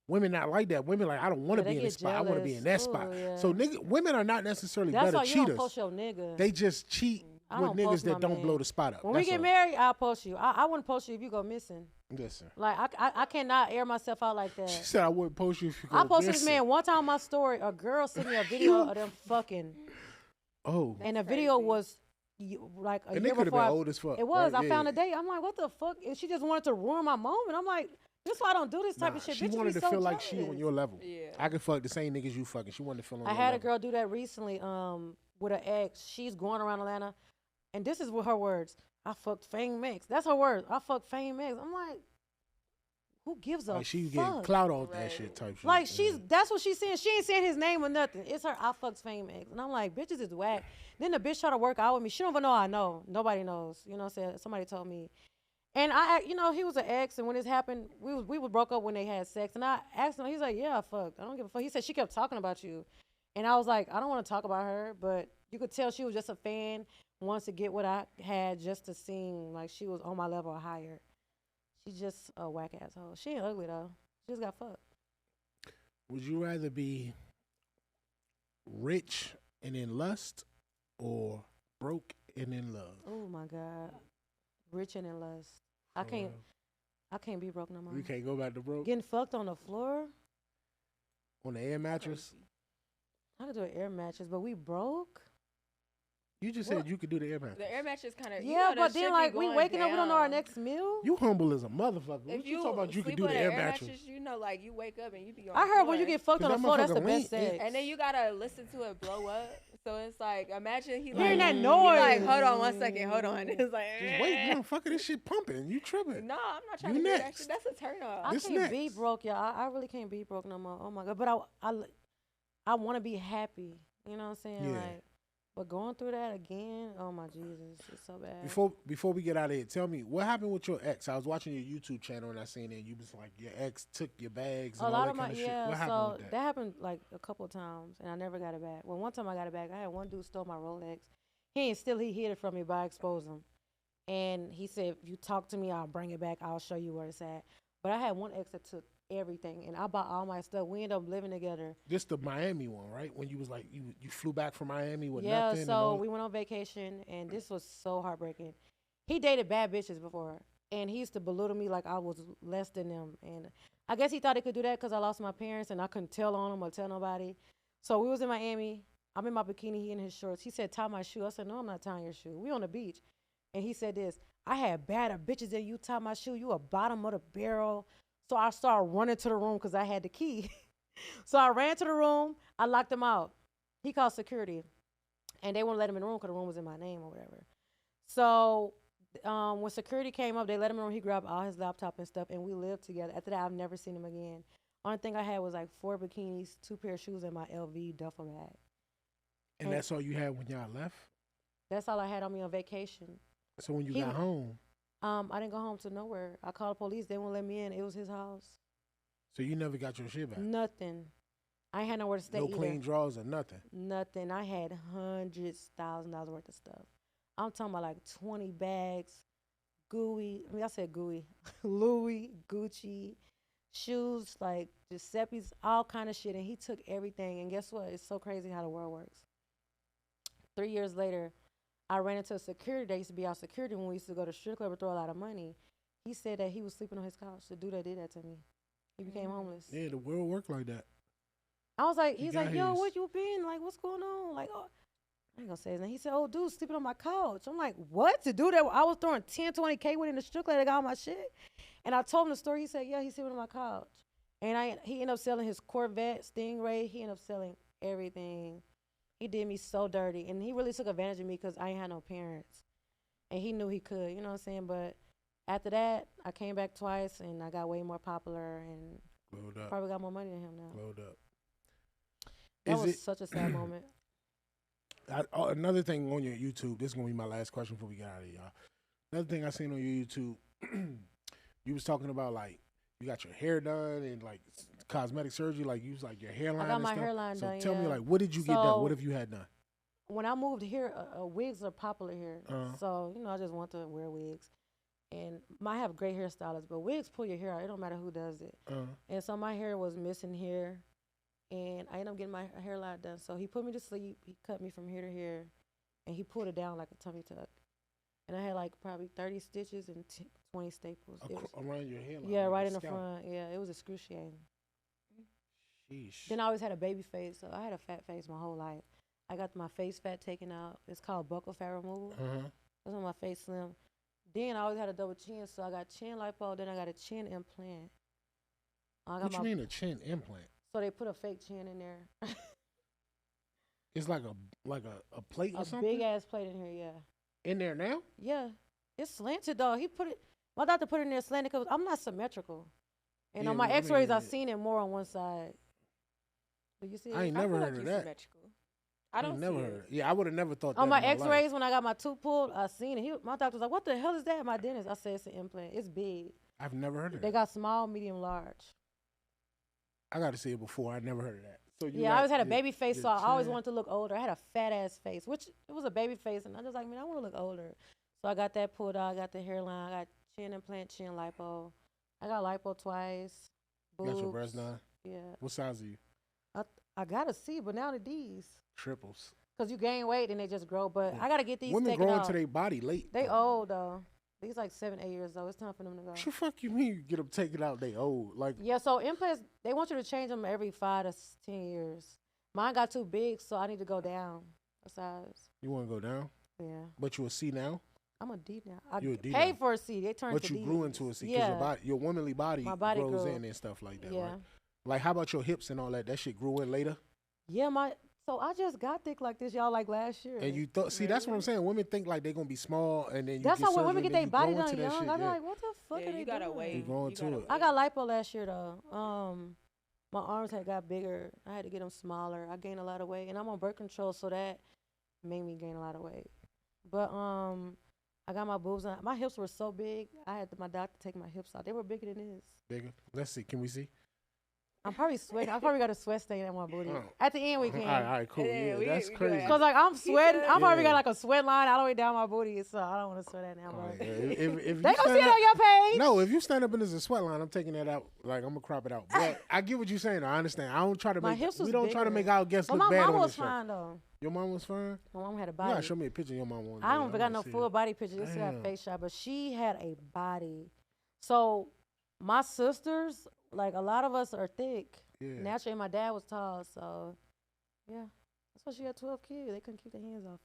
Women not like that. Women like, I don't want to Yeah, be they in this get spot. I want to be in that jealous. spot. Ooh, yeah. So women are not necessarily That's better why you cheaters. don't post your nigga. They just cheat I with don't niggas post that my don't man. blow the spot up. when we That's get all. married, I'll post you. I wouldn't post you if you go missing. Listen. Like I cannot air myself out like that. She said I wouldn't post you if you go I posted this missing. man one time on my story. A girl sent me a video of them fucking, Oh. and the That's video crazy. was like a And they year could have before. been old as fuck. It was. right? I found a date. I'm like, what the fuck? And she just wanted to ruin my moment. I'm like, this is why I don't do this type Nah, of shit. she Bitches wanted be to so feel like she jealous. on your level. Yeah. I could fuck the same niggas you fucking. She wanted to feel on I your had a level. girl do that recently with an ex. She's going around Atlanta, and this is what her words. I fucked Phfame X. That's her words. I fucked Phfame X. I'm like, who gives a Like she fuck? getting clout off that Right. shit type shit. Like yeah. that's what she's saying. She ain't saying his name or nothing. It's her I fucks Phfame X. And I'm like, bitches is whack. Then the bitch try to work out with me. She don't even know I know. Nobody knows. You know what I'm saying? Somebody told me. And he was an ex, and when this happened, we broke up when they had sex. And I asked him, he's like, yeah, I fucked. I don't give a fuck. He said she kept talking about you. And I was like, I don't want to talk about her, but you could tell she was just a fan, wants to get what I had just to seem like she was on my level or higher. She's just a whack asshole. She ain't ugly though. She just got fucked. Would you rather be rich and in lust or broke and in love? Oh my God. Rich and in lust. I For can't real? be broke no more. You can't go back to broke? Getting fucked on the floor? On the air mattress? I could do an air mattress, but we broke? You just What? said you could do the air mattress. The air mattress kind of Yeah, but then like we waking up, we don't know our next meal. You humble as a motherfucker. If What you talking about you could sleep do on the an air mattress? you know, like you wake up and you be on. I the heard when you floor. get fucked on Cause the that floor, that's the motherfucker best lean- sex. And then you gotta listen to it blow up. So it's like, imagine he Hearing like, that he noise. like, hold on 1 second, hold on. It's like, Just wait, motherfucker, this shit pumping. You tripping. no, I'm not trying You to do that next. shit. That's a turn off. I This can't be next. broke, y'all. I really can't be broke no more. Oh my God. But I want to be happy. You know what I'm saying? Yeah. Like, but going through that again, oh my Jesus, it's so bad. Before we get out of here, tell me what happened with your ex. I was watching your YouTube channel and I seen it. You was like your ex took your bags and A all lot that of my kind of shit. What happened so with that happened like a couple of times, and I never got it back. Well, one time I got it back. I had one dude stole my Rolex. He hid it from me, but I exposed him. And he said, "If you talk to me, I'll bring it back. I'll show you where it's at." But I had one ex that took everything, and I bought all my stuff. We ended up living together. This the Miami one, right? When you was like you flew back from Miami with Yeah, nothing. and so all we went on vacation, and this was so heartbreaking. He dated bad bitches before, and he used to belittle me like I was less than them. And I guess he thought he could do that because I lost my parents, and I couldn't tell on him or tell nobody. So we was in Miami. I'm in my bikini, he in his shorts. He said, tie my shoe. I said, no, I'm not tying your shoe. We on the beach. And he said this, I had badder bitches in you tie my shoe. You a bottom of the barrel. So I started running to the room because I had the key. So I ran to the room. I locked him out. He called security, and they wouldn't let him in the room because the room was in my name or whatever. So when security came up, they let him in the room. He grabbed all his laptop and stuff, and we lived together. After that, I've never seen him again. Only thing I had was like 4 bikinis, 2 pair of shoes, and my LV duffel bag. And that's all you had when y'all left? That's all I had on me on vacation. So when you got home? I didn't go home to nowhere. I called the police. They wouldn't let me in. It was his house. So you never got your shit back? Nothing. I ain't had nowhere to stay No either. clean drawers or nothing? Nothing. I had hundreds, $1,000s worth of stuff. I'm talking about like 20 bags, gooey. I mean, I said gooey. Louis, Gucci, shoes, like Giuseppe's, all kind of shit. And he took everything. And guess what? It's so crazy how the world works. 3 years later, I ran into a security. They used to be our security when we used to go to strip club and throw a lot of money. He said that he was sleeping on his couch. The dude that did that to me. He became homeless. Yeah, the world worked like that. I was like, he's like, yo, his. where you been? Like, what's going on? Like, oh, I ain't gonna say his name. He said, oh, dude, sleeping on my couch. I'm like, what? To do that? I was throwing 10, 20K with in the strip club. They got all my shit. And I told him the story. He said, yeah, he's sleeping on my couch. And he ended up selling his Corvette, Stingray. He ended up selling everything. He did me so dirty. And he really took advantage of me because I ain't had no parents. And he knew he could, you know what I'm saying? But after that, I came back twice, and I got way more popular and probably got more money than him now. Glowed up. That was such a sad moment. Another thing on your YouTube, this is going to be my last question before we get out of here, y'all. Another thing I seen on your YouTube, you was talking about, like, you got your hair done and, like, cosmetic surgery. Like, you was, like, your hairline I got and my stuff. hairline so done, tell me, yeah. like, what did you get done? What have you had done? When I moved here, wigs are popular here. So, you know, I just want to wear wigs. And I have great hairstylists, but wigs pull your hair out. It don't matter who does it. And so my hair was missing here. And I ended up getting my hairline done. So he put me to sleep. He cut me from here to here. And he pulled it down like a tummy tuck. And I had like probably 30 stitches and 20 staples. Around your hairline? Yeah, right in the front. Yeah, it was excruciating. Sheesh. Then I always had a baby face. So I had a fat face my whole life. I got my face fat taken out. It's called buccal fat removal. That's when my face slim. Then I always had a double chin. So I got chin lipo. Then I got a chin implant. What you mean a chin implant? So they put a fake chin in there. It's like a plate or something? A big ass plate in here, yeah. In there now? Yeah. It's slanted though. My doctor put it in there slanted because I'm not symmetrical. And on my x-rays, I've seen it more on one side. Do you see it? I ain't never heard of that. I don't never heard it. Yeah, I would have never thought that. On my x-rays, when I got my tooth pulled, I seen it. My doctor was like, what the hell is that? My dentist, I said, it's an implant. It's big. I've never heard of They that. got small, medium, large. I got to see it before. I never heard of that. So I always had a baby face, so I always wanted to look older. I had a fat ass face, which it was a baby face, and I was like, man, I want to look older. So I got that pulled out. I got the hairline. I got chin implant, chin lipo. I got lipo twice. Boobs. You got your breast done? Yeah. What size are you? I got a C, but now the D's. Triples. Because you gain weight and they just grow. But I got to get these Women taken grow out. into their body late. They old, though. These like 7, 8 years old. It's time for them to go. What the fuck you mean you get them taken out? They old. Like, yeah, so implants, they want you to change them every 5 to 10 years. Mine got too big, so I need to go down a size. you want to go down? Yeah. But you a C now? I'm a D now. You a D paid now. for a C. They turned But to you D. grew into a C because your womanly body, My body grows grew. in and stuff like that, Yeah. right? Like, how about your hips and all that? That shit grew in later? Yeah, so I just got thick like this, y'all, like last year. And you thought, see, that's what I'm saying. Women think like they're going to be small and then you That's get how when surgery women and get then their you body grow done into that young. shit, I'm yeah. like, what the fuck are they you gotta doing? wait. You going to it. I got lipo last year, though. My arms had got bigger. I had to get them smaller. I gained a lot of weight. And I'm on birth control, so that made me gain a lot of weight. But I got my boobs on. My hips were so big, I had my doctor take my hips out. They were bigger than this. Bigger? Let's see. Can we see? I'm probably sweating. I probably got a sweat stain on my booty. Oh. At the end, we can. All right, cool. Yeah, that's we crazy. Because, like, I'm sweating. I probably Yeah. got, like, a sweat line all the way down my booty, so I don't want to sweat that now. All But right, if they you gonna see stand it up- on your page. No, if you stand up and there's a sweat line, I'm taking that out. Like, I'm going to crop it out. But I get what you're saying. I understand. I don't try to My make hips was we don't try to bigger. make our guests But look my bad mom on was this show. fine, though. Your mom was fine? My mom had a You body. gotta show me a picture of your mom one day. I don't got wanna no see full it. body picture. This is Damn. that face shot, but she had a body. So my sisters, like a lot of us are thick. Yeah. Naturally, my dad was tall, so yeah. That's why she had 12 kids. They couldn't keep their hands off.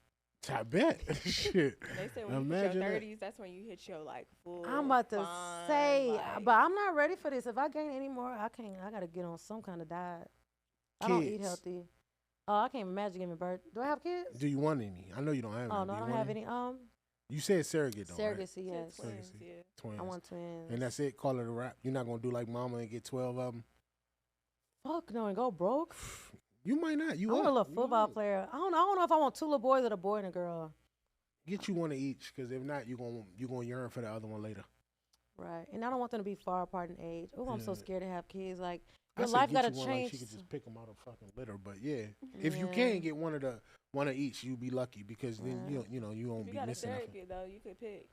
I bet. Shit. And they say when you hit Imagine your that. 30s, that's when you hit your like full. I'm about to fine, say, like, but I'm not ready for this. If I gain any more, I can't. I gotta get on some kind of diet. I don't eat Kids. healthy. Oh, I can't imagine giving birth. Do I have kids? Do you want any? I know you don't have any. Oh no, Do I you don't want have any. You said surrogate though, right? Surrogacy, yes. twins, Surrogacy. yeah. Twins. I want twins. And that's it. Call it a wrap. You're not gonna do like mama and get 12 of them. Fuck no, and go broke. You might not. You I want a up. little You football up. player. I don't know if I want two little boys or a boy and a girl. Get you one of each, because if not, you gonna yearn for the other one later. Right, and I don't want them to be far apart in age. Oh, I'm so Yeah. scared to have kids. Like I your said life get gotta you one, change. Like she could just pick them out of fucking litter. But yeah, if you Yeah. can get one of each, you'll be lucky, because then Right. you won't If you be got a missing nothing. surrogate though, you could pick.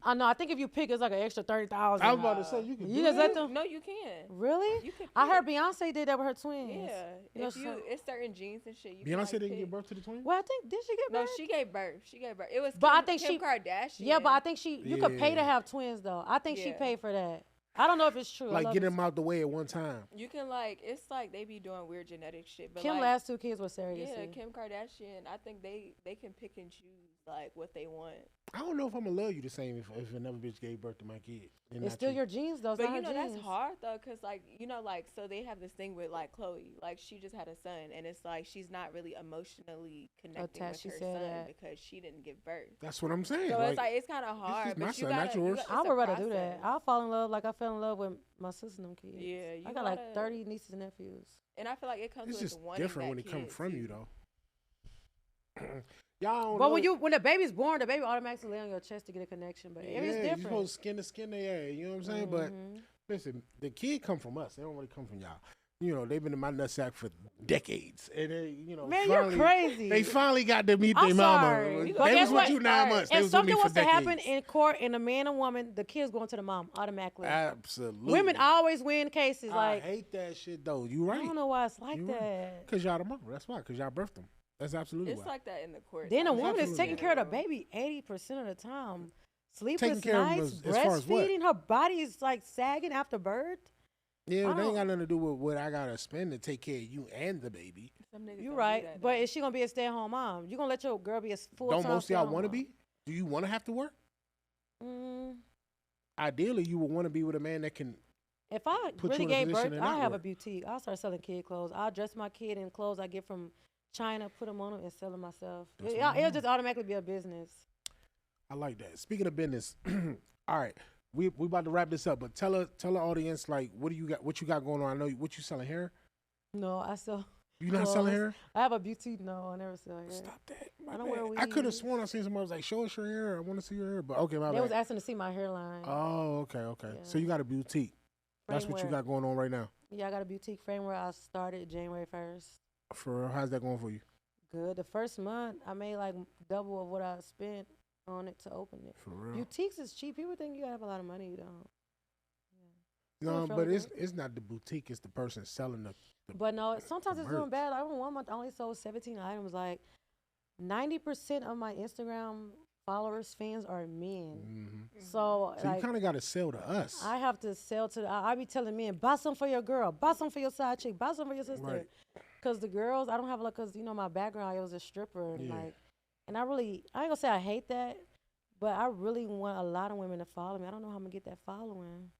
I know. I think if you pick, it's like an extra 30,000. I was about to say you could. You do just that. let them. No, you can. Really? You could. I heard pick. Beyonce did that with her twins. Yeah, You know, if you it's certain genes and shit. You can, Beyonce like, didn't pick. give birth to the twins. Well, I think did she get No, birth? she gave birth. She gave birth. It was. But I Kim, think Kim she- Kardashian. Yeah, but I think you could pay to Yeah. have twins though. I think she Yeah. paid for that. I don't know if it's true. I Like love get it. them out the way at one time. you can like it's like they be doing weird genetic shit. But Kim like, last two kids were surrogacy. yeah, Kim Kardashian. I think they can pick and choose like what they want. I don't know if I'm gonna love you the same if another bitch gave birth to my kid. and It's not still you. your genes though. It's But not you her know genes. that's hard though, cause like like so they have this thing with like Chloe, like she just had a son, and it's like she's not really emotionally connecting Attached, with she her said son that. because she didn't give birth. That's what I'm saying. So like, it's like it's kind of hard. just my But you son, not gotta, yours. I would rather do that. I'll fall in love like I fell in love with my sister and them kids. Yeah, you I got like gotta- 30 nieces and nephews. And I feel like it comes it's with just wanting different that when it comes kid, from too. you though. Y'all don't But know. when the baby's born, the baby automatically lay on your chest to get a connection. But yeah, it's you're different. supposed to skin to skin their ass. You know what I'm saying? But Mhm. listen, the kid come from us. They don't really come from y'all. You know, they've been in my nutsack for decades, and they, Man, finally, you're crazy. They finally got to meet I'm their mama. sorry. They But was guess with what? you 9 months. They If was with me something for was to happen decades. in court and a man and woman, the kid's going to the mom automatically. Absolutely. Women always win cases. I Like hate that shit though. You I right? don't know why it's like You right. that. Cause y'all the mama. That's why. Cause y'all birthed them. That's absolutely It's why. like that in the court. Then a Absolutely. woman is taking care of the General. baby 80% of the time. Sleepless care of 'em nights, as far as what? breastfeeding. Her body is like sagging after birth. Yeah, I they ain't don't- got nothing to do with what I gotta spend to take care of you and the baby. Some niggas You're don't do right, that, but though. is she gonna be a stay-at-home mom? You gonna let your girl be a full? Don't most of y'all want to be? Do you want to have to work? Mm, Ideally, you would want to be with a man that can. if I Put really you in a gave position birth, to I'll not have a work. boutique. I'll start selling kid clothes. I'll dress my kid in clothes I get from China, put them on them, and sell them myself. That's It'll what I'm just automatically be a business. I like that. Speaking of business, all right, we about to wrap this up. But tell the audience like what do you got? What you got going on? I know what you selling hair. No, I sell. You not clothes. selling hair? I have a boutique. No, I never sell hair. Stop that. I don't wear I could have weaves. sworn I seen somebody was like, show us your hair. I want to see your hair. But okay, my They bad. was asking to see my hairline. Oh, okay. So Yeah. you got a boutique. That's what you Framewear. got going on right now. Yeah, I got a boutique framework. I started January 1st. For real, how's that going for you? Good. The first month, I made like double of what I spent on it to open it. For real. Boutiques is cheap. People think you gotta have a lot of money. You don't. No, doing but fairly it's not the boutique. It's the person selling the. But no, sometimes the it's doing merch. bad. Like one month, I only sold 17 items. Like 90% of my Instagram followers, fans are men. Mm-hmm. So, So like, you kind of got to sell to us. I have to sell to. I be telling men, buy some for your girl, buy some for your side chick, buy some for your sister. Right. Cause the girls, I don't have like, cause my background, I was a stripper, and Yeah. and I ain't gonna say I hate that, but I really want a lot of women to follow me. I don't know how I'm gonna get that following.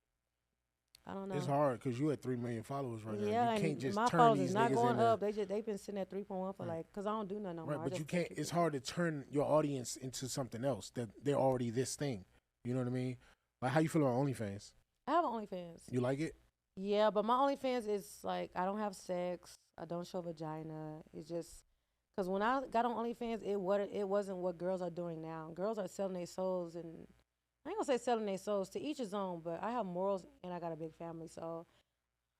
I don't know. It's hard because you at 3 million followers right now. Yeah, You can't and just my turn followers these is not niggas going into. up. They've been sitting at 3.1 for Right. like, cause I don't do nothing no more. Right, I but you just can't. take It's it. hard to turn your audience into something else that they're already this thing. You know what I mean? Like how you feel about OnlyFans? I have an OnlyFans. You like it? Yeah, but my OnlyFans is like I don't have sex. I don't show vagina. It's just because when I got on OnlyFans, it wasn't what girls are doing now. Girls are selling their souls, and I ain't gonna say selling their souls, to each his own. But I have morals, and I got a big family, so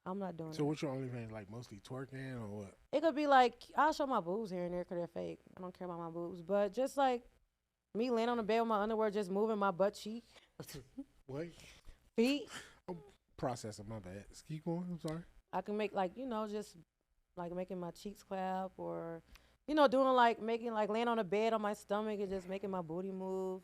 I'm not doing So it. what's your OnlyFans like? Mostly twerking or what? It could be like I'll show my boobs here and there because they're fake. I don't care about my boobs, but just like me laying on the bed with my underwear, just moving my butt cheek, What? feet. Processing, my bad. Keep going. I'm sorry. I can make like just like making my cheeks clap, or doing like making like laying on the bed on my stomach and just making my booty move.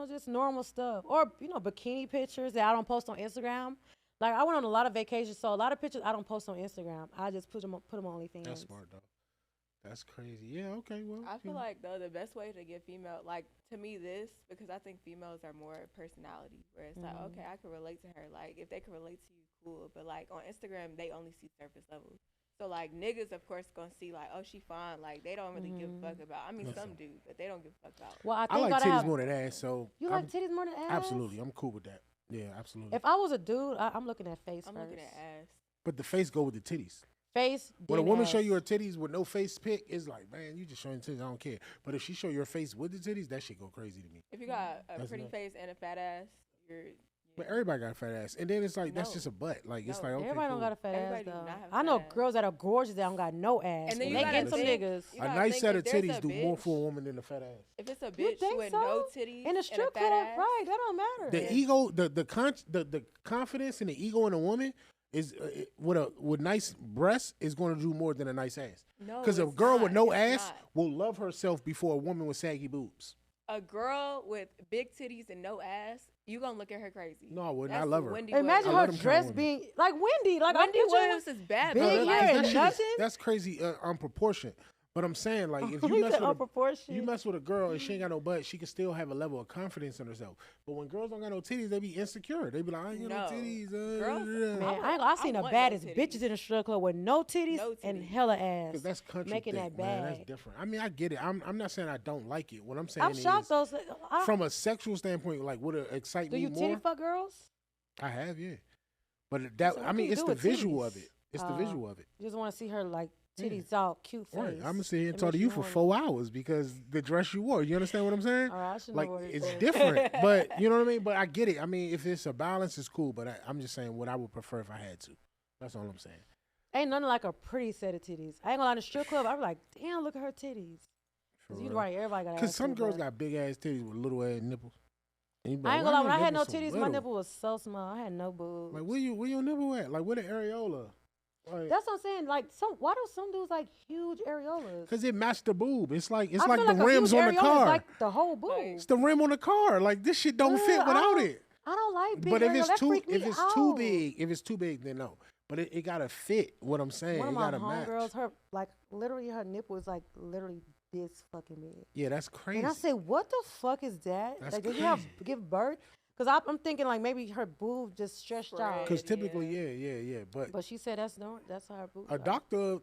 Just normal stuff, or bikini pictures that I don't post on Instagram. Like I went on a lot of vacations, so a lot of pictures I don't post on Instagram. I just put them on OnlyFans. That's smart though. That's crazy. Yeah, okay, well. I feel like though the best way to get female, like to me, this because I think females are more personality. Where it's like, okay, I can relate to her. Like if they can relate to you, cool. But like on Instagram, they only see surface level. So like niggas, of course, gonna see like, oh, she fine. Like they don't really give a fuck about. I mean, Listen. some do, but they don't give a fuck about. Well, I I think like I titties have. more than ass, so You I'm- like titties more than ass? absolutely. I'm cool with that. Yeah, absolutely. If I was a dude, I'm looking at face I'm first. looking at ass. But the face go with the titties. Face. When a then woman ass. show you her titties with no face pic, it's like, man, you just showing titties. I don't care. But if she show your face with the titties, that shit go crazy to me. If you got a That's pretty enough. face and a fat ass, you're. But everybody got a fat ass, and then it's like that's No. just a butt. Like it's No. like okay, Everybody cool. don't got a fat Everybody ass do though. not have I know fat ass. girls that are gorgeous that don't got no ass. And then you they gotta get some think- niggas. you A gotta nice think set if of there's titties a do more bitch- for a woman than a fat ass. If it's a You bitch think with so? no titties In the and a strip fat club, ass, right? That don't matter. The ego, the confidence and the ego in a woman is with nice breasts is going to do more than a nice ass. No, Because a it's girl with not. no It's ass not. will love herself before a woman with saggy boobs. A girl with big titties and no ass, you gonna look at her crazy. No, I wouldn't. I That's love her. Wendy Imagine I her love them kind of dress women. being like Wendy. Like Wendy I'm picturing- Williams is bad, Big but hair like, and that shit is- nothing? that's crazy unproportionate. But I'm saying, like, if He you mess said with unproportionate. you mess with a girl and she ain't got no butt, she can still have a level of confidence in herself. But when girls don't got no titties, they be insecure. They be like, I ain't got no No. titties. Girls- Man, I I seen the want no baddest titties. bitches in the strip club with no titties, No and titties. hella ass. Because that's country Making thick, that man. That's bag. different. I mean, I get it. I'm not saying I don't like it. What I'm saying I'm shocked is, though. I, from a sexual standpoint, like, would it excite do me you more? titty fuck girls? I have, yeah. But that, So what I can mean, you it's do the with visual titties? of it. It's the visual of it. You just want to see her like Yeah. titties out, cute face. Right. I'm gonna sit here and It talk to makes you for horny. 4 hours because the dress you wore. You understand what I'm saying? All right, I should Like know what it it's is. different, but you know what I mean. But I get it. I mean, if it's a balance, it's cool. But I'm just saying what I would prefer if I had to. That's all I'm saying. Ain't nothing like a pretty set of titties. I ain't gonna lie, in the strip club, I'm like, damn, look at her titties. For Cause you real. right, everybody got. Because some girls got big ass titties with little ass nipples. And you be I ain't like, gonna lie, "Why when I your had no nipples so titties, my little?" nipple was so small. I had no boobs. Like where your nipple at? Like where the areola? Like, That's what I'm saying. Like, why do some dudes like huge areolas? because it matched the boob. It's like I feel the a rims huge on the areola is car. like the whole boob. Like, It's the rim on the car. Like this shit don't fit Ugh, I without don't- it. I don't like big But if areolas. it's That too freak me if it's out. too big, then no. But it gotta fit what I'm saying. One It of my gotta match. homegirls, her like literally her nipple is like literally this fucking big. Yeah, that's crazy. And I said, what the fuck is that? That's like, did you have crazy. give birth? Because I'm thinking like maybe her boob just stretched out. Because Yeah. typically, yeah. But But she said that's how her boob. a are. doctor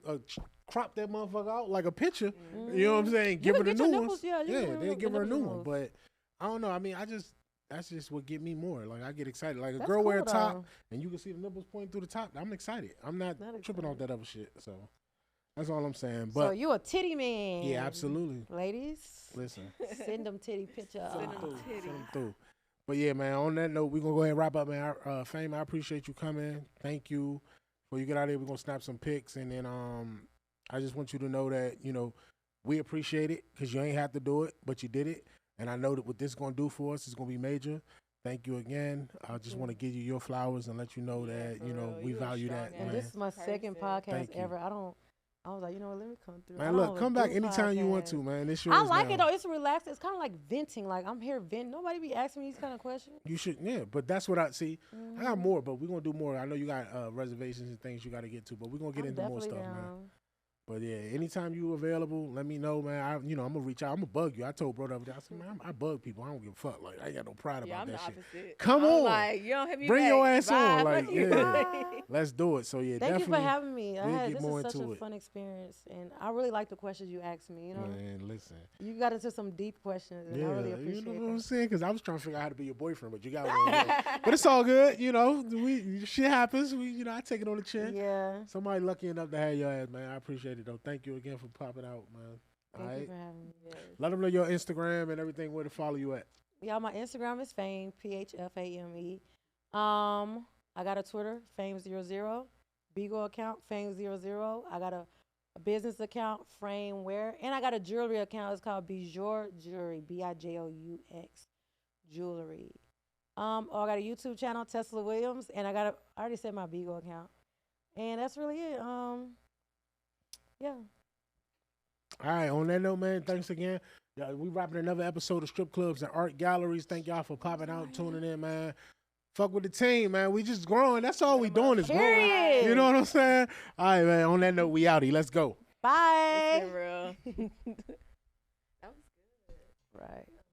crop that motherfucker out like a picture. You know what I'm saying? You Give can her the get your new nipples, ones. yeah, you can get they your give her a new nipples one. removed. But I don't know. I mean, that's just what get me more. Like I get excited. Like a That's girl wear a cool, top though. and you can see the nipples pointing through the top. I'm excited. I'm not Not tripping off excited. that other shit. So that's all I'm saying. So But you a titty man? yeah, absolutely. Ladies, Listen, send them titty pictures. send 'em them through. titties. Send 'em through. But yeah, man. On that note, we're gonna go ahead and wrap up, man. Phfame, I appreciate you coming. Thank you. Before you get out of here, we're gonna snap some pics, and then I just want you to know that we appreciate it because you ain't have to do it, but you did it, and I know that what this is gonna do for us is gonna be major. Thank you again. I just want to give you your flowers and let you know Yeah, that for we real. You a value strong that, ass. And man. this is my second Person. podcast Thank you. ever. I was like, you know what? Let me come through. I Man, don't look, come back do anytime you want podcasts. to, man. This yours I like now. it though. It's relaxed. It's kind of like venting. Like I'm here venting. Nobody be asking me these kind of questions. You should, yeah. But that's what I see. I got more, but we're gonna do more. I know you got reservations and things you got to get to, but we're gonna get I'm into more definitely stuff, man. down. But yeah, anytime you available, let me know, man. I'm gonna reach out. I'm gonna bug you. I told bro the other day, I said, man, I bug people. I don't give a fuck. Like I ain't got no pride Yeah, about I'm that the shit. opposite. Come I'm on. like, you don't hit me Bring your back. ass on, Bye. like, yeah. Let's do it. So yeah, Thank you definitely. for having me. we'll get This more is such into a it. fun experience, and I really like the questions you asked me. You know, Man, listen. you got into some deep questions, and Yeah, I really you appreciate know what I'm that. saying? Because I was trying to figure out how to be your boyfriend, but you got it. But it's all good, shit happens. I take it on the chin. Yeah. Somebody lucky enough to have your ass, man. I appreciate it though. Thank you again for popping out, man. All Thank you right. for having me. Let them know your Instagram and everything where to follow you at. Yeah, my Instagram is Phfame, Phfame. I got a Twitter, Phfame00, Beagle account, Phfame00. I got a business account, Frameware, and I got a jewelry account. It's called Bijou Jewelry, Bijous Jewelry. I got a YouTube channel, Tesla Williams, and I already said my Beagle account, and that's really it. Yeah. All right. On that note, man, thanks again. Yeah, we wrapping another episode of Strip Clubs and Art Galleries. Thank y'all for popping out, tuning in, man. Fuck with the team, man. We just growing. That's all we doing is growing. Period. You know what I'm saying? All right, man. On that note, we outie. Let's go. Bye. It's been real. That was good. Right.